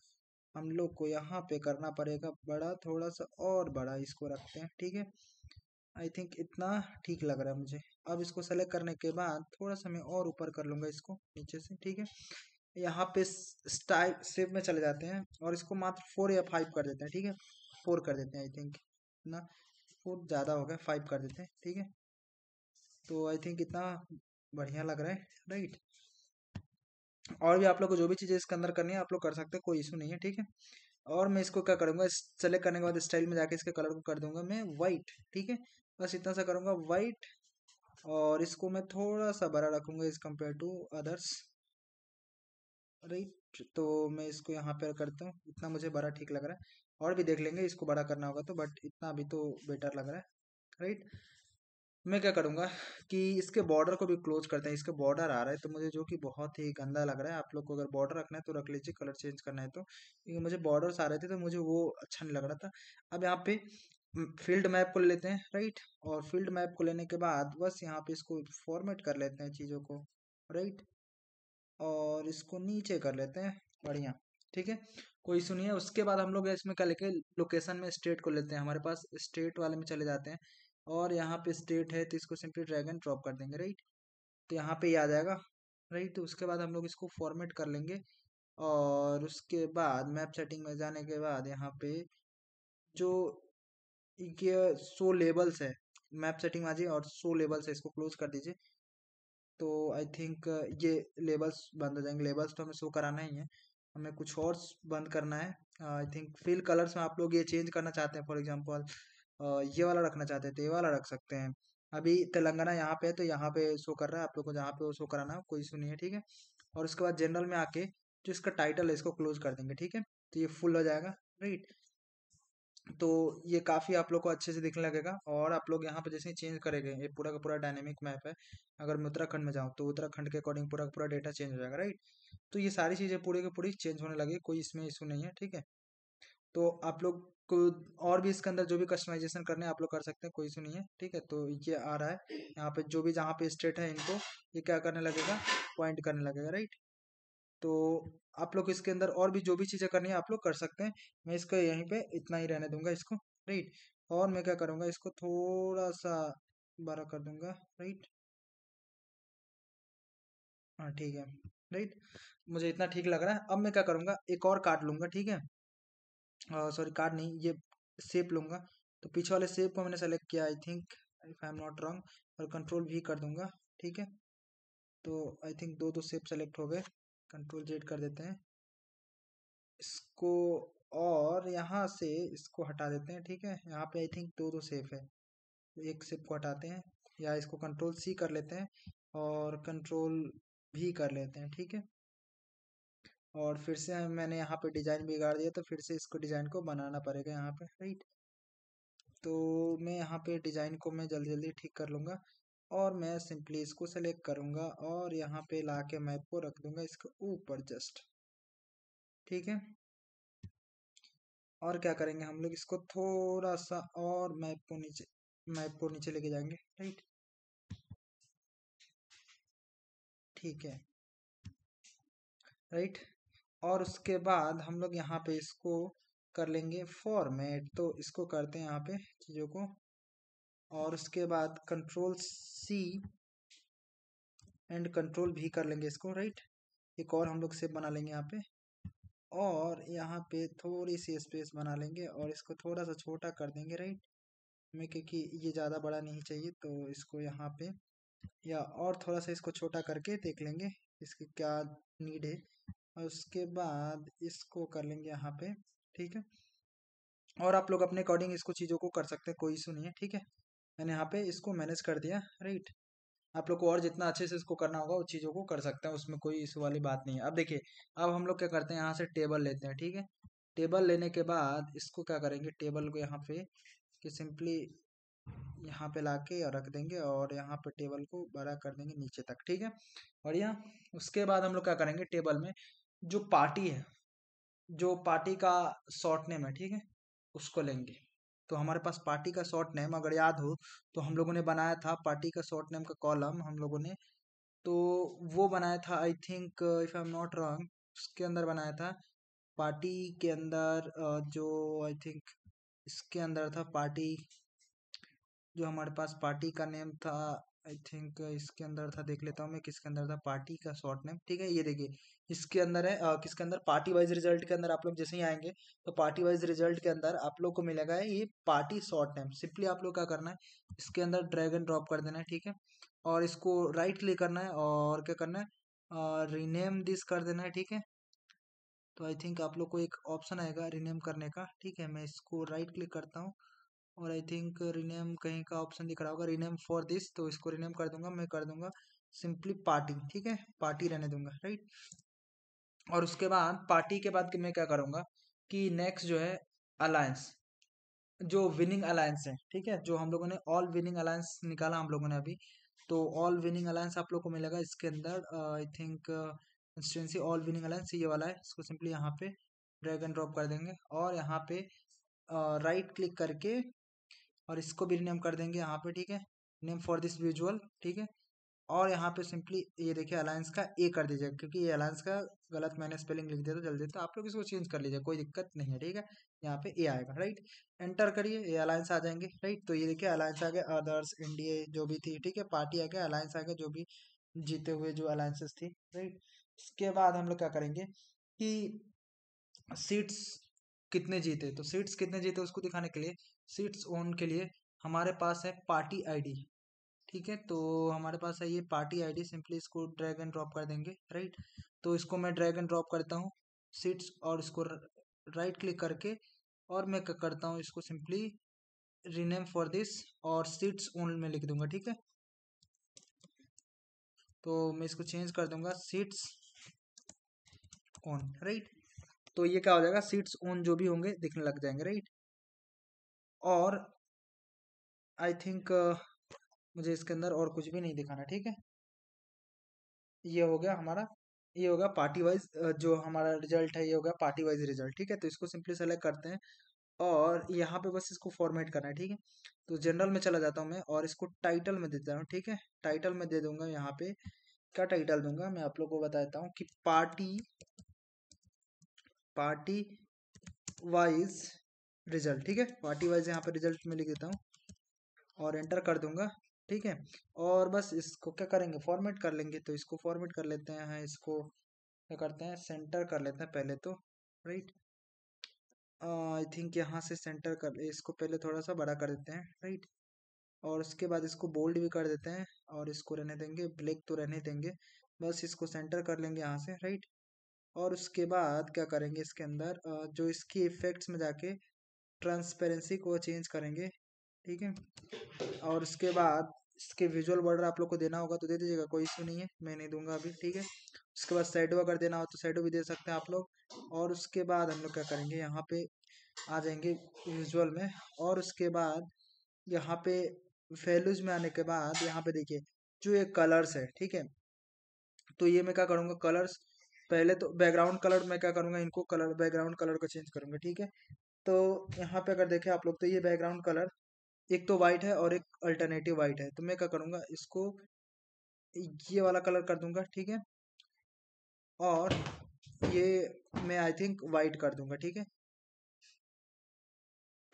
हम लोग को यहाँ पे करना पड़ेगा बड़ा, थोड़ा सा और बड़ा इसको रखते हैं, ठीक है। आई थिंक इतना ठीक लग रहा है मुझे। अब इसको सेलेक्ट करने के बाद थोड़ा सा मैं और ऊपर कर लूँगा इसको नीचे से, ठीक है। यहाँ पे स्टाइल शेप में चले जाते हैं और इसको मात्र 4 या 5 कर देते हैं, ठीक है। 4 कर देते हैं आई थिंक ना, 4 ज़्यादा हो गया, 5 कर देते हैं, ठीक है। तो आई थिंक इतना बढ़िया लग रहा है, राइट। और भी आप लोग को जो भी चीज़ें इसके अंदर करनी है आप लोग कर सकते हैं, कोई इशू नहीं है, ठीक है। और मैं इसको क्या करूँगा, सेलेक्ट करने के बाद स्टाइल में जाके इसके कलर को कर दूंगा मैं वाइट, ठीक है। बस इतना सा करूँगा वाइट। और इसको मैं थोड़ा सा बड़ा रखूँगा इस कंपेयर टू अदर्स, राइट। तो मैं इसको यहाँ पे करता हूँ, इतना मुझे बड़ा ठीक लग रहा है। और भी देख लेंगे इसको बड़ा करना होगा तो, बट इतना अभी तो बेटर लग रहा है, राइट। मैं क्या करूँगा कि इसके बॉर्डर को भी क्लोज करते हैं। इसके बॉर्डर आ रहा है तो मुझे, जो कि बहुत ही गंदा लग रहा है। आप लोग को अगर बॉर्डर रखना है तो रख लीजिए, कलर चेंज करना है तो, क्योंकि मुझे बॉर्डर्स आ रहे थे तो मुझे वो अच्छा नहीं लग रहा था। अब यहाँ पे फील्ड मैप को ले लेते हैं, राइट। और फील्ड मैप को लेने के बाद बस यहाँ पे इसको फॉर्मेट कर लेते हैं चीज़ों को, राइट। और इसको नीचे कर लेते हैं, बढ़िया, ठीक है। कोई इशू नहीं है। उसके बाद हम लोग इसमें क्या लेके, लोकेशन में स्टेट को लेते हैं। हमारे पास स्टेट वाले में चले जाते हैं और यहाँ पे स्टेट है तो इसको सिंपली ड्रैग एंड ड्रॉप कर देंगे, राइट। तो यहाँ पे ये आ जाएगा, राइट। तो उसके बाद हम लोग इसको फॉर्मेट कर लेंगे। और उसके बाद मैप सेटिंग में जाने के बाद यहाँ पे जो ये शो लेबल्स है, मैप सेटिंग में आ जाइए और शो लेबल्स है, इसको क्लोज कर दीजिए। तो आई थिंक ये लेबल्स बंद हो जाएंगे। लेबल्स तो हमें शो कराना ही है, हमें कुछ और बंद करना है। आई थिंक फिल कलर्स में आप लोग ये चेंज करना चाहते हैं, फॉर एग्जांपल ये वाला रखना चाहते हैं तो ये वाला रख सकते हैं। अभी तेलंगाना यहाँ पे है तो यहाँ पे शो कर रहा है, आप लोग को जहाँ पे वो शो कराना है कोई इशू नहीं है, ठीक है। और उसके बाद जनरल में आके जो इसका टाइटल है इसको क्लोज कर देंगे, ठीक है। तो ये फुल हो जाएगा, राइट। तो ये काफ़ी आप लोग को अच्छे से दिखने लगेगा। और आप लोग यहाँ पे जैसे ही चेंज करेंगे, ये पूरा का पूरा डायनेमिक मैप है। अगर मैं उत्तराखंड में जाऊँ तो उत्तराखंड के अकॉर्डिंग पूरा का पूरा डेटा चेंज हो जाएगा, राइट। तो ये सारी चीज़ें पूरी की पूरी चेंज होने लगी, कोई इसमें इशू नहीं है, ठीक है। तो आप लोग को और भी इसके अंदर जो भी कस्टमाइजेशन करने हैं आप लोग कर सकते हैं, कोई इशू नहीं है, ठीक है। तो ये आ रहा है यहाँ पे, जो भी जहाँ पे स्टेट है इनको ये क्या करने लगेगा, पॉइंट करने लगेगा, राइट। तो आप लोग इसके अंदर और भी जो भी चीज़ें करनी है आप लोग कर सकते हैं। मैं इसको यहीं पे इतना ही रहने दूंगा इसको, राइट। और मैं क्या करूँगा, इसको थोड़ा सा बड़ा कर दूंगा, राइट। हाँ ठीक है, राइट। मुझे इतना ठीक लग रहा है। अब मैं क्या करूँगा, एक और कार्ड लूंगा, ठीक है। सॉरी कार्ड नहीं, ये शेप लूंगा। तो पीछे वाले शेप को मैंने सेलेक्ट किया I think, if I am not wrong, और कंट्रोल भी कर दूंगा, ठीक है। तो आई थिंक दो दो शेप सेलेक्ट हो गए, कंट्रोल जेड कर देते हैं इसको। और यहाँ से इसको हटा देते हैं, ठीक है। यहाँ पे आई थिंक दो दो शेप है, तो एक शेप को हटाते हैं, या इसको कंट्रोल सी कर लेते हैं और कंट्रोल भी कर लेते हैं, ठीक है। और फिर से मैंने यहाँ पे डिजाइन बिगाड़ दिया तो फिर से इसको डिजाइन को बनाना पड़ेगा यहाँ पे, राइट। तो मैं यहाँ पे डिजाइन को मैं जल्दी जल्दी ठीक कर लूँगा। और मैं सिंपली इसको सेलेक्ट करूँगा और यहाँ पे ला के मैप को रख दूंगा इसके ऊपर जस्ट, ठीक है। और क्या करेंगे हम लोग, इसको थोड़ा सा और मैप को नीचे लेके जाएंगे, राइट। ठीक है, राइट। और उसके बाद हम लोग यहाँ पे इसको कर लेंगे फॉर्मेट। तो इसको करते हैं यहाँ पे चीज़ों को, और उसके बाद कंट्रोल सी एंड कंट्रोल भी कर लेंगे इसको, राइट। एक और हम लोग शेप बना लेंगे यहाँ पे, और यहाँ पे थोड़ी सी स्पेस बना लेंगे और इसको थोड़ा सा छोटा कर देंगे, राइट। में क्योंकि ये ज़्यादा बड़ा नहीं चाहिए तो इसको यहाँ पे, या और थोड़ा सा इसको छोटा करके देख लेंगे इसकी क्या नीड है। और उसके बाद इसको कर लेंगे यहाँ पे, ठीक है। और आप लोग अपने अकॉर्डिंग इसको चीज़ों को कर सकते हैं, कोई इशू नहीं है, ठीक है। मैंने यहाँ पे इसको मैनेज कर दिया, राइट। आप लोग को और जितना अच्छे से इसको करना होगा उस चीज़ों को कर सकते हैं, उसमें कोई इशू वाली बात नहीं है। अब देखिए, अब हम लोग क्या करते हैं, यहाँ से टेबल लेते हैं, ठीक है। टेबल लेने के बाद इसको क्या करेंगे, टेबल को यहाँ पे कि सिंपली यहाँ पे लाके और रख देंगे और यहाँ पे टेबल को बड़ा कर देंगे नीचे तक, ठीक है। बढ़िया। उसके बाद हम लोग क्या करेंगे, टेबल में जो पार्टी है, जो पार्टी का शॉर्ट नेम है, ठीक है, उसको लेंगे। तो हमारे पास पार्टी का शॉर्ट नेम अगर याद हो तो हम लोगों ने बनाया था पार्टी का शॉर्ट नेम का कॉलम हम लोगों ने। तो वो बनाया था I think, if I am not wrong, उसके अंदर बनाया था पार्टी के अंदर, जो आई थिंक इसके अंदर था पार्टी, जो हमारे पास पार्टी का नेम था, आई थिंक इसके अंदर था, देख लेता हूँ मैं किसके अंदर था पार्टी का शॉर्ट नेम। ठीक है, ये देखिए इसके अंदर है, किसके अंदर, पार्टी वाइज रिजल्ट के अंदर। आप लोग जैसे ही आएंगे तो पार्टी वाइज रिजल्ट के अंदर आप लोग को मिलेगा है ये पार्टी शॉर्ट नेम। सिंपली आप लोग क्या करना है, इसके अंदर ड्रैग एंड ड्रॉप कर देना है। ठीक है, और इसको राइट क्लिक करना है और क्या करना है, रीनेम दिस कर देना है। ठीक है, तो आई थिंक आप लोग को एक ऑप्शन आएगा रीनेम करने का। ठीक है, मैं इसको राइट क्लिक करता हूँ और आई थिंक रीनेम कहीं का ऑप्शन दिख रहा होगा, रीनेम फॉर दिस, तो इसको रीनेम कर दूंगा। मैं कर दूंगा सिंपली पार्टी। ठीक है, पार्टी रहने दूंगा, राइट। और उसके बाद पार्टी के बाद मैं क्या करूंगा कि नेक्स्ट जो है अलायंस, जो विनिंग अलायंस है, ठीक है, जो हम लोगों ने ऑल विनिंग अलायंस निकाला हम लोगों ने अभी, तो ऑल विनिंग अलायंस आप लोग को मिलेगा इसके अंदर। I think instancy all winning alliance ये वाला है, इसको सिंपली यहाँ पे ड्रैग एंड ड्रॉप कर देंगे और यहाँ पे राइट क्लिक करके और इसको भी रिनेम कर देंगे यहाँ पे। ठीक है, नेम फॉर दिस विजुअल। ठीक है, और यहाँ पे सिंपली ये देखिए अलायंस का ए कर दीजिए, क्योंकि ये अलायंस का गलत मैंने स्पेलिंग लिख दिया था जल्दी, तो आप लोग इसको चेंज कर लीजिए, कोई दिक्कत नहीं है। ठीक है, यहाँ पे ए आएगा, राइट। एंटर करिए, ये अलायंस आ जाएंगे, राइट। तो ये देखिए अलायंस आ गया, अदर्स, इंडिया जो भी थी, ठीक है, पार्टी आ गया, अलायंस आ गया, जो भी जीते हुए जो अलायंसेस थी, राइट। उसके बाद हम लोग क्या करेंगे कि सीट्स कितने जीते, तो सीट्स कितने जीते उसको दिखाने के लिए, सीट्स ओन के लिए हमारे पास है पार्टी आईडी। ठीक है, तो हमारे पास है ये पार्टी आईडी, सिंपली इसको ड्रैग एंड ड्रॉप कर देंगे, राइट। तो इसको मैं ड्रैग एंड ड्रॉप करता हूँ सीट्स और इसको राइट क्लिक करके और मैं क्या करता हूँ इसको सिंपली रीनेम फॉर दिस और सीट्स ओन में लिख दूंगा। ठीक है, तो मैं इसको चेंज कर दूंगा सीट्स ओन, राइट। तो ये क्या हो जाएगा, सीट्स ओन जो भी होंगे दिखने लग जाएंगे, राइट। और आई थिंक मुझे इसके अंदर और कुछ भी नहीं दिखाना। ठीक है, ये हो गया हमारा, ये होगा पार्टी वाइज जो हमारा रिजल्ट है, ये होगा पार्टी वाइज रिजल्ट। ठीक है, तो इसको सिंपली सेलेक्ट करते हैं और यहाँ पे बस इसको फॉर्मेट करना है। ठीक है, तो जनरल में चला जाता हूँ मैं और इसको टाइटल में देता हूँ। ठीक है, टाइटल में दे दूंगा, यहाँ पे क्या टाइटल दूंगा मैं आप लोग को बताता हूँ कि पार्टी पार्टी वाइज रिजल्ट। ठीक है, पार्टी वाइज यहाँ पे रिजल्ट में लिख देता हूँ और एंटर कर दूंगा। ठीक है, और बस इसको क्या करेंगे, फॉर्मेट कर लेंगे। तो इसको फॉर्मेट कर लेते हैं, इसको क्या करते हैं, सेंटर कर लेते हैं पहले तो, राइट। आई थिंक यहाँ से सेंटर कर, इसको पहले थोड़ा सा बड़ा कर देते हैं, राइट। और उसके बाद इसको बोल्ड भी कर देते हैं और इसको रहने देंगे, ब्लैक तो रहने देंगे। बस इसको सेंटर कर लेंगे यहाँ से, राइट। और उसके बाद क्या करेंगे इसके अंदर, जो इसकी इफेक्ट्स में जाके ट्रांसपेरेंसी को चेंज करेंगे। ठीक है, और उसके बाद इसके विजुअल बॉर्डर आप लोग को देना होगा तो दे दीजिएगा, कोई इशू नहीं है, मैं नहीं दूंगा अभी। ठीक है, उसके बाद शैडो अगर देना हो तो शैडो भी दे सकते हैं आप लोग। और उसके बाद हम लोग क्या करेंगे, यहाँ पे आ जाएंगे विजुअल में और उसके बाद यहाँ पे वैल्यूज में आने के बाद यहाँ पे देखिए जो ये कलर्स है, ठीक है, तो ये मैं क्या करूँगा, कलर्स पहले तो बैकग्राउंड कलर मैं क्या करूँगा, इनको कलर बैकग्राउंड कलर को चेंज करूँगा। ठीक है, तो यहाँ पे अगर देखें आप लोग तो ये बैकग्राउंड कलर एक तो वाइट है और एक अल्टरनेटिव वाइट है, तो मैं क्या करूँगा इसको ये वाला कलर कर दूंगा। ठीक है, और ये मैं आई थिंक वाइट कर दूंगा। ठीक है,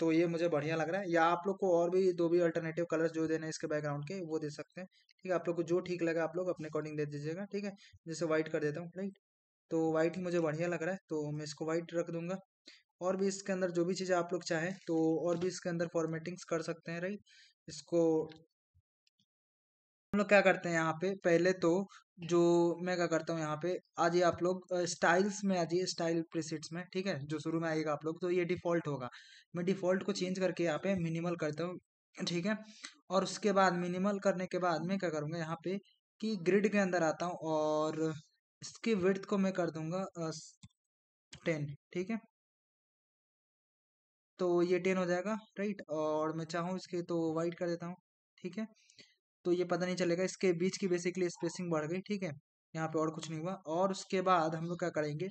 तो ये मुझे बढ़िया लग रहा है, या आप लोग को और भी दो भी अल्टरनेटिव कलर्स जो देने हैं इसके बैकग्राउंड के वो दे सकते हैं। ठीक है, आप लोग को जो ठीक लगे आप लोग अपने अकॉर्डिंग दे दीजिएगा। ठीक है, जैसे वाइट कर देता हूँ, राइट। तो वाइट ही मुझे बढ़िया लग रहा है तो मैं इसको वाइट रख दूंगा। और भी इसके अंदर जो भी चीज़ें आप लोग चाहें तो और भी इसके अंदर फॉर्मेटिंग्स कर सकते हैं, राइट। इसको हम लोग क्या करते हैं यहाँ पे पहले तो, जो मैं क्या करता हूँ यहाँ पे आ जाइए आप लोग स्टाइल्स में आ जाइए, स्टाइल प्रीसेट्स में। ठीक है, जो शुरू में आएगा आप लोग तो ये डिफॉल्ट होगा, मैं डिफॉल्ट को चेंज करके यहाँ पे मिनिमल करता हूँ। ठीक है, और उसके बाद मिनिमल करने के बाद मैं क्या करूँगा यहाँ पे कि ग्रिड के अंदर आता हूँ और इसकी विड्थ को मैं कर दूंगा 10। ठीक है, तो ये 10 हो जाएगा, राइट। और मैं चाहूँ इसके तो वाइट कर देता हूँ। ठीक है, तो ये पता नहीं चलेगा, इसके बीच की बेसिकली स्पेसिंग बढ़ गई। ठीक है, यहाँ पे और कुछ नहीं हुआ। और उसके बाद हम लोग क्या करेंगे,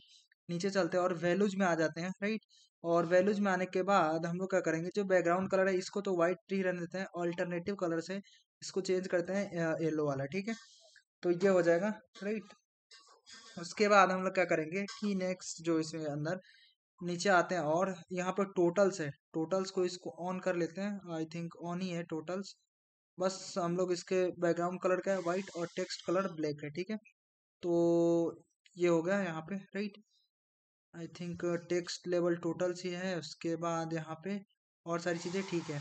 नीचे चलते हैं और वैल्यूज में आ जाते हैं, राइट। और वैल्यूज में आने के बाद हम लोग क्या करेंगे, जो बैकग्राउंड कलर है इसको तो व्हाइट ही रहने देते हैं, ऑल्टरनेटिव कलर से इसको चेंज करते हैं येलो वाला। ठीक है, तो ये हो जाएगा, राइट। उसके बाद हम लोग क्या करेंगे कि नेक्स्ट जो इसमें अंदर नीचे आते हैं और यहाँ पे टोटल्स है, टोटल्स को इसको ऑन कर लेते हैं। आई थिंक ऑन ही है टोटल्स। बस हम लोग इसके बैकग्राउंड कलर का है वाइट और टेक्स्ट कलर ब्लैक है, ठीक है। तो ये हो गया यहाँ पे, right. I think text level totals ही है, उसके बाद यहाँ पे और सारी चीज़ें ठीक है।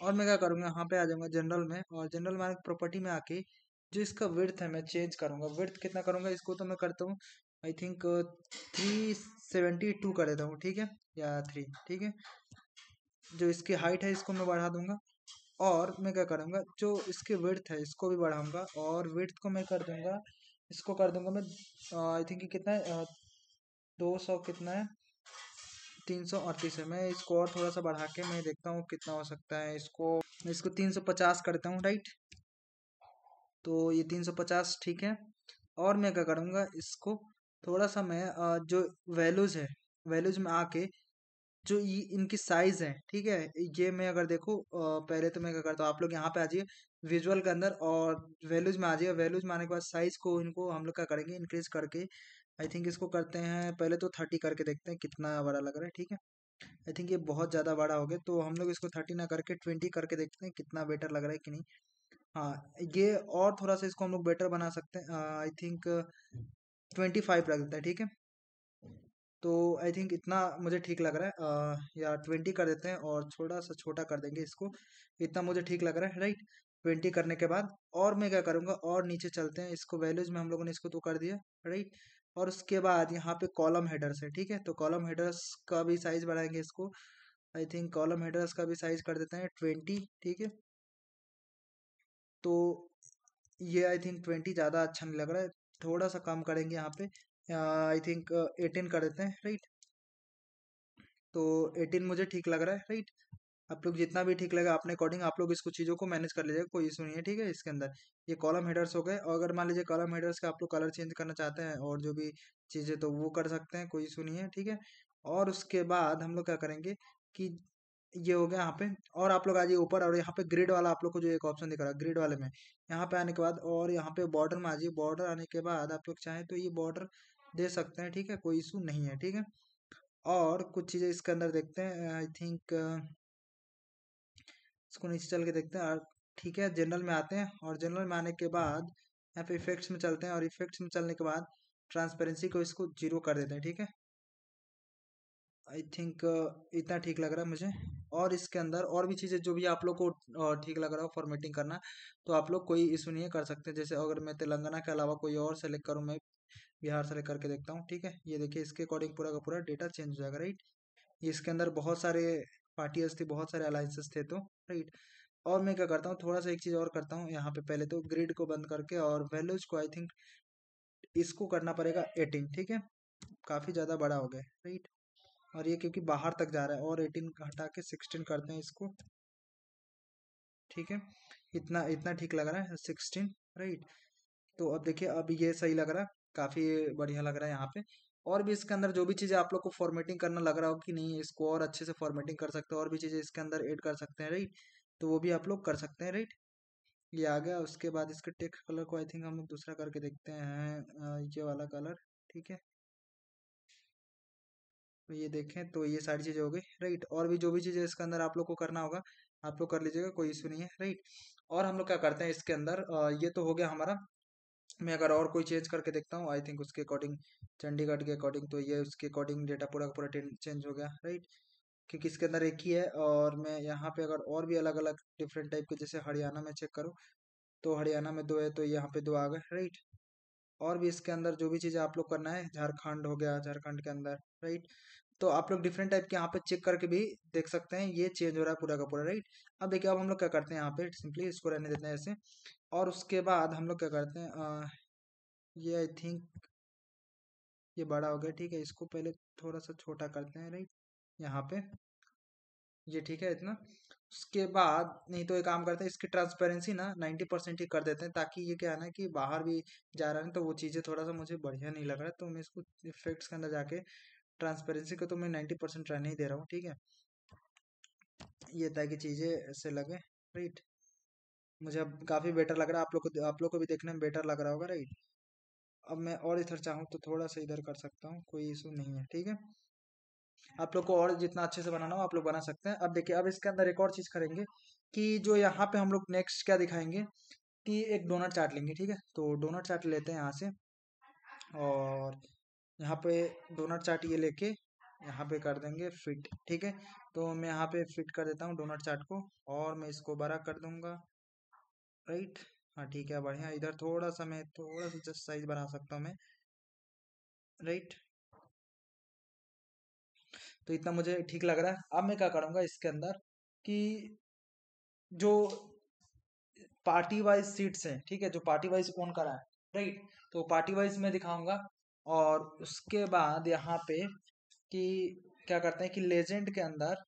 और मैं क्या करूँगा, यहाँ पे आ जाऊँगा जनरल में, और जनरल में प्रॉपर्टी में आके जो इसका विड्थ है मैं चेंज करूँगा। विड्थ कितना करूँगा इसको, तो मैं करता हूँ आई थिंक 372 कर देता हूँ, ठीक है, या 3, ठीक है। जो इसकी हाइट है इसको मैं बढ़ा दूंगा, और मैं क्या करूँगा जो इसकी विड्थ है इसको भी बढ़ाऊंगा, और विड्थ को मैं कर दूंगा, इसको कर दूंगा मैं आई थिंक कितना है 200 कितना है 338 है। मैं इसको और थोड़ा सा बढ़ा के मैं देखता हूँ कितना हो सकता है। मैं इसको 350 करता हूँ, राइट। तो ये 350 ठीक है। और मैं क्या करूँगा इसको थोड़ा सा मैं जो वैल्यूज़ है, वैल्यूज़ में आके जो ये इनकी साइज है, ठीक है, ये मैं अगर देखो पहले तो मैं क्या करता हूँ, आप लोग यहाँ पे आ जाइए विजुअल के अंदर और वैल्यूज में आ जाइए। वैल्यूज में आने के बाद साइज को इनको हम लोग क्या करेंगे इंक्रीज करके, आई थिंक इसको करते हैं पहले तो 30 करके देखते हैं कितना बड़ा लग रहा है, ठीक है। आई थिंक ये बहुत ज़्यादा बड़ा हो गया, तो हम लोग इसको 30 ना करके 20 करके देखते हैं कितना बेटर लग रहा है कि नहीं। हाँ, ये और थोड़ा सा इसको हम लोग बेटर बना सकते हैं, आई थिंक 25 रख देते हैं, ठीक है। तो आई थिंक इतना मुझे ठीक लग रहा है, या 20 कर देते हैं और थोड़ा सा छोटा कर देंगे इसको। इतना मुझे ठीक लग रहा है, राइट। 20 करने के बाद और मैं क्या करूँगा, और नीचे चलते हैं, इसको वैल्यूज में हम लोगों ने इसको तो कर दिया, राइट। और उसके बाद यहाँ पे कॉलम हेडर्स है, ठीक है, तो कॉलम हेडर्स का भी साइज बढ़ाएंगे इसको। आई थिंक कॉलम हेडर्स का भी साइज कर देते हैं 20, ठीक है। तो ये आई थिंक 20 ज़्यादा अच्छा नहीं लग रहा है, थोड़ा सा कम करेंगे यहाँ पे, आई थिंक 18 कर देते हैं, राइट। तो 18 मुझे ठीक लग रहा है, राइट। आप लोग जितना भी ठीक लगे अपने अकॉर्डिंग आप लोग इसको चीज़ों को मैनेज कर लीजिएगा, कोई इशू नहीं है, ठीक है। इसके अंदर ये कॉलम हेडर्स हो गए, और अगर मान लीजिए कॉलम हेडर्स का आप लोग कलर चेंज करना चाहते हैं और जो भी चीज़ें, तो वो कर सकते हैं, कोई इशू नहीं है, ठीक है। और उसके बाद हम लोग क्या करेंगे कि ये हो गया यहाँ पे, और आप लोग आ जाइए ऊपर, और यहाँ पे ग्रिड वाला आप लोग को जो एक ऑप्शन दिख रहा है ग्रिड वाले में, यहाँ पे आने के बाद और यहाँ पे बॉर्डर में आ जाइए। बॉर्डर आने के बाद आप लोग चाहें तो ये बॉर्डर दे सकते हैं, ठीक है, कोई इशू नहीं है, ठीक है। और कुछ चीज़ें इसके अंदर देखते हैं, आई थिंक इसको नीचे चल के देखते हैं, और ठीक है जनरल में आते हैं, और जनरल में आने के बाद यहाँ पे इफेक्ट्स में चलते हैं, और इफेक्ट्स में चलने के बाद ट्रांसपेरेंसी को इसको 0 कर देते हैं, ठीक है। आई थिंक इतना ठीक लग रहा है मुझे। और इसके अंदर और भी चीज़ें जो भी आप लोग को ठीक लग रहा हो फॉर्मेटिंग करना, तो आप लोग कोई इशू नहीं है, कर सकते हैं। जैसे अगर मैं तेलंगाना के अलावा कोई और सेलेक्ट करूँ, मैं बिहार सेलेक्ट करके देखता हूँ, ठीक है। ये देखिए इसके अकॉर्डिंग पूरा का पूरा डेटा चेंज हो जाएगा, राइट। इसके अंदर बहुत सारे पार्टियर्स थे, बहुत सारे अलायंसेस थे, तो राइट। और मैं क्या करता हूँ, थोड़ा सा एक चीज़ और करता हूँ यहाँ पे, पहले तो ग्रिड को बंद करके और वैल्यूज को आई थिंक इसको करना पड़ेगा 18, ठीक है। काफ़ी ज़्यादा बड़ा हो गया, राइट। और ये क्योंकि बाहर तक जा रहा है, और 18 हटा के 16 करते हैं इसको, ठीक है। इतना इतना ठीक लग रहा है 16, राइट। तो अब देखिए अब ये सही लग रहा है, काफ़ी बढ़िया लग रहा है यहाँ पे। और भी इसके अंदर जो भी चीज़ें आप लोग को फॉर्मेटिंग करना लग रहा हो कि नहीं, इसको और अच्छे से फॉर्मेटिंग कर सकते हो, और भी चीज़ें इसके अंदर ऐड कर सकते हैं, राइट। तो वो भी आप लोग कर सकते हैं, राइट। ये आ गया। उसके बाद इसके टेक्स्ट कलर को आई थिंक हम लोग दूसरा करके देखते हैं, ये वाला कलर, ठीक है। तो ये देखें, तो ये सारी चीज़ें हो गई, राइट। और भी जो भी चीज़ें इसके अंदर आप लोग को करना होगा आप लोग कर लीजिएगा, कोई इशू नहीं है, राइट। और हम लोग क्या करते हैं इसके अंदर, ये तो हो गया हमारा। मैं अगर और कोई चेंज करके देखता हूँ, आई थिंक उसके अकॉर्डिंग, चंडीगढ़ के अकॉर्डिंग, तो ये उसके अकॉर्डिंग डेटा पूरा का पूरा चेंज हो गया, राइट। क्योंकि इसके अंदर एक ही है, और मैं यहाँ पे अगर और भी अलग अलग डिफरेंट टाइप के, जैसे हरियाणा में चेक करूँ, तो हरियाणा में 2 है, तो यहाँ पे 2 आ गए, राइट। और भी इसके अंदर जो भी चीज़ें आप लोग करना है, झारखंड हो गया, झारखंड के अंदर, राइट। तो आप लोग डिफरेंट टाइप के यहाँ पे चेक करके भी देख सकते हैं, ये चेंज हो रहा है पूरा का पूरा, राइट। अब देखिए अब हम लोग क्या करते हैं, यहाँ पे सिंपली इसको रहने देते हैं ऐसे। और उसके बाद हम लोग क्या करते हैं, ये आई थिंक ये बड़ा हो गया, ठीक है। इसको पहले थोड़ा सा छोटा करते हैं, राइट, यहाँ पे। ये ठीक है इतना। उसके बाद नहीं तो एक काम करते हैं, इसकी ट्रांसपेरेंसी ना 90% ही कर देते हैं, ताकि ये क्या है ना कि बाहर भी जा रहा है, तो वो चीज़ें थोड़ा सा मुझे बढ़िया नहीं लग रहा है, तो मैं इसको इफेक्ट्स के अंदर जाके ट्रांसपेरेंसी को तो मैं 90% रहने ही दे रहा हूँ, ठीक है। ये ताकि चीज़ें ऐसे लगे, राइट। मुझे अब काफ़ी बेटर लग रहा है, आप लोग को भी देखने में बेटर लग रहा होगा, राइट। अब मैं और इधर चाहूँ तो थोड़ा सा इधर कर सकता हूँ, कोई इशू नहीं है, ठीक है। आप लोग को और जितना अच्छे से बनाना हो आप लोग बना सकते हैं। अब देखिए, अब इसके अंदर एक और चीज़ करेंगे कि जो यहाँ पे हम लोग नेक्स्ट क्या दिखाएंगे कि एक डोनट चार्ट लेंगे, ठीक है। तो डोनट चार्ट लेते हैं यहाँ से, और यहाँ पे डोनट चार्ट ये लेके यहाँ पे कर देंगे फिट, ठीक है। तो मैं यहाँ पे फिट कर देता हूँ डोनट चार्ट को, और मैं इसको बड़ा कर दूंगा, राइट। हाँ ठीक है, बढ़िया। इधर थोड़ा सा मैं थोड़ा सा जस्ट साइज बना सकता हूँ मैं, राइट। तो इतना मुझे ठीक लग रहा है। अब मैं क्या करूँगा इसके अंदर कि जो पार्टी वाइज सीट्स हैं, ठीक है, जो पार्टी वाइज ओन करा है, राइट। तो पार्टी वाइज मैं दिखाऊंगा, और उसके बाद यहाँ पे कि क्या करते हैं कि लेजेंड के अंदर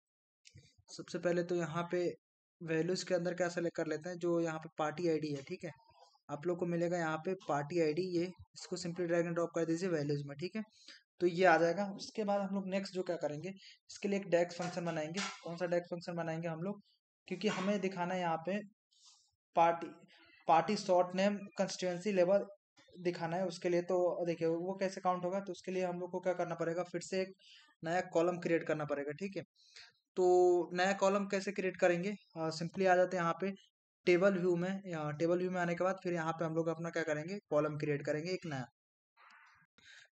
सबसे पहले तो यहाँ पे वैल्यूज के अंदर क्या सेलेक्ट कर लेते हैं, जो यहाँ पे पार्टी आईडी है, ठीक है। आप लोग को मिलेगा यहाँ पे पार्टी आईडी, ये इसको सिंपली ड्रैग एंड ड्रॉप कर दीजिए वैल्यूज में, ठीक है। तो ये आ जाएगा। उसके बाद हम लोग नेक्स्ट जो क्या करेंगे, इसके लिए एक डेक्स फंक्शन बनाएंगे। कौन सा डेक्स फंक्शन बनाएंगे हम लोग, क्योंकि हमें दिखाना है यहाँ पे party party short name constituency level दिखाना है उसके लिए। तो देखिए वो कैसे काउंट होगा, तो उसके लिए हम लोग को क्या करना पड़ेगा, फिर से एक नया कॉलम क्रिएट करना पड़ेगा, ठीक है। तो नया कॉलम कैसे क्रिएट करेंगे, सिंपली आ जाते हैं यहाँ पे टेबल व्यू में। यहाँ टेबल व्यू में आने के बाद फिर यहाँ पे हम लोग अपना क्या करेंगे, कॉलम क्रिएट करेंगे एक नया।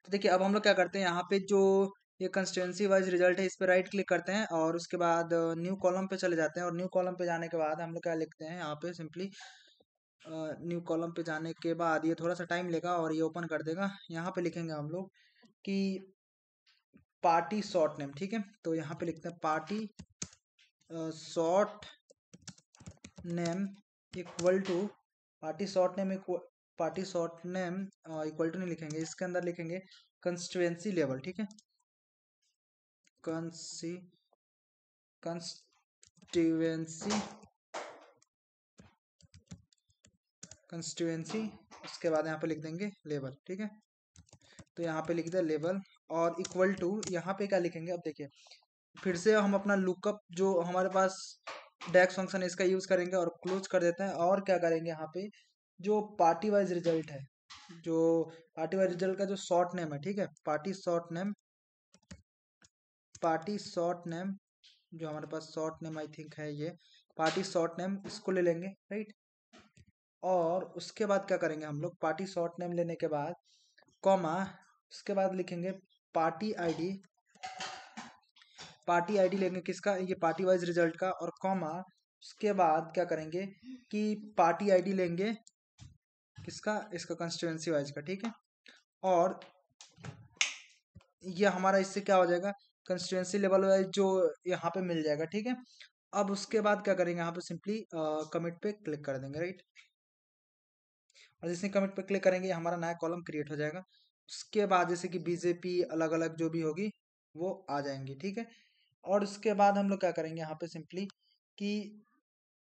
तो देखिए अब हम लोग क्या करते हैं, यहाँ पे जो ये कंस्टिट्यूंसी वाइज रिजल्ट है इस पे राइट क्लिक करते हैं, और उसके बाद न्यू कॉलम पे चले जाते हैं। और न्यू कॉलम पे जाने के बाद हम लोग क्या लिखते हैं यहाँ पे सिंपली, न्यू कॉलम पे जाने के बाद ये थोड़ा सा टाइम लेगा और ये ओपन कर देगा। यहाँ पे लिखेंगे हम लोग कि पार्टी शॉर्ट नेम, ठीक है। तो यहाँ पे लिखते हैं party short name equal to party short name party short name equal to नहीं लिखेंगे, इसके अंदर लिखेंगे कंस्टिट्यूएंसी लेवल, ठीक है। कंसी कंस्टिट्यूएंसी कंस्टिट्यूएंसी उसके बाद यहाँ पे लिख देंगे लेवल, ठीक है। तो यहाँ पे लिख दिया लेवल, और इक्वल टू यहाँ पे क्या लिखेंगे, अब देखिए फिर से हम अपना लुकअप जो हमारे पास डेक्स फंक्शन है इसका यूज करेंगे और क्लोज कर देते हैं। और क्या करेंगे यहाँ पे जो पार्टी वाइज रिजल्ट है, जो पार्टी वाइज रिजल्ट का जो शॉर्ट नेम है, ठीक है, पार्टी शॉर्ट नेम जो हमारे पास शॉर्ट नेम आई थिंक है ये पार्टी शॉर्ट नेम, इसको ले लेंगे, राइट। और उसके बाद क्या करेंगे हम लोग, पार्टी शॉर्ट नेम लेने के बाद कॉमा, उसके बाद लिखेंगे पार्टी आईडी। पार्टी आईडी लेंगे किसका, ये पार्टी वाइज रिजल्ट का, और कॉमा उसके बाद क्या करेंगे कि पार्टी आईडी लेंगे किसका, इसका कंस्टिट्यूएंसी वाइज का, ठीक है। और ये हमारा इससे क्या हो जाएगा, कंस्टिट्यूएंसी लेवल वाइज जो यहाँ पे मिल जाएगा, ठीक है। अब उसके बाद क्या करेंगे, यहाँ पे सिंपली कमिट पे क्लिक कर देंगे, राइट। और जैसे कमिट पे क्लिक करेंगे हमारा नया कॉलम क्रिएट हो जाएगा। उसके बाद जैसे कि बीजेपी अलग अलग जो भी होगी वो आ जाएंगी, ठीक है। और उसके बाद हम लोग क्या करेंगे यहाँ पे सिंपली कि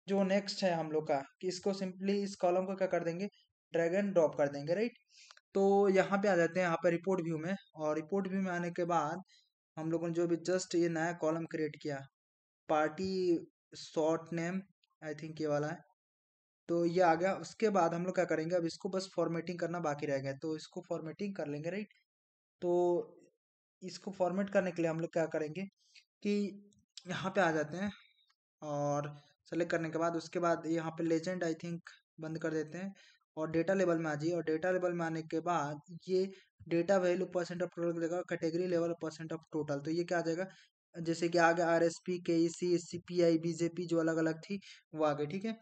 जो नेक्स्ट है हम लोग का, कि इसको सिंपली इस कॉलम को क्या कर देंगे, ड्रैग एंड ड्रॉप कर देंगे, राइट। तो यहाँ पे आ जाते हैं यहाँ पे रिपोर्ट व्यू में, और रिपोर्ट व्यू में आने के बाद हम लोगों ने जो भी जस्ट ये नया कॉलम क्रिएट किया party short name, I think ये वाला है, तो ये आ गया। उसके बाद हम लोग क्या करेंगे, अब इसको बस फॉर्मेटिंग करना बाकी रह गया, तो इसको फॉर्मेटिंग कर लेंगे, राइट। तो इसको फॉर्मेट करने के लिए हम लोग क्या करेंगे कि यहाँ पे आ जाते हैं, और सेलेक्ट करने के बाद उसके बाद यहाँ पे लेजेंड आई थिंक बंद कर देते हैं, और डेटा लेवल में आ जाइए। और डेटा लेवल में आने के बाद ये data value percent of total देगा, category level percent of total, तो ये क्या आ जाएगा, जैसे कि आ गया आर एस पी के ई सी सी पी आई बीजेपी जो अलग अलग थी वो आ गई, ठीक है।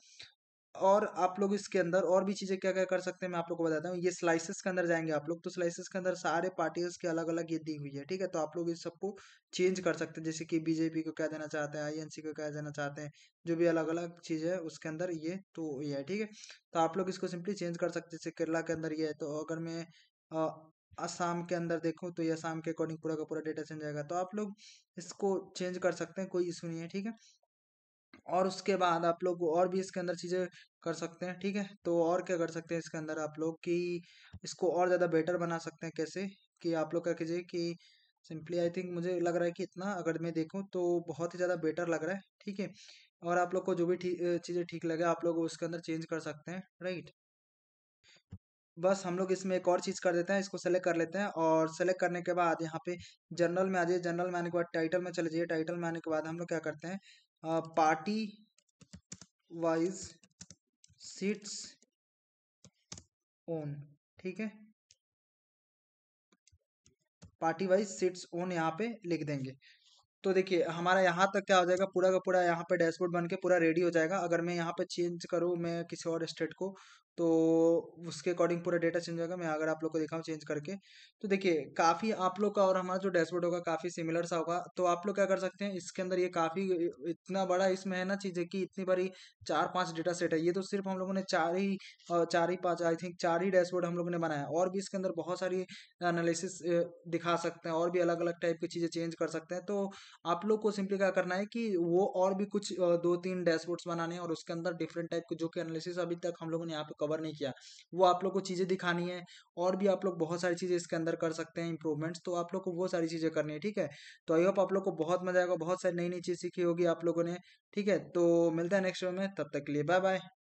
और आप लोग इसके अंदर और भी चीजें क्या क्या कर सकते हैं मैं आप लोग को बताता हूँ। ये स्लाइसेस के अंदर जाएंगे आप लोग, तो स्लाइसेस के अंदर सारे पार्टीज के अलग अलग ये दी हुई है, ठीक है। तो आप लोग इस सबको चेंज कर सकते हैं, जैसे कि बीजेपी को क्या देना चाहते हैं, आईएनसी को क्या देना चाहते हैं, जो भी अलग अलग चीज है उसके अंदर ये तो ये है, ठीक है। तो आप लोग इसको सिंपली चेंज कर सकते हैं, जैसे केरला के अंदर ये है, तो अगर मैं असम के अंदर देखूँ तो ये असम के अकॉर्डिंग पूरा का पूरा डेटा चेंज आएगा। तो आप लोग इसको चेंज कर सकते हैं, कोई इशू नहीं है, ठीक है। और उसके बाद आप लोग और भी इसके अंदर चीज़ें कर सकते हैं, ठीक है। तो और क्या कर सकते हैं इसके अंदर आप लोग कि इसको और ज़्यादा बेटर बना सकते हैं, कैसे कि आप लोग क्या कीजिए कि सिंपली आई थिंक मुझे लग रहा है कि इतना अगर मैं देखूं तो बहुत ही ज़्यादा बेटर लग रहा है, ठीक है। और आप लोग को जो भी चीज़ें ठीक लगे आप लोग उसके अंदर चेंज कर सकते हैं, राइट। बस हम लोग इसमें एक और चीज़ कर देते हैं, इसको सेलेक्ट कर लेते हैं और सेलेक्ट करने के बाद यहाँ पे जनरल में आ जाइए। जनरल में आने के बाद टाइटल में चले जाइए। टाइटल में आने के बाद हम लोग क्या करते हैं, पार्टी वाइज सीट्स ओन, ठीक है, पार्टी वाइज सीट्स ओन यहाँ पे लिख देंगे। तो देखिए हमारा यहाँ तक क्या हो जाएगा, पूरा का पूरा यहाँ पे डैशबोर्ड बन के पूरा रेडी हो जाएगा। अगर मैं यहाँ पे चेंज करूँ मैं किसी और स्टेट को, तो उसके अकॉर्डिंग पूरा डेटा चेंज होगा। मैं अगर आप लोग को दिखाऊँ चेंज करके, तो देखिए काफ़ी आप लोग का और हमारा जो डैशबोर्ड होगा काफ़ी सिमिलर सा होगा। तो आप लोग क्या कर सकते हैं, इसके अंदर ये काफ़ी इतना बड़ा इसमें है ना चीज़ें कि इतनी बड़ी 4-5 डेटा सेट है। ये तो सिर्फ हम लोगों ने चार ही पाँच आई थिंक 4 ही डैशबोर्ड हम लोगों ने बनाया, और भी इसके अंदर बहुत सारी एनालिसिस दिखा सकते हैं, और भी अलग अलग टाइप की चीज़ें चेंज कर सकते हैं। तो आप लोग को सिंपली क्या करना है कि वो और भी कुछ 2-3 डैशबोर्ड्स बनाने हैं, और उसके अंदर डिफरेंट टाइप के जो कि एनालिसिस अभी तक हम लोगों ने यहाँ पे कवर नहीं किया, वो आप लोग को चीज़ें दिखानी है। और भी आप लोग बहुत सारी चीज़ें इसके अंदर कर सकते हैं इंप्रूवमेंट्स, तो आप लोग को वो सारी चीज़ें करनी है, ठीक है। तो आई होप आप लोग को बहुत मजा आएगा, बहुत सारी नई नई चीज़ सीखी होगी आप लोगों ने, ठीक है। तो मिलता है नेक्स्ट वीडियो में, तब तक के लिए बाय बाय।